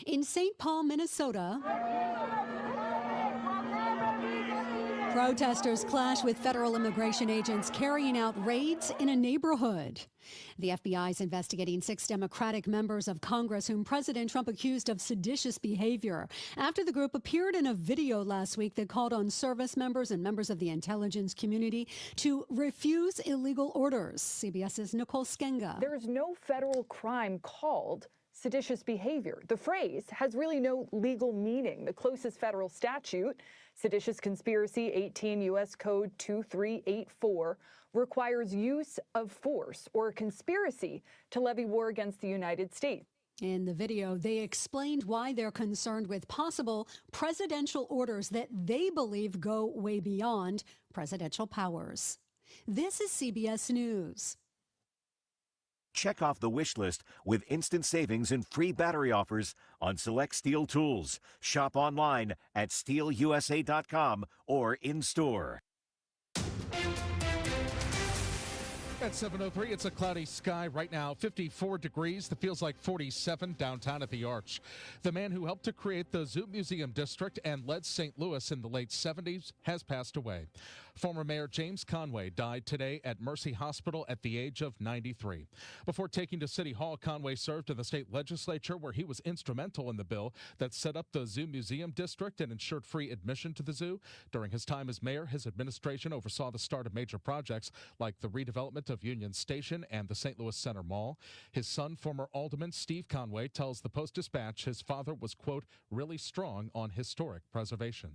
In St. Paul, Minnesota, protesters clash with federal immigration agents carrying out raids in a neighborhood. The FBI is investigating 6 Democratic members of Congress whom President Trump accused of seditious behavior after the group appeared in a video last week that called on service members and members of the intelligence community to refuse illegal orders. CBS's Nicole Skenga. There is no federal crime called seditious behavior. The phrase has really no legal meaning. The closest federal statute, seditious conspiracy, 18 U.S. Code 2384, requires use of force or a conspiracy to levy war against the United States. In the video, they explained why they're concerned with possible presidential orders that they believe go way beyond presidential powers. This is CBS News. Check off the wish list with instant savings and free battery offers on select Steel tools. Shop online at steelusa.com or in-store. At 7:03, it's a cloudy sky right now, 54 degrees. It feels like 47 downtown at the Arch. The man who helped to create the Zoo Museum District and led St. Louis in the late 70s has passed away. Former Mayor James Conway died today at Mercy Hospital at the age of 93. Before taking to City Hall, Conway served in the state legislature where he was instrumental in the bill that set up the Zoo Museum District and ensured free admission to the zoo. During his time as mayor, his administration oversaw the start of major projects like the redevelopment of Union Station and the St. Louis Center Mall. His son, former Alderman Steve Conway, tells the Post-Dispatch his father was, quote, really strong on historic preservation.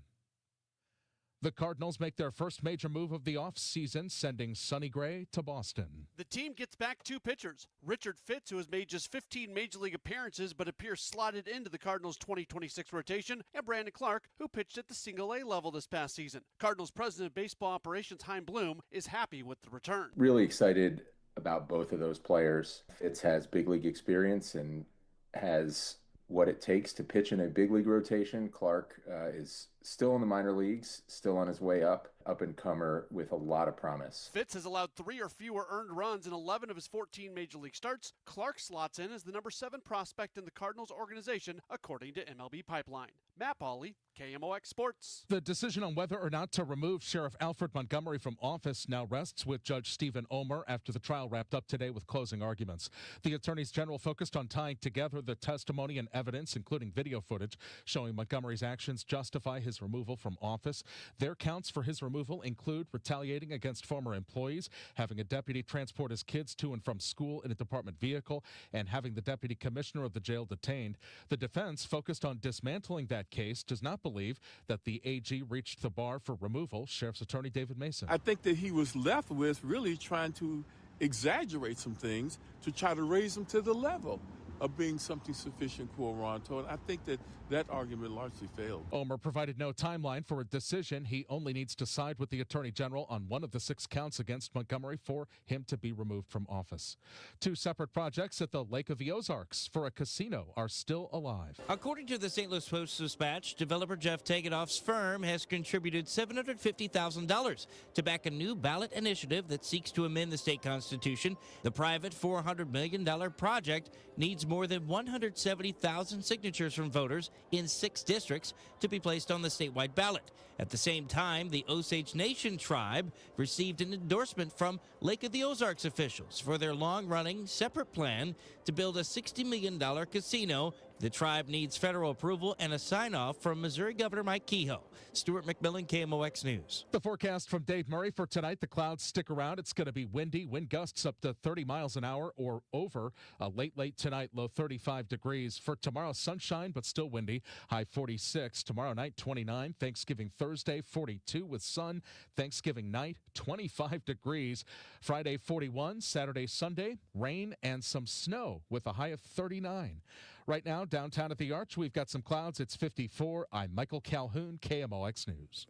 The Cardinals make their first major move of the offseason, sending Sonny Gray to Boston. The team gets back 2 pitchers. Richard Fitz, who has made just 15 Major League appearances but appears slotted into the Cardinals' 2026 rotation, and Brandon Clark, who pitched at the Single-A level this past season. Cardinals president of baseball operations, Chaim Bloom, is happy with the return. Really excited about both of those players. Fitz has big league experience and has what it takes to pitch in a big league rotation. Clark is still in the minor leagues, still on his way up and comer with a lot of promise. Fitz has allowed 3 or fewer earned runs in 11 of his 14 major league starts. Clark slots in as the number 7 prospect in the Cardinals organization, according to MLB Pipeline. Matt Pauley, KMOX Sports. The decision on whether or not to remove Sheriff Alfred Montgomery from office now rests with Judge Stephen Omer after the trial wrapped up today with closing arguments. The attorneys general focused on tying together the testimony and evidence, including video footage, showing Montgomery's actions justify his removal from office. Their counts for his removal include retaliating against former employees, having a deputy transport his kids to and from school in a department vehicle, and having the deputy commissioner of the jail detained. The defense, focused on dismantling that case, does not believe that the AG reached the bar for removal. Sheriff's Attorney David Mason. I think that he was left with really trying to exaggerate some things to try to raise them to the level. of being something sufficient quo warranto. And I think that argument largely failed. Omer provided no timeline for a decision. He only needs to side with the Attorney General on one of the 6 counts against Montgomery for him to be removed from office. 2 separate projects at the Lake of the Ozarks for a casino are still alive. According to the St. Louis Post-Dispatch, developer Jeff Tegetthoff's firm has contributed $750,000 to back a new ballot initiative that seeks to amend the state constitution. The private $400 million project needs more than 170,000 signatures from voters in 6 districts to be placed on the statewide ballot. At the same time, the Osage Nation tribe received an endorsement from Lake of the Ozarks officials for their long-running separate plan to build a $60 million casino. The tribe needs federal approval and a sign-off from Missouri Governor Mike Kehoe. Stuart McMillan, KMOX News. The forecast from Dave Murray for tonight, the clouds stick around. It's going to be windy, wind gusts up to 30 miles an hour or over. Late tonight, low 35 degrees. For tomorrow, sunshine, but still windy, high 46. Tomorrow night, 29. Thanksgiving Thursday, 42 with sun. Thanksgiving night, 25 degrees. Friday, 41. Saturday, Sunday, rain and some snow with a high of 39. Right now, downtown at the Arch, we've got some clouds. It's 54. I'm Michael Calhoun, KMOX News.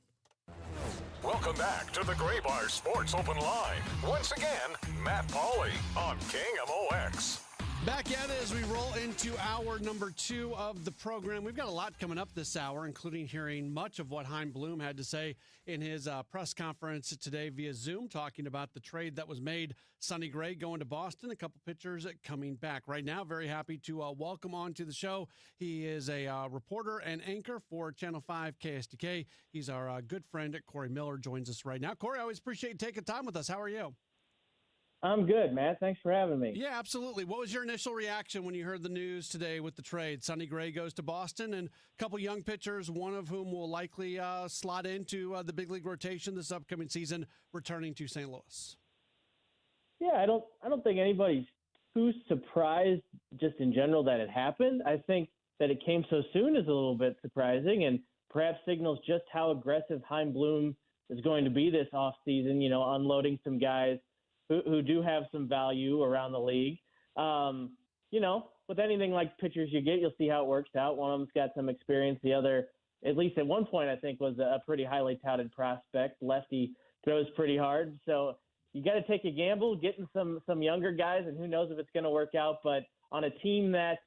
Welcome back to the Gray Bar Sports Open Line. Once again, Matt Pauley on KMOX. Back at it as we roll into hour number 2 of the program. We've got a lot coming up this hour, including hearing much of what Chaim Bloom had to say in his press conference today via Zoom, talking about the trade that was made. Sonny Gray going to Boston, a couple pitchers coming back. Right now, very happy to welcome on to the show. He is a reporter and anchor for Channel 5 KSDK. He's our good friend, Corey Miller, joins us right now. Corey, I always appreciate you taking time with us. How are you? I'm good, Matt. Thanks for having me. Yeah, absolutely. What was your initial reaction when you heard the news today with the trade? Sonny Gray goes to Boston, and a couple young pitchers, one of whom will likely slot into the big league rotation this upcoming season, returning to St. Louis. Yeah, I don't think anybody's too surprised just in general that it happened. I think that it came so soon is a little bit surprising and perhaps signals just how aggressive Chaim Bloom is going to be this offseason, unloading some guys who do have some value around the league. With anything like pitchers you get, you'll see how it works out. One of them's got some experience. The other, at least at one point, I think was a pretty highly touted prospect. Lefty throws pretty hard. So you got to take a gamble, getting some younger guys, and who knows if it's going to work out. But on a team that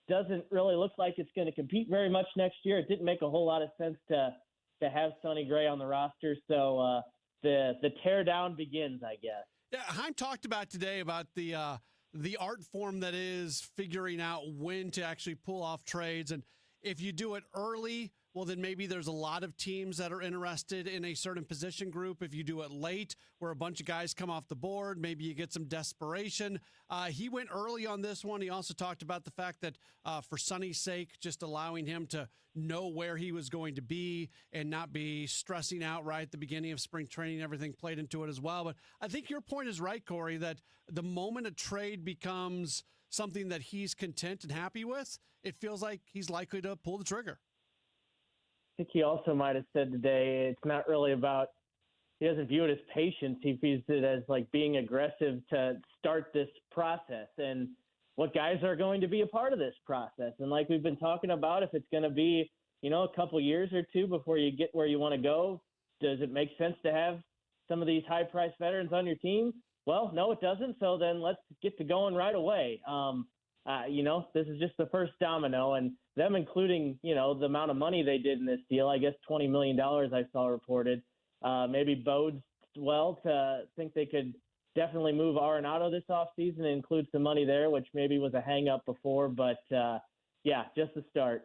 doesn't really look like it's going to compete very much next year, it didn't make a whole lot of sense to have Sonny Gray on the roster. So the tear down begins, I guess. Yeah, Chaim talked about today about the art form that is figuring out when to actually pull off trades. And if you do it early, well, then maybe there's a lot of teams that are interested in a certain position group. If you do it late, where a bunch of guys come off the board, maybe you get some desperation. He went early on this one. He also talked about the fact that for Sonny's sake, just allowing him to know where he was going to be and not be stressing out right at the beginning of spring training. Everything played into it as well. But I think your point is right, Corey, that the moment a trade becomes something that he's content and happy with, it feels like he's likely to pull the trigger. I think he also might have said today it's not really about, he doesn't view it as patience. He views it as like being aggressive to start this process and what guys are going to be a part of this process. And like we've been talking about, if it's going to be, a couple years or two before you get where you want to go, does it make sense to have some of these high-priced veterans on your team? Well, no, it doesn't. So then let's get to going right away. This is just the first domino, and them including, the amount of money they did in this deal, I guess $20 million I saw reported, maybe bodes well to think they could definitely move Arenado this offseason and include some money there, which maybe was a hang-up before. But, just the start.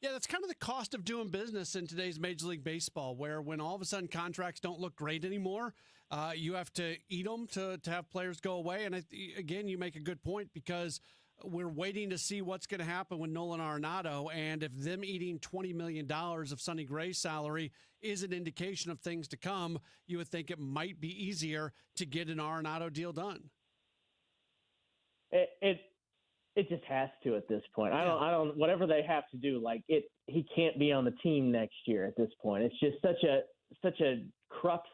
Yeah, that's kind of the cost of doing business in today's Major League Baseball, where when all of a sudden contracts don't look great anymore, you have to eat them to have players go away. And again, you make a good point because we're waiting to see what's going to happen with Nolan Arenado. And if them eating $20 million of Sonny Gray's salary is an indication of things to come, you would think it might be easier to get an Arenado deal done. It just has to at this point. I don't. Whatever they have to do, he can't be on the team next year at this point. It's just such a crux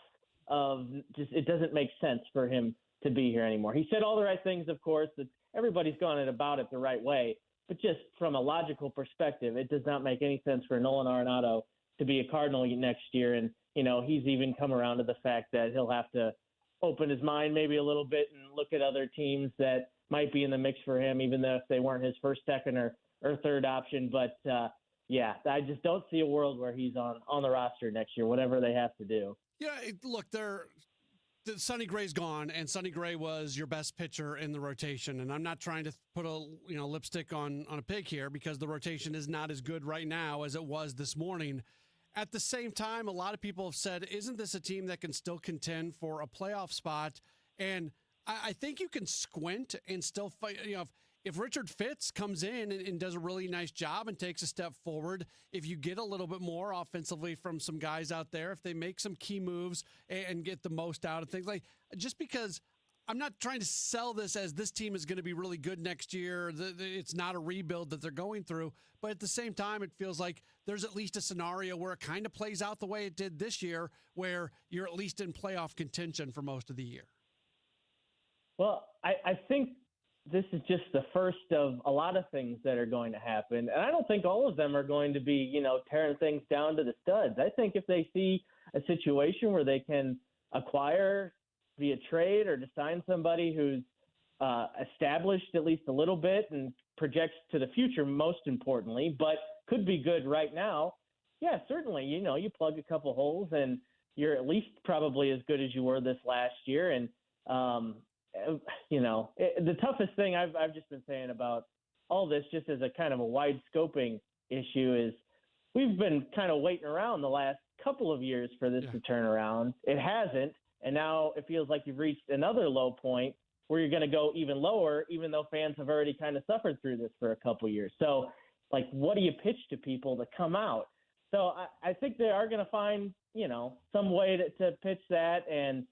of just. It doesn't make sense for him to be here anymore. He said all the right things, of course. That everybody's gone about it the right way. But just from a logical perspective, it does not make any sense for Nolan Arenado to be a Cardinal next year. And, he's even come around to the fact that he'll have to open his mind maybe a little bit and look at other teams that might be in the mix for him, even though if they weren't his first, second, or third option. But, I just don't see a world where he's on the roster next year, whatever they have to do. Yeah, look, Sonny Gray's gone, and Sonny Gray was your best pitcher in the rotation. And I'm not trying to put a lipstick on a pig here, because the rotation is not as good right now as it was this morning. At the same time, a lot of people have said, isn't this a team that can still contend for a playoff spot? And I think you can squint and still fight. If Richard Fitz comes in and does a really nice job and takes a step forward, if you get a little bit more offensively from some guys out there, if they make some key moves and get the most out of things, just because I'm not trying to sell this as this team is going to be really good next year. It's not a rebuild that they're going through, but at the same time, it feels like there's at least a scenario where it kind of plays out the way it did this year, where you're at least in playoff contention for most of the year. Well, I think this is just the first of a lot of things that are going to happen. And I don't think all of them are going to be, tearing things down to the studs. I think if they see a situation where they can acquire via trade or to sign somebody who's established at least a little bit and projects to the future, most importantly, but could be good right now, yeah, certainly, you plug a couple holes and you're at least probably as good as you were this last year. And, the toughest thing I've just been saying about all this, just as a kind of a wide scoping issue, is we've been kind of waiting around the last couple of years for this to turn around. It hasn't. And now it feels like you've reached another low point where you're going to go even lower, even though fans have already kind of suffered through this for a couple of years. So, what do you pitch to people to come out? So I think they are going to find, some way to pitch that. And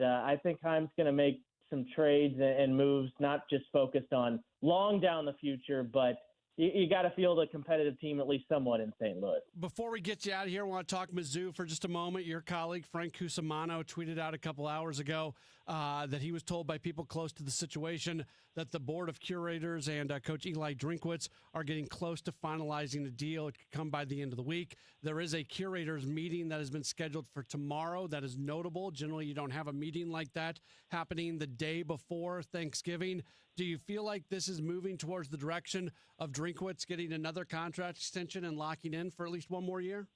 I think Heim's going to make some trades and moves, not just focused on long down the future, but you got to field a competitive team at least somewhat in St. Louis. Before we get you out of here, I want to talk Mizzou for just a moment. Your colleague, Frank Cusimano, tweeted out a couple hours ago that he was told by people close to the situation that the board of curators and Coach Eli Drinkwitz are getting close to finalizing the deal. It could come by the end of the week. There is a curators meeting that has been scheduled for tomorrow. That is notable. Generally, you don't have a meeting like that happening the day before Thanksgiving. Do you feel like this is moving towards the direction of Drinkwitz getting another contract extension and locking in for at least one more year?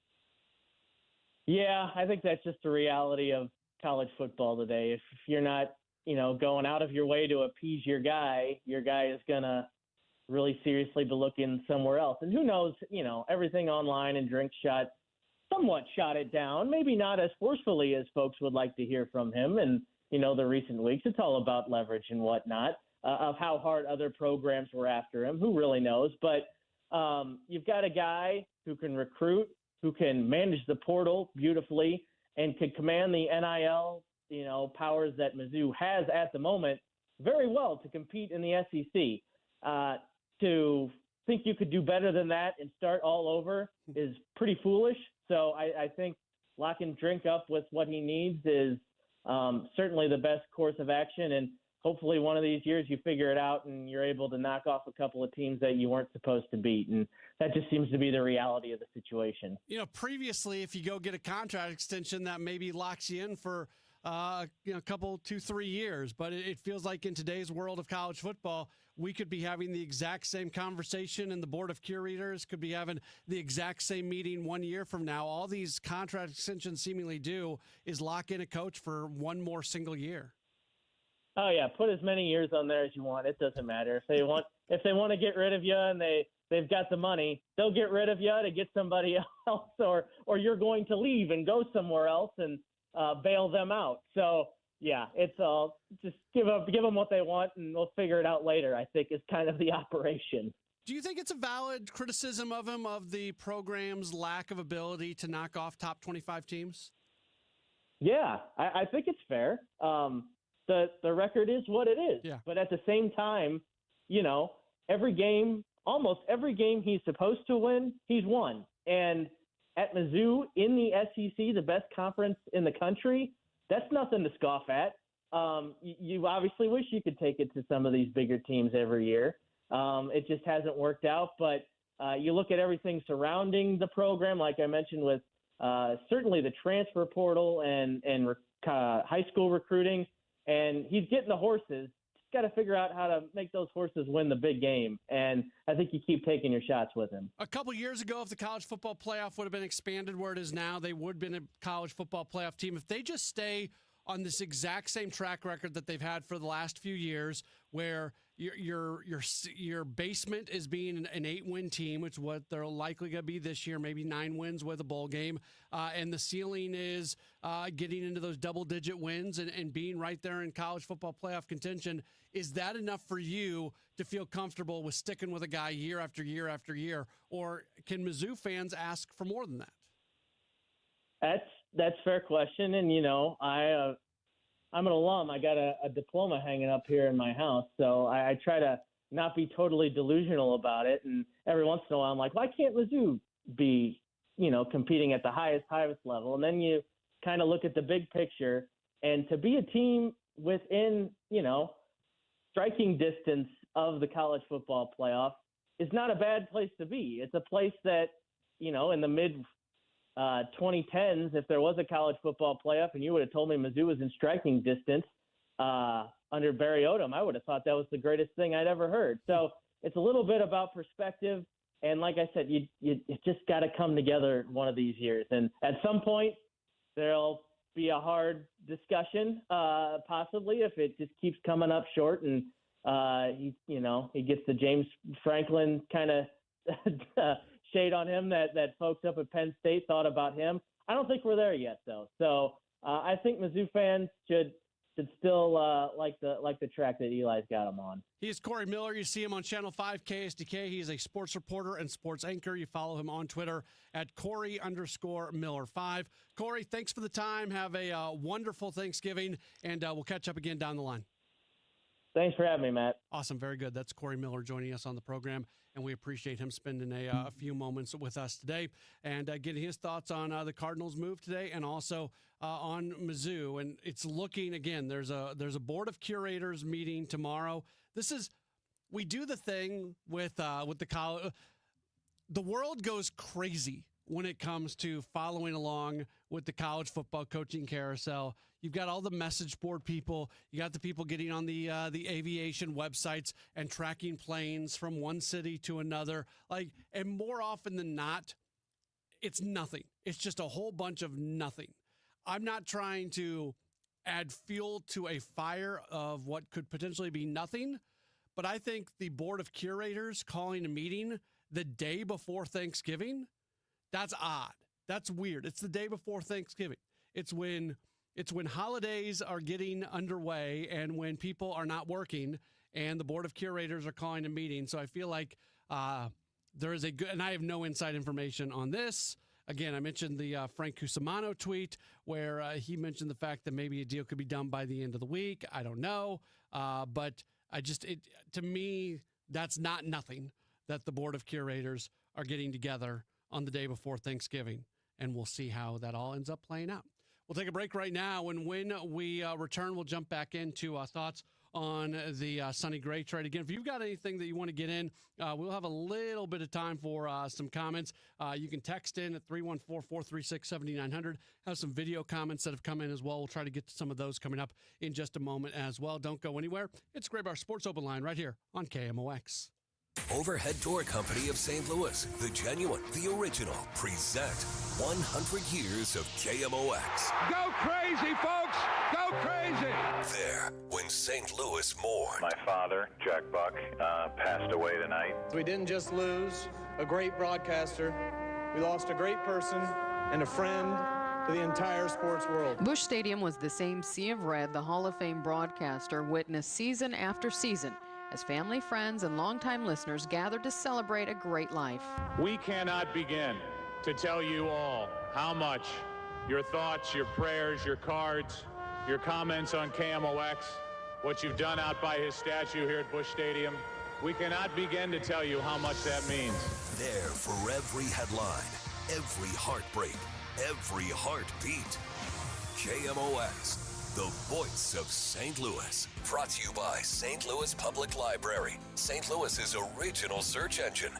Yeah, I think that's just the reality of college football today. If you're not, going out of your way to appease your guy is going to really seriously be looking somewhere else. And who knows, everything online, and Drink somewhat shot it down, maybe not as forcefully as folks would like to hear from him. And, the recent weeks, it's all about leverage and whatnot. Of how hard other programs were after him. Who really knows? But you've got a guy who can recruit, who can manage the portal beautifully, and can command the NIL, powers that Mizzou has at the moment very well to compete in the SEC. To think you could do better than that and start all over is pretty foolish. So I think locking Drink up with what he needs is certainly the best course of action. And hopefully one of these years you figure it out and you're able to knock off a couple of teams that you weren't supposed to beat. And that just seems to be the reality of the situation. Previously, if you go get a contract extension, that maybe locks you in for a couple, 2-3 years. But it feels like in today's world of college football, we could be having the exact same conversation, and the board of curators could be having the exact same meeting 1 year from now. All these contract extensions seemingly do is lock in a coach for one more single year. Oh yeah, put as many years on there as you want. It doesn't matter if they want to get rid of you and they've got the money, they'll get rid of you to get somebody else, or you're going to leave and go somewhere else and bail them out. So yeah, it's all just give them what they want and we'll figure it out later. I think is kind of the operation. Do you think it's a valid criticism of him of the program's lack of ability to knock off top 25 teams? Yeah, I think it's fair. The record is what it is. Yeah. But at the same time, almost every game he's supposed to win, he's won. And at Mizzou in the SEC, the best conference in the country, that's nothing to scoff at. you obviously wish you could take it to some of these bigger teams every year. It just hasn't worked out. But you look at everything surrounding the program, like I mentioned, with certainly the transfer portal and high school recruiting, and he's getting the horses. Got to figure out how to make those horses win the big game, and I think you keep taking your shots with him. A couple years ago, if the college football playoff would have been expanded where it is now, they would have been a college football playoff team. If they just stay on this exact same track record that they've had for the last few years, where your basement is being an 8-win team, which is what they're likely going to be this year, maybe 9 wins with a bowl game, and the ceiling is getting into those double-digit wins and being right there in college football playoff contention, is that enough for you to feel comfortable with sticking with a guy year after year after year, or can Mizzou fans ask for more than that? That's a fair question, and I'm an alum. I got a diploma hanging up here in my house, so I try to not be totally delusional about it. And every once in a while, I'm like, why can't Mizzou be, competing at the highest level? And then you kind of look at the big picture, and to be a team within, striking distance of the college football playoff is not a bad place to be. It's a place that, in the mid 2010s, if there was a college football playoff and you would have told me Mizzou was in striking distance under Barry Odom, I would have thought that was the greatest thing I'd ever heard. So it's a little bit about perspective. And like I said, you just got to come together one of these years. And at some point, there'll be a hard discussion, possibly, if it just keeps coming up short and he gets the James Franklin kind of shade on him that folks up at Penn State thought about him. I don't think we're there yet, though. So I think Mizzou fans should still like the track that Eli's got him on. He's Corey Miller. You see him on Channel 5 KSDK. He is a sports reporter and sports anchor. You follow him on Twitter at Corey_Miller5. Corey, thanks for the time. Have a wonderful Thanksgiving, and we'll catch up again down the line. Thanks for having me, Matt. Awesome. Very good. That's Corey Miller joining us on the program, and we appreciate him spending a few moments with us today and getting his thoughts on the Cardinals' move today and also on Mizzou. And it's looking, again, there's a board of curators meeting tomorrow. We do the thing with the college. The world goes crazy when it comes to following along with the college football coaching carousel. You've got all the message board people. You got the people getting on the aviation websites and tracking planes from one city to another. And more often than not, it's nothing. It's just a whole bunch of nothing. I'm not trying to add fuel to a fire of what could potentially be nothing, but I think the board of curators calling a meeting the day before Thanksgiving, that's odd. That's weird. It's the day before Thanksgiving. It's when holidays are getting underway and when people are not working and the board of curators are calling a meeting. So I feel like there is and I have no inside information on this. Again, I mentioned the Frank Cusimano tweet where he mentioned the fact that maybe a deal could be done by the end of the week. I don't know. But to me, that's not nothing that the board of curators are getting together on the day before Thanksgiving. And we'll see how that all ends up playing out. We'll take a break right now. And when we return, we'll jump back into thoughts on the Sonny Gray trade. Again, if you've got anything that you want to get in, we'll have a little bit of time for some comments. You can text in at 314-436-7900. Have some video comments that have come in as well. We'll try to get to some of those coming up in just a moment as well. Don't go anywhere. It's Gray Bar Sports Open Line right here on KMOX. Overhead Door Company of St. Louis, the genuine, the original, present 100 years of KMOX. Go crazy, folks! Go crazy! There, when St. Louis mourned. My father, Jack Buck, passed away tonight. We didn't just lose a great broadcaster, we lost a great person and a friend to the entire sports world. Busch Stadium was the same sea of red the Hall of Fame broadcaster witnessed season after season as family, friends, and longtime listeners gathered to celebrate a great life. We cannot begin to tell you all how much your thoughts, your prayers, your cards, your comments on KMOX, what you've done out by his statue here at Busch Stadium, we cannot begin to tell you how much that means. There for every headline, every heartbreak, every heartbeat. KMOX, the voice of St. Louis. Brought to you by St. Louis Public Library, St. Louis's original search engine.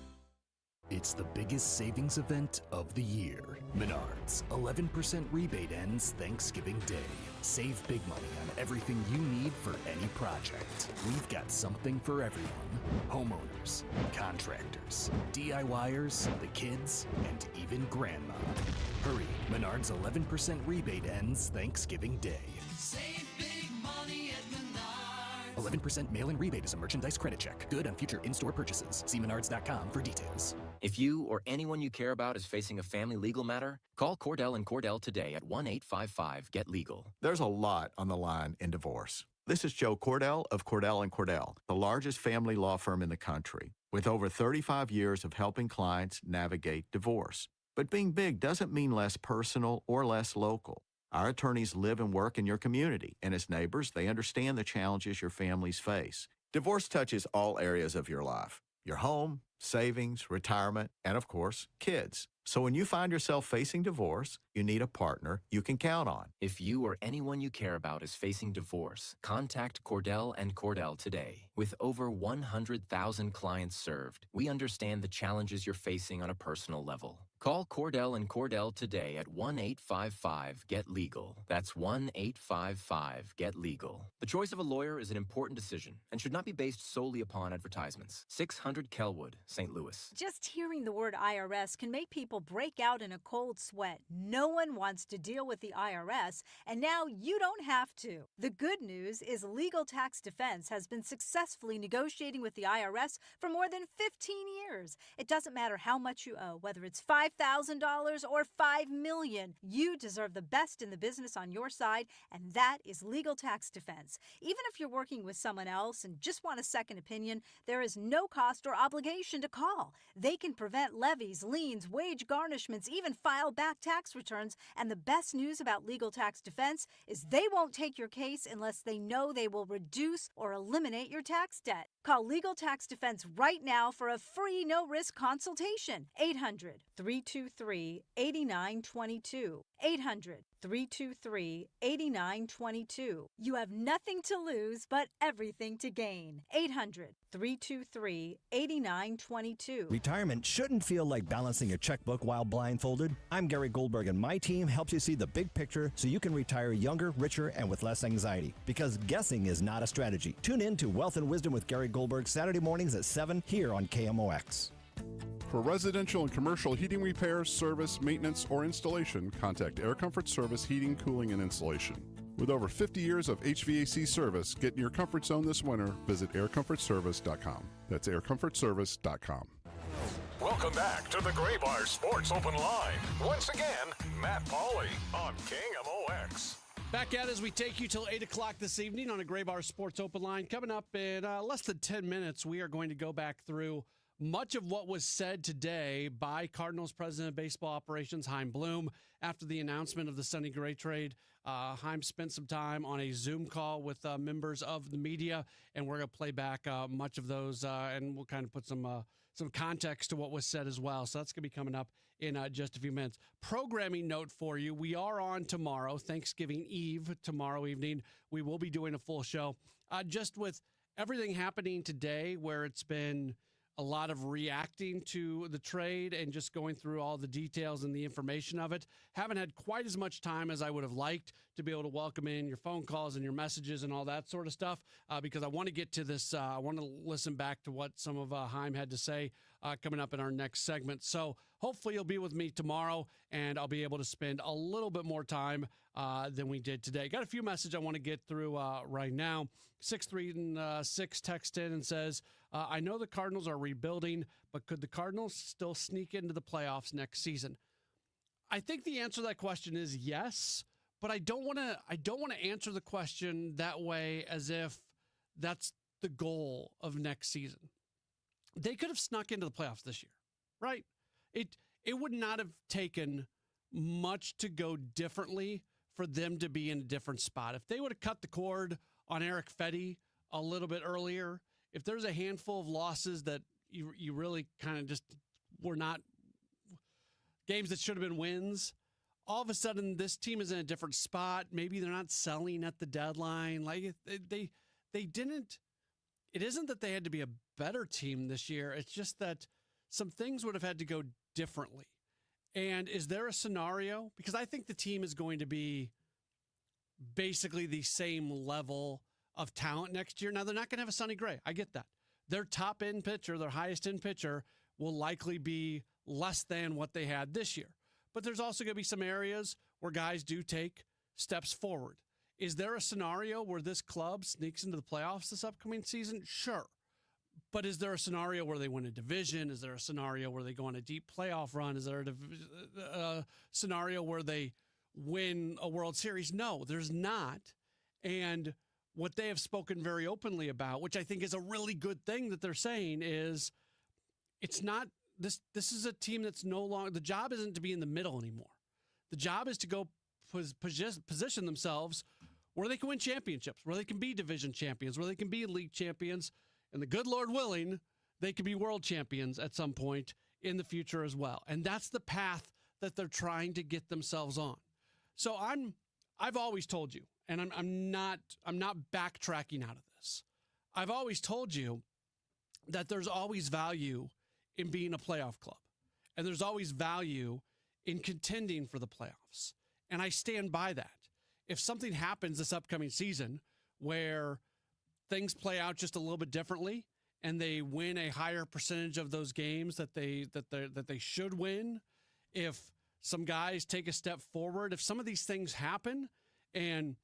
It's the biggest savings event of the year. Menards, 11% rebate ends Thanksgiving Day. Save big money on everything you need for any project. We've got something for everyone. Homeowners, contractors, DIYers, the kids, and even grandma. Hurry, Menards 11% rebate ends Thanksgiving Day. Save big money at Menards. 11% mail-in rebate is a merchandise credit check. Good on future in-store purchases. See menards.com for details. If you or anyone you care about is facing a family legal matter, call Cordell & Cordell today at 1-855-GET-LEGAL. There's a lot on the line in divorce. This is Joe Cordell of Cordell & Cordell, the largest family law firm in the country, with over 35 years of helping clients navigate divorce. But being big doesn't mean less personal or less local. Our attorneys live and work in your community, and as neighbors, they understand the challenges your families face. Divorce touches all areas of your life: your home, savings, retirement, and of course, kids. So when you find yourself facing divorce, you need a partner you can count on. If you or anyone you care about is facing divorce, contact Cordell & Cordell today. With over 100,000 clients served, we understand the challenges you're facing on a personal level. Call Cordell & Cordell today at 1-855-GET-LEGAL. That's 1-855-GET-LEGAL. The choice of a lawyer is an important decision and should not be based solely upon advertisements. 600 Kelwood, St. Louis. Just hearing the word IRS can make people break out in a cold sweat. No one wants to deal with the IRS, and now you don't have to. The good news is Legal Tax Defense has been successfully negotiating with the IRS for more than 15 years. It doesn't matter how much you owe, whether it's $5,000 or $5 million. You deserve the best in the business on your side, and that is Legal Tax Defense. Even if you're working with someone else and just want a second opinion, there is no cost or obligation to call. They can prevent levies, liens, wage garnishments, even file back tax returns. And the best news about Legal Tax Defense is they won't take your case unless they know they will reduce or eliminate your tax debt. Call Legal Tax Defense right now for a free no-risk consultation. 800-323-8922. 800-323-8922. You have nothing to lose but everything to gain. 800-323-8922. Retirement shouldn't feel like balancing a checkbook while blindfolded. I'm Gary Goldberg, and my team helps you see the big picture so you can retire younger, richer, and with less anxiety. Because guessing is not a strategy. Tune in to Wealth and Wisdom with Gary Goldberg Saturday mornings at 7 here on KMOX. For residential and commercial heating repairs, service, maintenance, or installation, contact Air Comfort Service Heating, Cooling, and Installation. With over 50 years of HVAC service, get in your comfort zone this winter. Visit aircomfortservice.com. That's aircomfortservice.com. Welcome back to the Gray Bar Sports Open Line. Once again, Matt Pauley on KMOX. Back at as we take you till 8 o'clock this evening on a Gray Bar Sports Open Line. Coming up in less than 10 minutes, we are going to go back through much of what was said today by Cardinals President of Baseball Operations, Chaim Bloom, after the announcement of the Sonny Gray trade. Chaim spent some time on a Zoom call with members of the media, and we're going to play back much of those, and we'll kind of put some context to what was said as well. So that's going to be coming up in just a few minutes. Programming note for you, we are on tomorrow, Thanksgiving Eve, tomorrow evening. We will be doing a full show. Just with everything happening today, where it's been a lot of reacting to the trade and just going through all the details and the information of it. Haven't had quite as much time as I would have liked to be able to welcome in your phone calls and your messages and all that sort of stuff, because I want to get to this. I want to listen back to what some of Chaim had to say coming up in our next segment. So hopefully you'll be with me tomorrow, and I'll be able to spend a little bit more time than we did today. Got a few messages I want to get through right now. 636 text in and says, I know the Cardinals are rebuilding, but could the Cardinals still sneak into the playoffs next season? I think the answer to that question is yes, but I don't want to answer the question that way as if that's the goal of next season. They could have snuck into the playoffs this year, right? It would not have taken much to go differently for them to be in a different spot. If they would have cut the cord on Eric Fetty a little bit earlier, if there's a handful of losses that you really kind of just were not games that should have been wins, all of a sudden this team is in a different spot. Maybe they're not selling at the deadline. Like they didn't. It isn't that they had to be a better team this year. It's just that some things would have had to go differently. And is there a scenario? Because I think the team is going to be basically the same level of talent next year. Now, they're not going to have a Sonny Gray. I get that. Their top end pitcher, their highest end pitcher, will likely be less than what they had this year. But there's also going to be some areas where guys do take steps forward. Is there a scenario where this club sneaks into the playoffs this upcoming season? Sure. But is there a scenario where they win a division? Is there a scenario where they go on a deep playoff run? Is there a scenario where they win a World Series? No, there's not. And what they have spoken very openly about, which I think is a really good thing that they're saying, is it's not this is a team that's no longer, the job isn't to be in the middle anymore. The job is to go position themselves where they can win championships, where they can be division champions, where they can be league champions, and the good Lord willing, they could be world champions at some point in the future as well. And that's the path that they're trying to get themselves on. So I've always told you, and I'm not backtracking out of this. I've always told you that there's always value in being a playoff club, and there's always value in contending for the playoffs. And I stand by that. If something happens this upcoming season where things play out just a little bit differently and they win a higher percentage of those games that they should win, if some guys take a step forward, if some of these things happen, and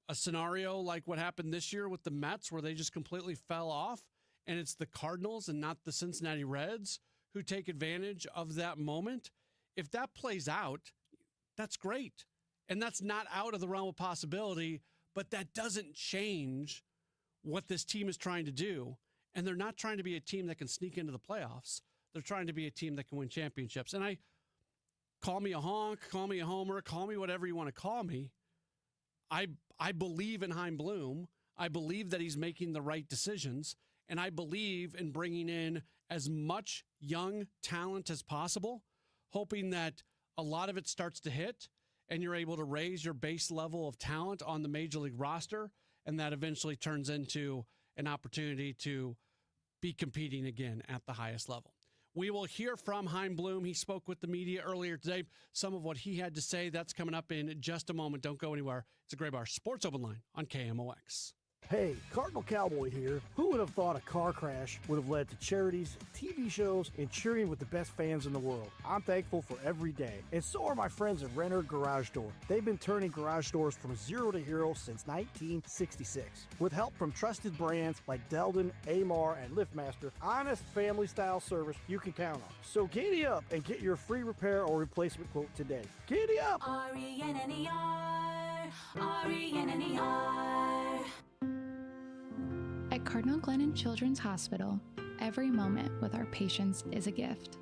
a scenario like what happened this year with the Mets where they just completely fell off, and it's the Cardinals and not the Cincinnati Reds who take advantage of that moment, if that plays out, that's great. And that's not out of the realm of possibility, but that doesn't change what this team is trying to do. And they're not trying to be a team that can sneak into the playoffs. They're trying to be a team that can win championships. And call me a honk, call me a homer, call me whatever you want to call me. I believe in Chaim Bloom. I believe that he's making the right decisions. And I believe in bringing in as much young talent as possible, hoping that a lot of it starts to hit and you're able to raise your base level of talent on the major league roster, and that eventually turns into an opportunity to be competing again at the highest level. We will hear from Chaim Bloom. He spoke with the media earlier today. Some of what he had to say, that's coming up in just a moment. Don't go anywhere. It's a Gray Bar Sports Open Line on KMOX. Hey, Cardinal Cowboy here. Who would have thought a car crash would have led to charities, TV shows, and cheering with the best fans in the world? I'm thankful for every day. And so are my friends at Renner Garage Door. They've been turning garage doors from zero to hero since 1966. With help from trusted brands like Delden, Amar, and LiftMaster, honest family-style service you can count on. So giddy up and get your free repair or replacement quote today. Giddy up! R-E-N-N-E-R, R-E-N-N-E-R. At Cardinal Glennon Children's Hospital, every moment with our patients is a gift.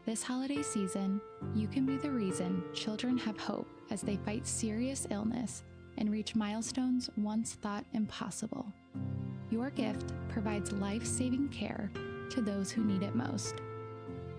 This holiday season, you can be the reason children have hope as they fight serious illness and reach milestones once thought impossible. Your gift provides life-saving care to those who need it most.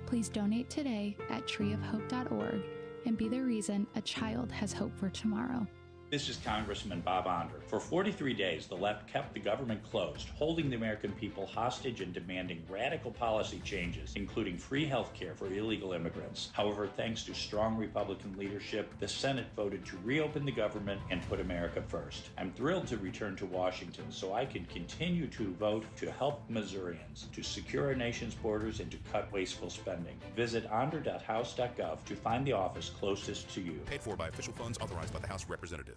Please donate today at treeofhope.org and be the reason a child has hope for tomorrow. This is Congressman Bob Onder. For 43 days, the left kept the government closed, holding the American people hostage and demanding radical policy changes, including free health care for illegal immigrants. However, thanks to strong Republican leadership, the Senate voted to reopen the government and put America first. I'm thrilled to return to Washington so I can continue to vote to help Missourians, to secure our nation's borders, and to cut wasteful spending. Visit onder.house.gov to find the office closest to you. Paid for by official funds authorized by the House of Representatives.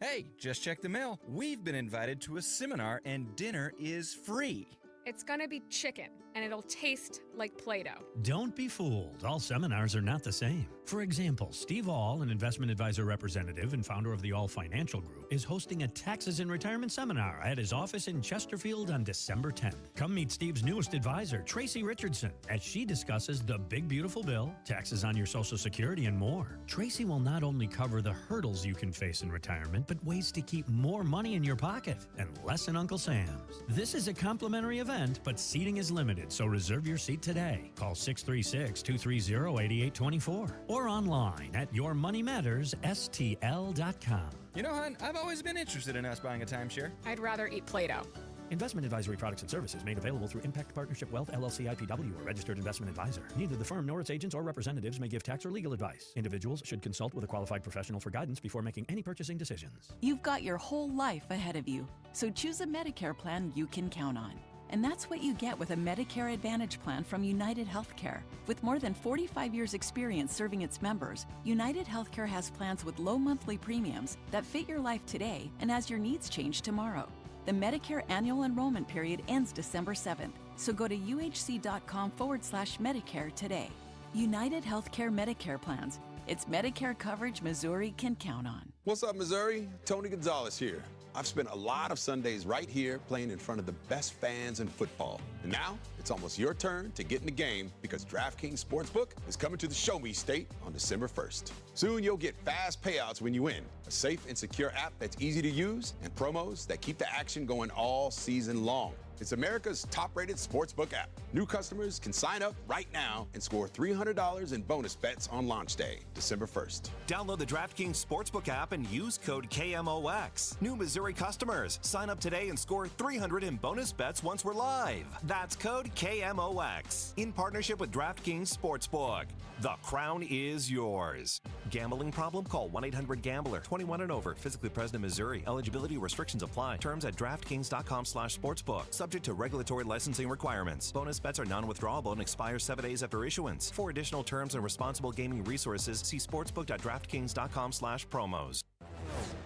Hey, just check the mail. We've been invited to a seminar and dinner is free. It's gonna be chicken, and it'll taste like Play-Doh. Don't be fooled. All seminars are not the same. For example, Steve All, an investment advisor representative and founder of the All Financial Group, is hosting a taxes and retirement seminar at his office in Chesterfield on December 10th. Come meet Steve's newest advisor, Tracy Richardson, as she discusses the big beautiful bill, taxes on your Social Security, and more. Tracy will not only cover the hurdles you can face in retirement, but ways to keep more money in your pocket and less in Uncle Sam's. This is a complimentary event, but seating is limited, so reserve your seat today. Call 636-230-8824 or or online at yourmoneymattersstl.com. You know, hon, I've always been interested in us buying a timeshare. I'd rather eat Play-Doh. Investment advisory products and services made available through Impact Partnership Wealth LLC IPW, a registered investment advisor. Neither the firm nor its agents or representatives may give tax or legal advice. Individuals should consult with a qualified professional for guidance before making any purchasing decisions. You've got your whole life ahead of you, so choose a Medicare plan you can count on. And that's what you get with a Medicare Advantage plan from United Healthcare. With more than 45 years' experience serving its members, United Healthcare has plans with low monthly premiums that fit your life today and as your needs change tomorrow. The Medicare annual enrollment period ends December 7th, so go to uhc.com/Medicare today. United Healthcare Medicare plans. It's Medicare coverage Missouri can count on. What's up, Missouri? Tony Gonzalez here. I've spent a lot of Sundays right here playing in front of the best fans in football. And now it's almost your turn to get in the game because DraftKings Sportsbook is coming to the Show Me State on December 1st. Soon you'll get fast payouts when you win, a safe and secure app that's easy to use, and promos that keep the action going all season long. It's America's top-rated sportsbook app. New customers can sign up right now and score $300 in bonus bets on launch day, December 1st. Download the DraftKings Sportsbook app and use code KMOX. New Missouri customers, sign up today and score $300 in bonus bets once we're live. That's code KMOX. In partnership with DraftKings Sportsbook. The crown is yours. Gambling problem? Call 1-800-GAMBLER. 21 and over. Physically present in Missouri. Eligibility restrictions apply. Terms at DraftKings.com/sportsbook. Subject to regulatory licensing requirements. Bonus bets are non-withdrawable and expire 7 days after issuance. For additional terms and responsible gaming resources, see sportsbook.draftkings.com/promos.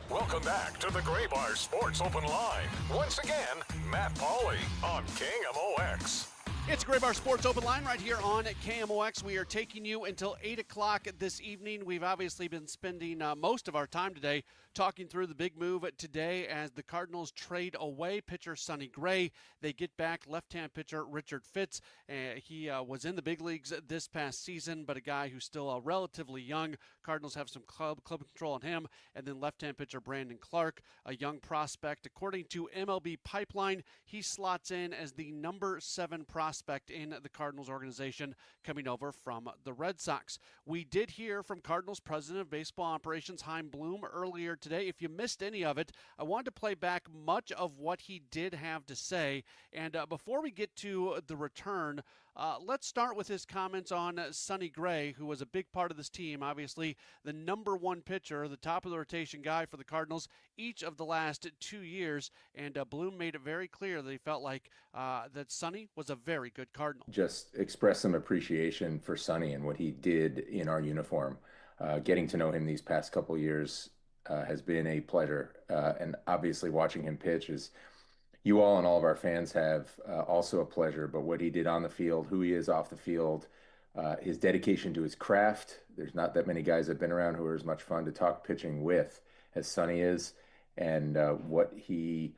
Welcome back to the Gray Bar Sports Open Line. Once again, Matt Pauley on KMOX. It's Gray Bar Sports Open Line right here on KMOX. We are taking you until 8 o'clock this evening. We've obviously been spending most of our time today talking through the big move today as the Cardinals trade away pitcher Sonny Gray. They get back left-hand pitcher Richard Fitz. He was in the big leagues this past season, but a guy who's still relatively young. Cardinals have some club control on him. And then left-hand pitcher Brandon Clark, a young prospect. According to MLB Pipeline, he slots in as the number 7 prospect in the Cardinals organization coming over from the Red Sox. We did hear from Cardinals President of Baseball Operations Chaim Bloom earlier today. If you missed any of it, I wanted to play back much of what he did have to say. And before we get to the return, let's start with his comments on Sonny Gray, who was a big part of this team, obviously the number 1 pitcher, the top of the rotation guy for the Cardinals each of the last 2 years. And Bloom made it very clear that he felt like that Sonny was a very good Cardinal. Just express some appreciation for Sonny and what he did in our uniform. Getting to know him these past couple years has been a pleasure. And obviously watching him pitch is, you all and all of our fans have also a pleasure, but what he did on the field, who he is off the field, his dedication to his craft. There's not that many guys that have been around who are as much fun to talk pitching with as Sonny is, and what he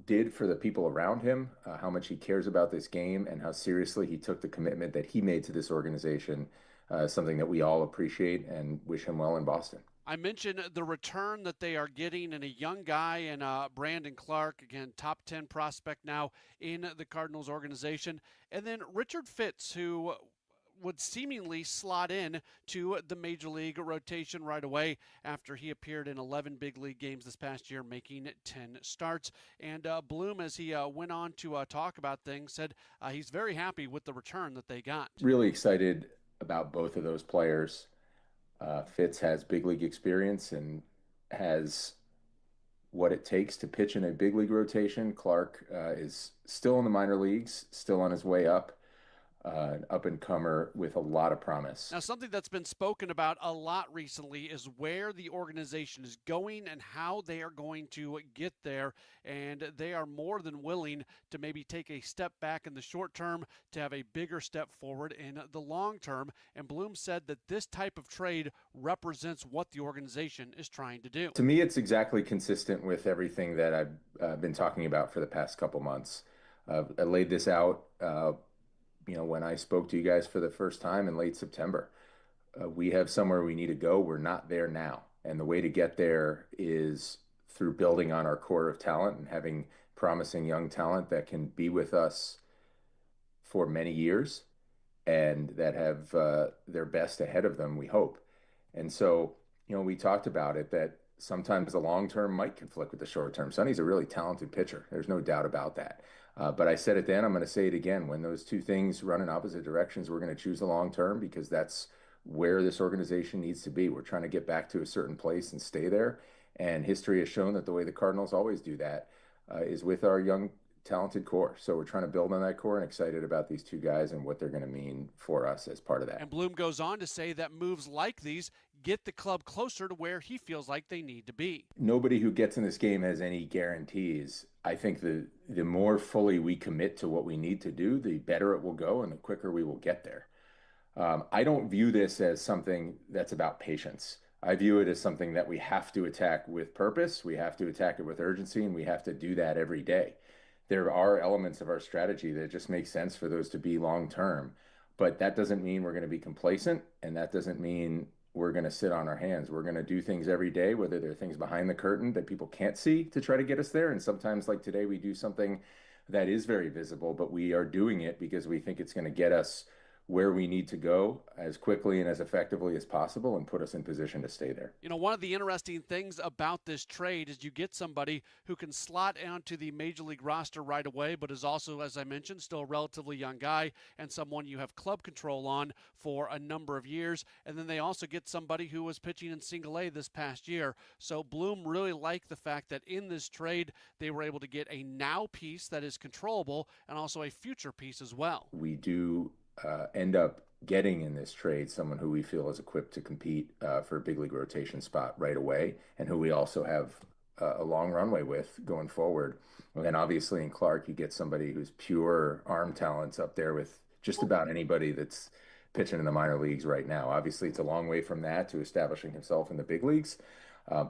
did for the people around him, how much he cares about this game, and how seriously he took the commitment that he made to this organization, something that we all appreciate and wish him well in Boston. I mentioned the return that they are getting in a young guy in Brandon Clark, again, top 10 prospect now in the Cardinals organization. And then Richard Fitz, who would seemingly slot in to the major league rotation right away after he appeared in 11 big league games this past year, making 10 starts. And Bloom, as he went on to talk about things, said he's very happy with the return that they got. Really excited about both of those players. Fitz has big league experience and has what it takes to pitch in a big league rotation. Clark is still in the minor leagues, still on his way up. An up-and-comer with a lot of promise. Now, something that's been spoken about a lot recently is where the organization is going and how they are going to get there, and they are more than willing to maybe take a step back in the short term to have a bigger step forward in the long term, and Bloom said that this type of trade represents what the organization is trying to do. To me, it's exactly consistent with everything that I've been talking about for the past couple months. I laid this out when I spoke to you guys for the first time in late September. We have somewhere we need to go. We're not there now. And the way to get there is through building on our core of talent and having promising young talent that can be with us for many years and that have their best ahead of them, we hope. And so, we talked about it that sometimes the long term might conflict with the short term. Sonny's a really talented pitcher. There's no doubt about that. But I said it then, I'm going to say it again. When those two things run in opposite directions, we're going to choose the long term because that's where this organization needs to be. We're trying to get back to a certain place and stay there. And history has shown that the way the Cardinals always do that is with our young, talented core. So we're trying to build on that core and excited about these two guys and what they're going to mean for us as part of that. And Bloom goes on to say that moves like these get the club closer to where he feels like they need to be. Nobody who gets in this game has any guarantees. I think the more fully we commit to what we need to do, the better it will go and the quicker we will get there. I don't view this as something that's about patience. I view it as something that we have to attack with purpose. We have to attack it with urgency, and we have to do that every day. There are elements of our strategy that just make sense for those to be long term, but that doesn't mean we're going to be complacent, and that doesn't mean we're going to sit on our hands. We're going to do things every day, whether they're things behind the curtain that people can't see to try to get us there. And sometimes, like today, we do something that is very visible, but we are doing it because we think it's going to get us where we need to go as quickly and as effectively as possible and put us in position to stay there. One of the interesting things about this trade is you get somebody who can slot onto the major league roster right away, but is also, as I mentioned, still a relatively young guy and someone you have club control on for a number of years. And then they also get somebody who was pitching in single A this past year. So Bloom really liked the fact that in this trade, they were able to get a now piece that is controllable and also a future piece as well. We do end up getting in this trade someone who we feel is equipped to compete for a big league rotation spot right away, and who we also have a long runway with going forward. And then obviously in Clark, you get somebody who's pure arm talents up there with just about anybody that's pitching in the minor leagues right now. Obviously, it's a long way from that to establishing himself in the big leagues,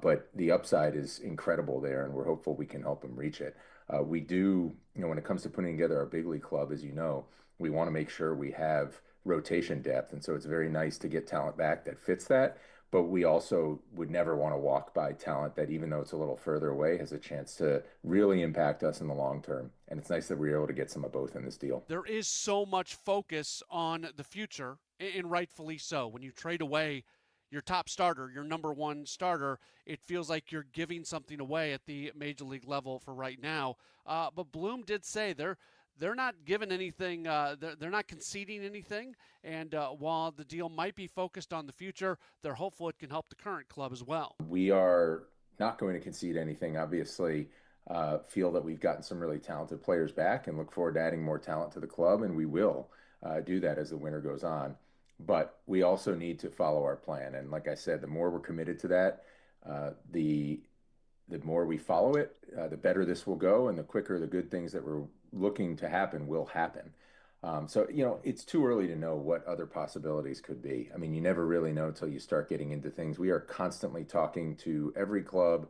but the upside is incredible there, and we're hopeful we can help him reach it. We do, when it comes to putting together our big league club, as you know, we want to make sure we have rotation depth. And so it's very nice to get talent back that fits that. But we also would never want to walk by talent that, even though it's a little further away, has a chance to really impact us in the long term. And it's nice that we were able to get some of both in this deal. There is so much focus on the future, and rightfully so. When you trade away your top starter, your number one starter, it feels like you're giving something away at the major league level for right now. But Bloom did say they're not giving anything, they're not conceding anything, and while the deal might be focused on the future, they're hopeful it can help the current club as well. We are not going to concede anything, obviously. Feel that we've gotten some really talented players back and look forward to adding more talent to the club, and we will do that as the winter goes on. But we also need to follow our plan, and like I said, the more we're committed to that, the more we follow it, the better this will go, and the quicker the good things that we're looking to happen will happen. So, it's too early to know what other possibilities could be. I mean, you never really know until you start getting into things. We are constantly talking to every club,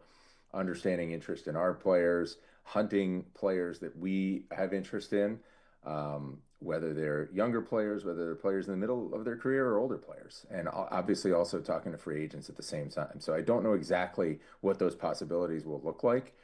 understanding interest in our players, hunting players that we have interest in, whether they're younger players, whether they're players in the middle of their career or older players, and obviously also talking to free agents at the same time. So I don't know exactly what those possibilities will look like,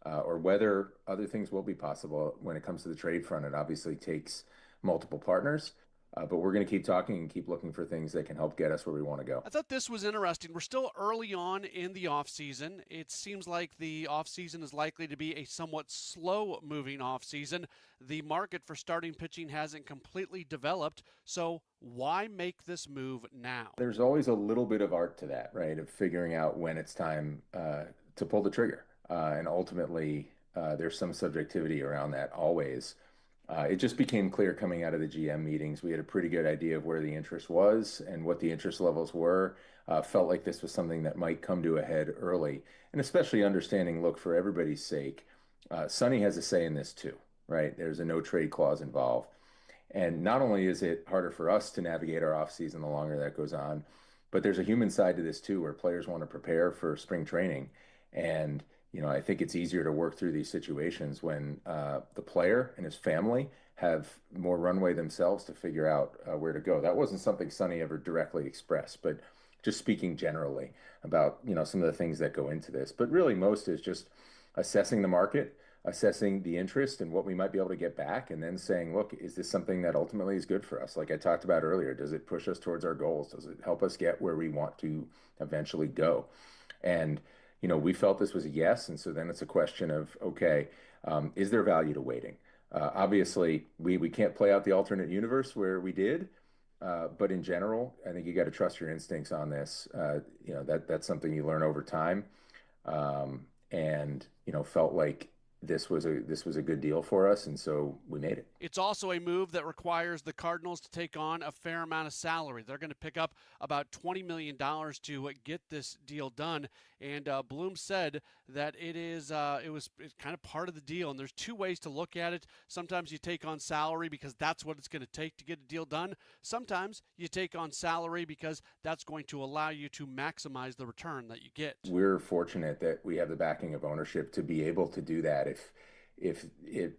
or whether other things will be possible when it comes to the trade front. It obviously takes multiple partners, but we're going to keep talking and keep looking for things that can help get us where we want to go. I thought this was interesting. We're still early on in the offseason. It seems like the offseason is likely to be a somewhat slow-moving offseason. The market for starting pitching hasn't completely developed, so why make this move now? There's always a little bit of art to that, right, of figuring out when it's time to pull the trigger. And ultimately, there's some subjectivity around that always. It just became clear coming out of the GM meetings. We had a pretty good idea of where the interest was and what the interest levels were. Felt like this was something that might come to a head early. And especially understanding, look, for everybody's sake, Sonny has a say in this too, right? There's a no trade clause involved. And not only is it harder for us to navigate our offseason the longer that goes on, but there's a human side to this too, where players want to prepare for spring training. And I think it's easier to work through these situations when the player and his family have more runway themselves to figure out where to go. That wasn't something Sonny ever directly expressed, but just speaking generally about, some of the things that go into this. But really most is just assessing the market, assessing the interest and what we might be able to get back, and then saying, look, is this something that ultimately is good for us? Like I talked about earlier, does it push us towards our goals? Does it help us get where we want to eventually go? And, we felt this was a yes. And so then it's a question of, okay, is there value to waiting? Obviously, we can't play out the alternate universe where we did. But in general, I think you got to trust your instincts on this. That's something you learn over time. And felt like this was a good deal for us, and so we made it. It's also a move that requires the Cardinals to take on a fair amount of salary. They're going to pick up about $20 million to get this deal done. And Bloom said that it's kind of part of the deal. And there's two ways to look at it. Sometimes you take on salary because that's what it's going to take to get a deal done. Sometimes you take on salary because that's going to allow you to maximize the return that you get. We're fortunate that we have the backing of ownership to be able to do that if it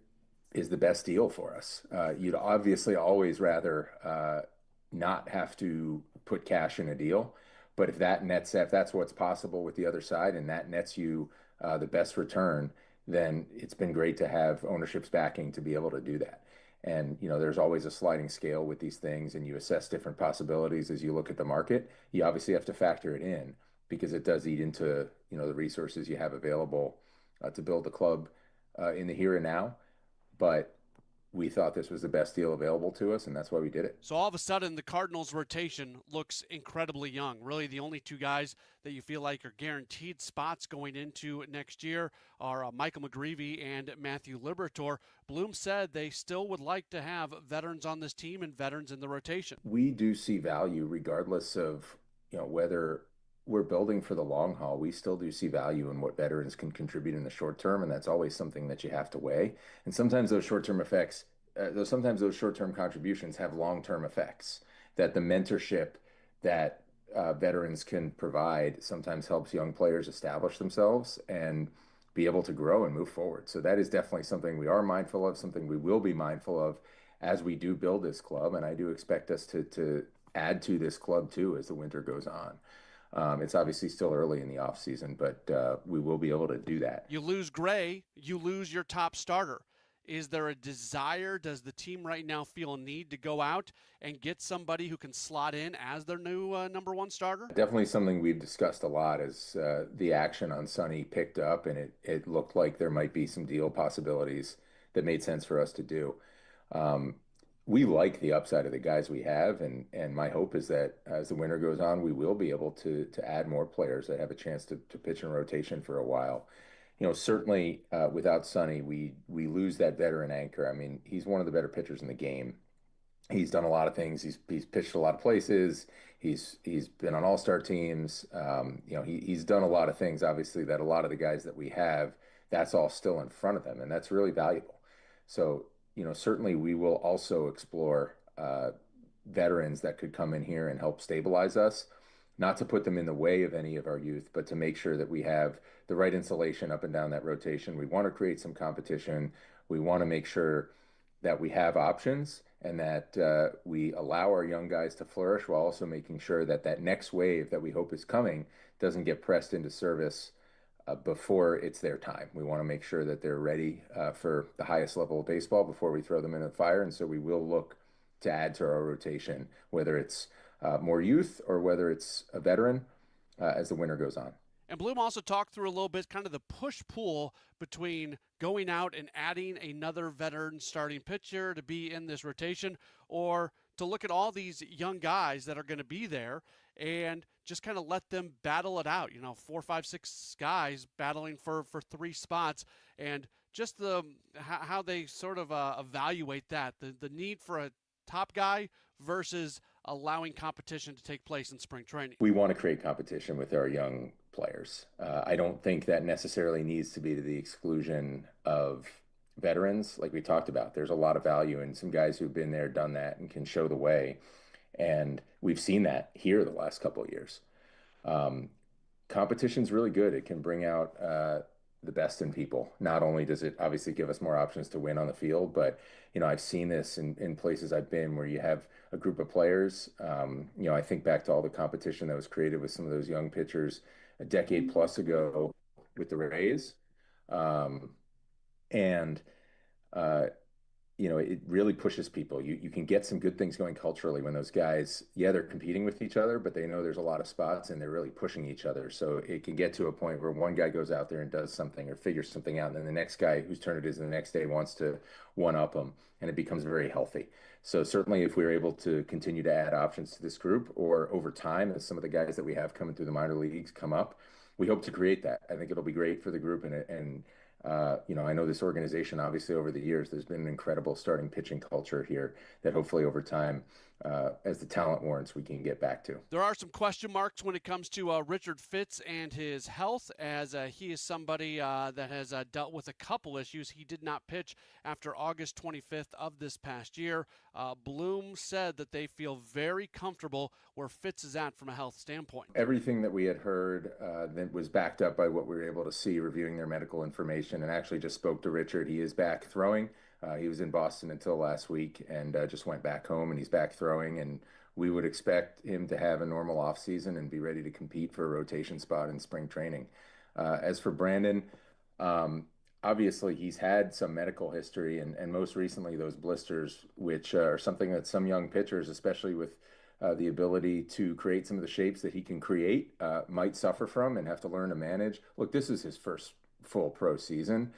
is the best deal for us. You'd obviously always rather not have to put cash in a deal, but if that's what's possible with the other side and that nets you the best return, then it's been great to have ownership's backing to be able to do that. And, there's always a sliding scale with these things, and you assess different possibilities as you look at the market. You obviously have to factor it in because it does eat into, the resources you have available to build the club in the here and now. But we thought this was the best deal available to us, and that's why we did it. So all of a sudden, the Cardinals' rotation looks incredibly young. Really, the only two guys that you feel like are guaranteed spots going into next year are Michael McGreevy and Matthew Liberatore. Bloom said they still would like to have veterans on this team and veterans in the rotation. We do see value regardless of, whether we're building for the long haul. We still do see value in what veterans can contribute in the short term, and that's always something that you have to weigh. And sometimes those short-term effects, those short-term contributions have long-term effects. That the mentorship that veterans can provide sometimes helps young players establish themselves and be able to grow and move forward. So that is definitely something we are mindful of, something we will be mindful of as we do build this club. And I do expect us to add to this club too as the winter goes on. It's obviously still early in the offseason, but we will be able to do that. You lose Gray, you lose your top starter. Is there a desire? Does the team right now feel a need to go out and get somebody who can slot in as their new number one starter? Definitely something we've discussed a lot as the action on Sonny picked up, and it looked like there might be some deal possibilities that made sense for us to do. We like the upside of the guys we have, and my hope is that as the winter goes on, we will be able to add more players that have a chance to pitch in rotation for a while. Certainly without Sonny, we lose that veteran anchor. I mean, he's one of the better pitchers in the game. He's done a lot of things. He's pitched a lot of places. He's been on all-star teams. He's done a lot of things, obviously, that a lot of the guys that we have, that's all still in front of them, and that's really valuable. So, certainly we will also explore veterans that could come in here and help stabilize us, not to put them in the way of any of our youth, but to make sure that we have the right insulation up and down that rotation. We want to create some competition. We want to make sure that we have options and that we allow our young guys to flourish while also making sure that that next wave that we hope is coming doesn't get pressed into service before it's their time. We want to make sure that they're ready for the highest level of baseball before we throw them into the fire. And so we will look to add to our rotation, whether it's more youth or whether it's a veteran as the winter goes on. And Bloom also talked through a little bit kind of the push-pull between going out and adding another veteran starting pitcher to be in this rotation, or to look at all these young guys that are going to be there and just kind of let them battle it out. 4, 5, 6 guys battling for 3 spots, and just how they sort of evaluate that, the need for a top guy versus allowing competition to take place in spring training. We want to create competition with our young players. I don't think that necessarily needs to be to the exclusion of veterans. Like we talked about, there's a lot of value in some guys who've been there, done that, and can show the way. And we've seen that here the last couple of years. Competition's really good. It can bring out the best in people. Not only does it obviously give us more options to win on the field, but I've seen this in places I've been where you have a group of players. I think back to all the competition that was created with some of those young pitchers a decade plus ago with the Rays. And it really pushes people. You can get some good things going culturally when those guys, yeah, they're competing with each other, but they know there's a lot of spots and they're really pushing each other. So it can get to a point where one guy goes out there and does something or figures something out, and then the next guy whose turn it is the next day wants to one up them, and it becomes very healthy. So certainly if we're able to continue to add options to this group, or over time, as some of the guys that we have coming through the minor leagues come up, we hope to create that. I think it'll be great for the group, and I know this organization, obviously, over the years, there's been an incredible starting pitching culture here that hopefully over time, as the talent warrants, we can get back to. There are some question marks when it comes to Richard Fitz and his health, as he is somebody that has dealt with a couple issues. He did not pitch after August 25th of this past year. Bloom said that they feel very comfortable where Fitz is at from a health standpoint. Everything that we had heard that was backed up by what we were able to see reviewing their medical information, and actually just spoke to Richard. He is back throwing. He was in Boston until last week and just went back home, and he's back throwing. And we would expect him to have a normal offseason and be ready to compete for a rotation spot in spring training. As for Brandon, obviously he's had some medical history, and most recently those blisters, which are something that some young pitchers, especially with the ability to create some of the shapes that he can create, might suffer from and have to learn to manage. Look, this is his first full pro season.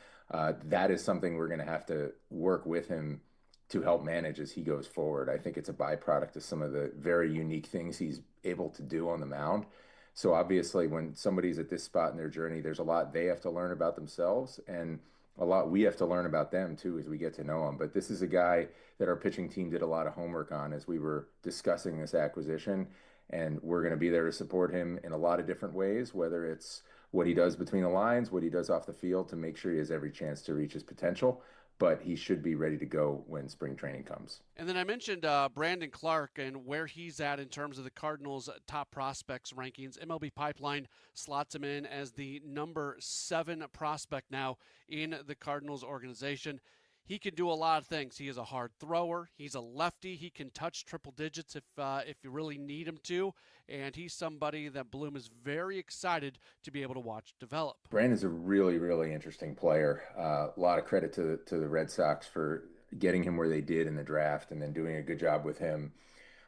That is something we're going to have to work with him to help manage as he goes forward. I think it's a byproduct of some of the very unique things he's able to do on the mound. So obviously when somebody's at this spot in their journey, there's a lot they have to learn about themselves, and a lot we have to learn about them too as we get to know him. But this is a guy that our pitching team did a lot of homework on as we were discussing this acquisition, and we're going to be there to support him in a lot of different ways, whether it's what he does between the lines, what he does off the field, to make sure he has every chance to reach his potential. But he should be ready to go when spring training comes. And then I mentioned Brandon Clark and where he's at in terms of the Cardinals' top prospects rankings. MLB Pipeline slots him in as the number 7 prospect now in the Cardinals organization. He can do a lot of things. He is a hard thrower. He's a lefty. He can touch triple digits if you really need him to. And he's somebody that Bloom is very excited to be able to watch develop. Brandon's a really, really interesting player. A lot of credit to the Red Sox for getting him where they did in the draft, and then doing a good job with him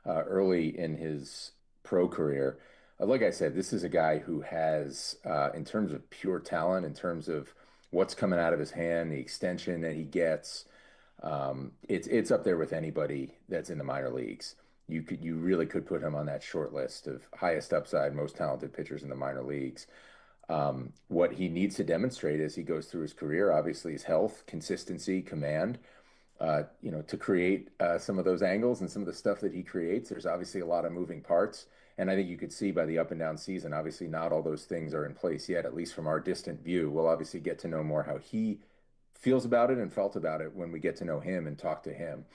early in his pro career. Like I said, this is a guy who has, in terms of pure talent, in terms of what's coming out of his hand, the extension that he gets, it's up there with anybody that's in the minor leagues. You really could put him on that short list of highest upside, most talented pitchers in the minor leagues. What he needs to demonstrate as he goes through his career, obviously, is health, consistency, command. To create some of those angles and some of the stuff that he creates, there's obviously a lot of moving parts. And I think you could see by the up and down season, obviously not all those things are in place yet, at least from our distant view. We'll obviously get to know more how he feels about it and felt about it when we get to know him and talk to him.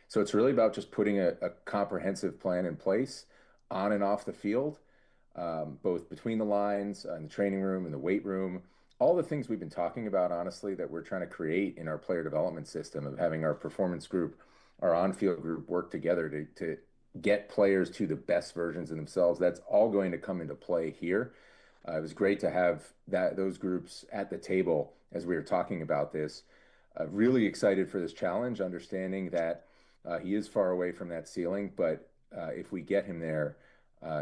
So it's really about just putting a comprehensive plan in place on and off the field, both between the lines, in the training room, in the weight room, all the things we've been talking about, honestly, that we're trying to create in our player development system, of having our performance group, our on-field group work together to get players to the best versions of themselves. That's all going to come into play here. It was great to have those groups at the table as we were talking about this. Really excited for this challenge, understanding that he is far away from that ceiling, but if we get him there,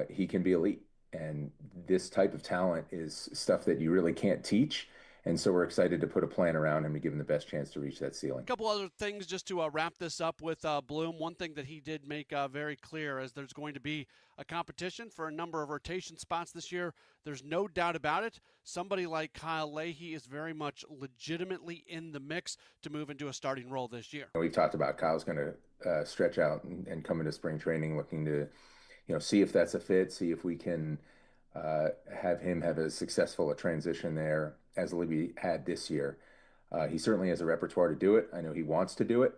he can be elite. And this type of talent is stuff that you really can't teach. And so we're excited to put a plan around him to give him the best chance to reach that ceiling. A couple other things just to wrap this up with Bloom. One thing that he did make very clear is there's going to be a competition for a number of rotation spots this year. There's no doubt about it. Somebody like Kyle Leahy is very much legitimately in the mix to move into a starting role this year. We've talked about Kyle's going to stretch out and come into spring training looking to, see if that's a fit, see if we can have him have as successful a transition there as Libby had this year. He certainly has a repertoire to do it. I know he wants to do it.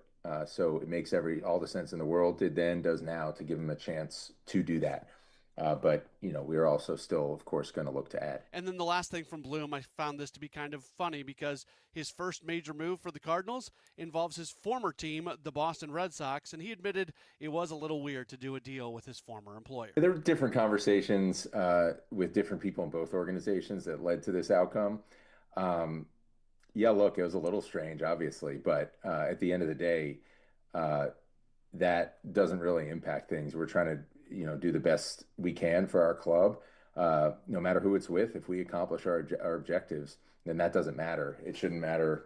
So it makes all the sense in the world, did then, does now, to give him a chance to do that. But we're also still, of course, going to look to add. And then the last thing from Bloom, I found this to be kind of funny because his first major move for the Cardinals involves his former team, the Boston Red Sox, and he admitted it was a little weird to do a deal with his former employer. There were different conversations with different people in both organizations that led to this outcome. Yeah, look, it was a little strange, obviously, but at the end of the day, that doesn't really impact things. We're trying to, do the best we can for our club, no matter who it's with. If we accomplish our objectives, then that doesn't matter. It shouldn't matter,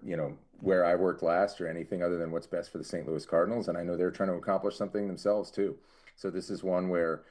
where I worked last or anything other than what's best for the St. Louis Cardinals. And I know they're trying to accomplish something themselves too. So this is one where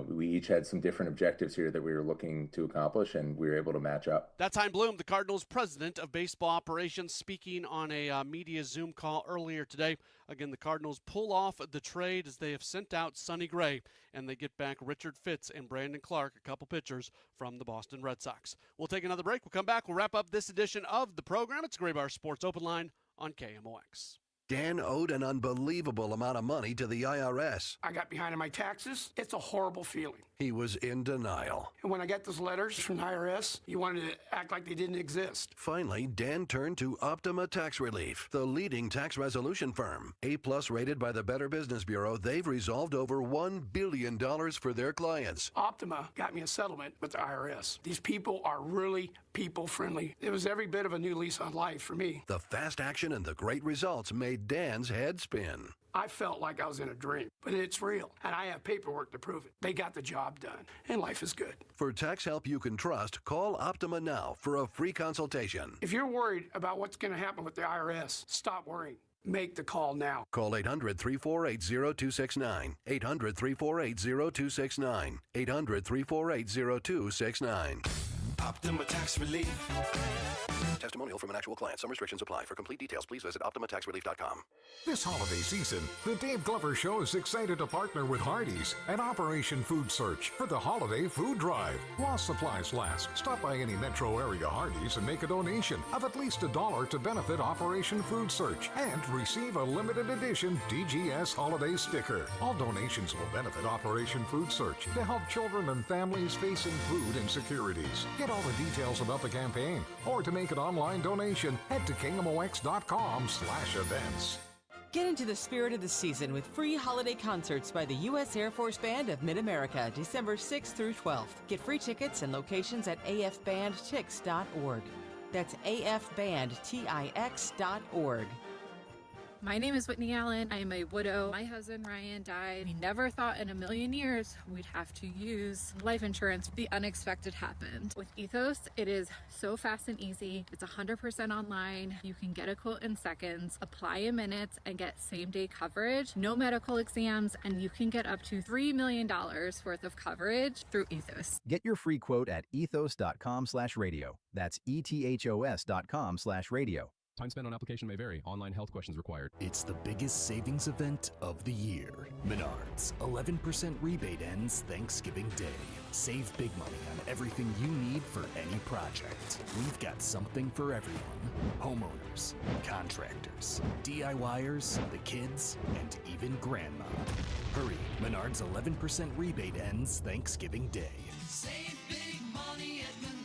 we each had some different objectives here that we were looking to accomplish, and we were able to match up. That's Hein Bloom, the Cardinals' president of baseball operations, speaking on a media Zoom call earlier today. Again, the Cardinals pull off the trade as they have sent out Sonny Gray, and they get back Richard Fitz and Brandon Clark, a couple pitchers from the Boston Red Sox. We'll take another break. We'll come back. We'll wrap up this edition of the program. It's Gray Bar Sports Open Line on KMOX. Dan owed an unbelievable amount of money to the IRS. I got behind on my taxes. It's a horrible feeling. He was in denial. And when I got those letters from the IRS, you wanted to act like they didn't exist. Finally, Dan turned to Optima Tax Relief, the leading tax resolution firm. A-plus rated by the Better Business Bureau, they've resolved over $1 billion for their clients. Optima got me a settlement with the IRS. These people are really people-friendly. It was every bit of a new lease on life for me. The fast action and the great results made Dan's head spin. I felt like I was in a dream, but it's real, and I have paperwork to prove it. They got the job done, and life is good. For tax help you can trust, call Optima now for a free consultation. If you're worried about what's going to happen with the IRS, stop worrying. Make the call now. Call 800-348-0269. 800-348-0269. 800-348-0269. Optima Tax Relief. Testimonial from an actual client. Some restrictions apply. For complete details, please visit OptimaTaxRelief.com. This holiday season, the Dave Glover Show is excited to partner with Hardee's and Operation Food Search for the Holiday Food Drive. While supplies last, stop by any metro area Hardee's and make a donation of at least $1 to benefit Operation Food Search and receive a limited edition DGS holiday sticker. All donations will benefit Operation Food Search to help children and families facing food insecurities. Get all the details about the campaign or to make an online donation, head to KMOX.com/events. Get into the spirit of the season with free holiday concerts by the U.S. Air Force Band of Mid-America, December 6th through 12th. Get free tickets and locations at afbandtix.org. That's afbandtix.org. My name is Whitney Allen. I am a widow. My husband Ryan died. We never thought in a million years we'd have to use life insurance. The unexpected happened. With Ethos, it is so fast and easy. It's 100% online. You can get a quote in seconds, apply in minutes, and get same-day coverage. No medical exams, and you can get up to $3 million worth of coverage through Ethos. Get your free quote at ethos.com/radio. That's ethos.com/radio. Time spent on application may vary. Online health questions required. It's the biggest savings event of the year. Menards, 11% rebate ends Thanksgiving Day. Save big money on everything you need for any project. We've got something for everyone. Homeowners, contractors, DIYers, the kids, and even grandma. Hurry, Menards 11% rebate ends Thanksgiving Day. Save big money at Menards.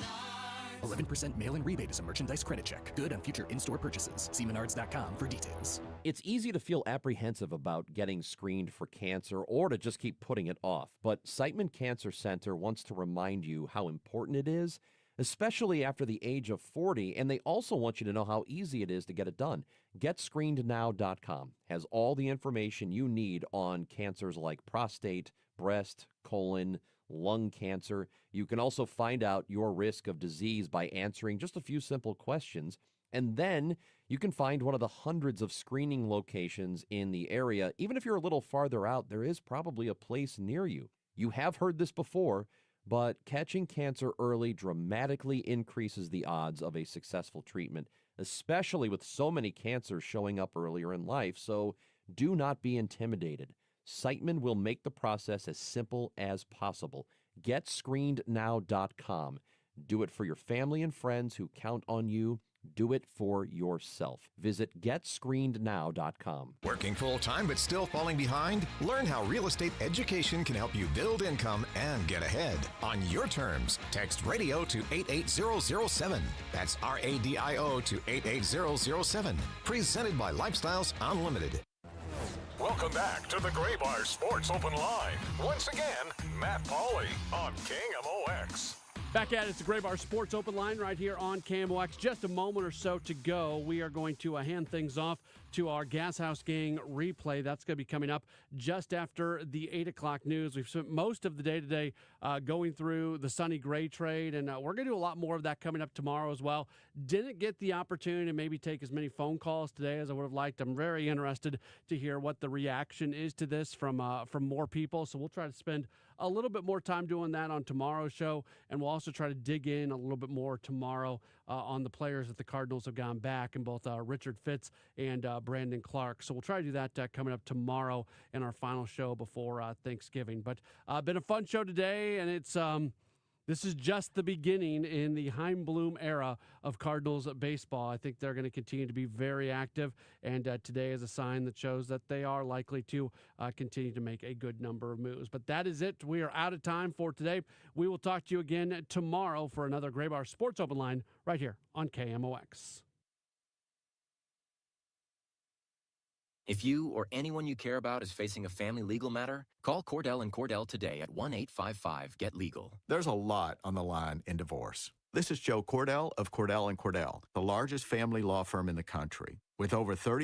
11% mail-in rebate is a merchandise credit check. Good on future in-store purchases. See menards.com for details. It's easy to feel apprehensive about getting screened for cancer or to just keep putting it off. But Siteman Cancer Center wants to remind you how important it is, especially after the age of 40, and they also want you to know how easy it is to get it done. GetScreenedNow.com has all the information you need on cancers like prostate, breast, colon, lung cancer. You can also find out your risk of disease by answering just a few simple questions. And then you can find one of the hundreds of screening locations in the area. Even if you're a little farther out, there is probably a place near you. You have heard this before, but catching cancer early dramatically increases the odds of a successful treatment, especially with so many cancers showing up earlier in life. So do not be intimidated. Siteman will make the process as simple as possible. GetScreenedNow.com. Do it for your family and friends who count on you. Do it for yourself. Visit GetScreenedNow.com. Working full-time but still falling behind? Learn how real estate education can help you build income and get ahead. On your terms, text RADIO to 88007. That's RADIO to 88007. Presented by Lifestyles Unlimited. Welcome back to the Gray Bar Sports Open Line. Once again, Matt Pauley on KMOX. Back at it, it's the Gray Bar Sports Open Line right here on KMOX. Just a moment or so to go. We are going to hand things off to our Gas House Gang replay. That's going to be coming up just after the 8 o'clock news. We've spent most of the day today going through the Sonny Gray trade, and we're going to do a lot more of that coming up tomorrow as well. Didn't get the opportunity to maybe take as many phone calls today as I would have liked. I'm very interested to hear what the reaction is to this from more people, so we'll try to spend a little bit more time doing that on tomorrow's show, and we'll also try to dig in a little bit more tomorrow on the players that the Cardinals have gone back, in both Richard Fitz and Brandon Clark. So we'll try to do that coming up tomorrow in our final show before Thanksgiving. But been a fun show today, and it's this is just the beginning in the Heim Bloom era of Cardinals baseball. I think they're going to continue to be very active, and today is a sign that shows that they are likely to continue to make a good number of moves. But that is it. We are out of time for today. We will talk to you again tomorrow for another Gray Bar Sports Open Line right here on KMOX. If you or anyone you care about is facing a family legal matter, call Cordell & Cordell today at 1-855-GET-LEGAL. There's a lot on the line in divorce. This is Joe Cordell of Cordell & Cordell, the largest family law firm in the country. With over 30